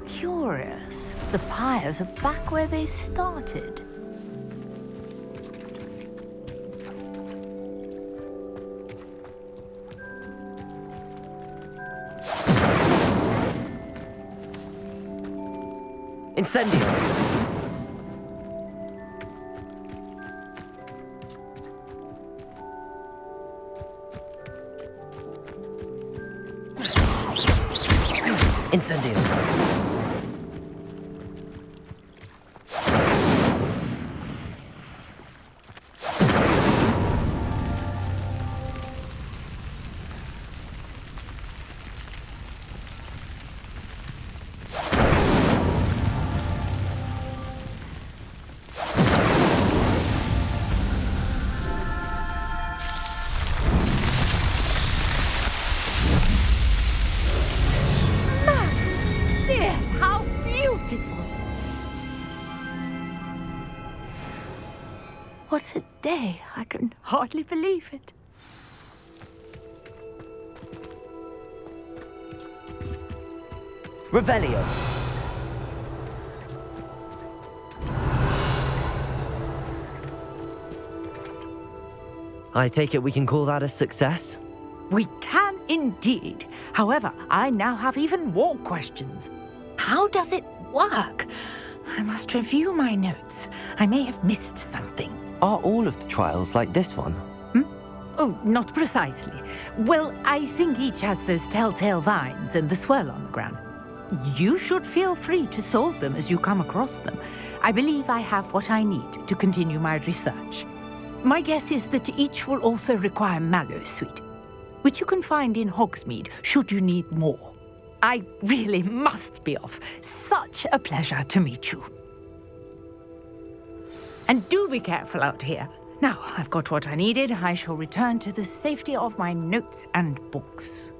Curious. The pyres are back where they started. Incendio! Incendio! How beautiful! What a day! I can hardly believe it. Revelio! I take it we can call that a success? We can indeed. However, I now have even more questions. How does it work? I must review my notes. I may have missed something. Are all of the trials like this one? Oh, not precisely. Well, I think each has those telltale vines and the swirl on the ground. You should feel free to solve them as you come across them. I believe I have what I need to continue my research. My guess is that each will also require mallow sweet, which you can find in Hogsmeade should you need more. I really must be off. Such a pleasure to meet you. And do be careful out here. Now, I've got what I needed. I shall return to the safety of my notes and books.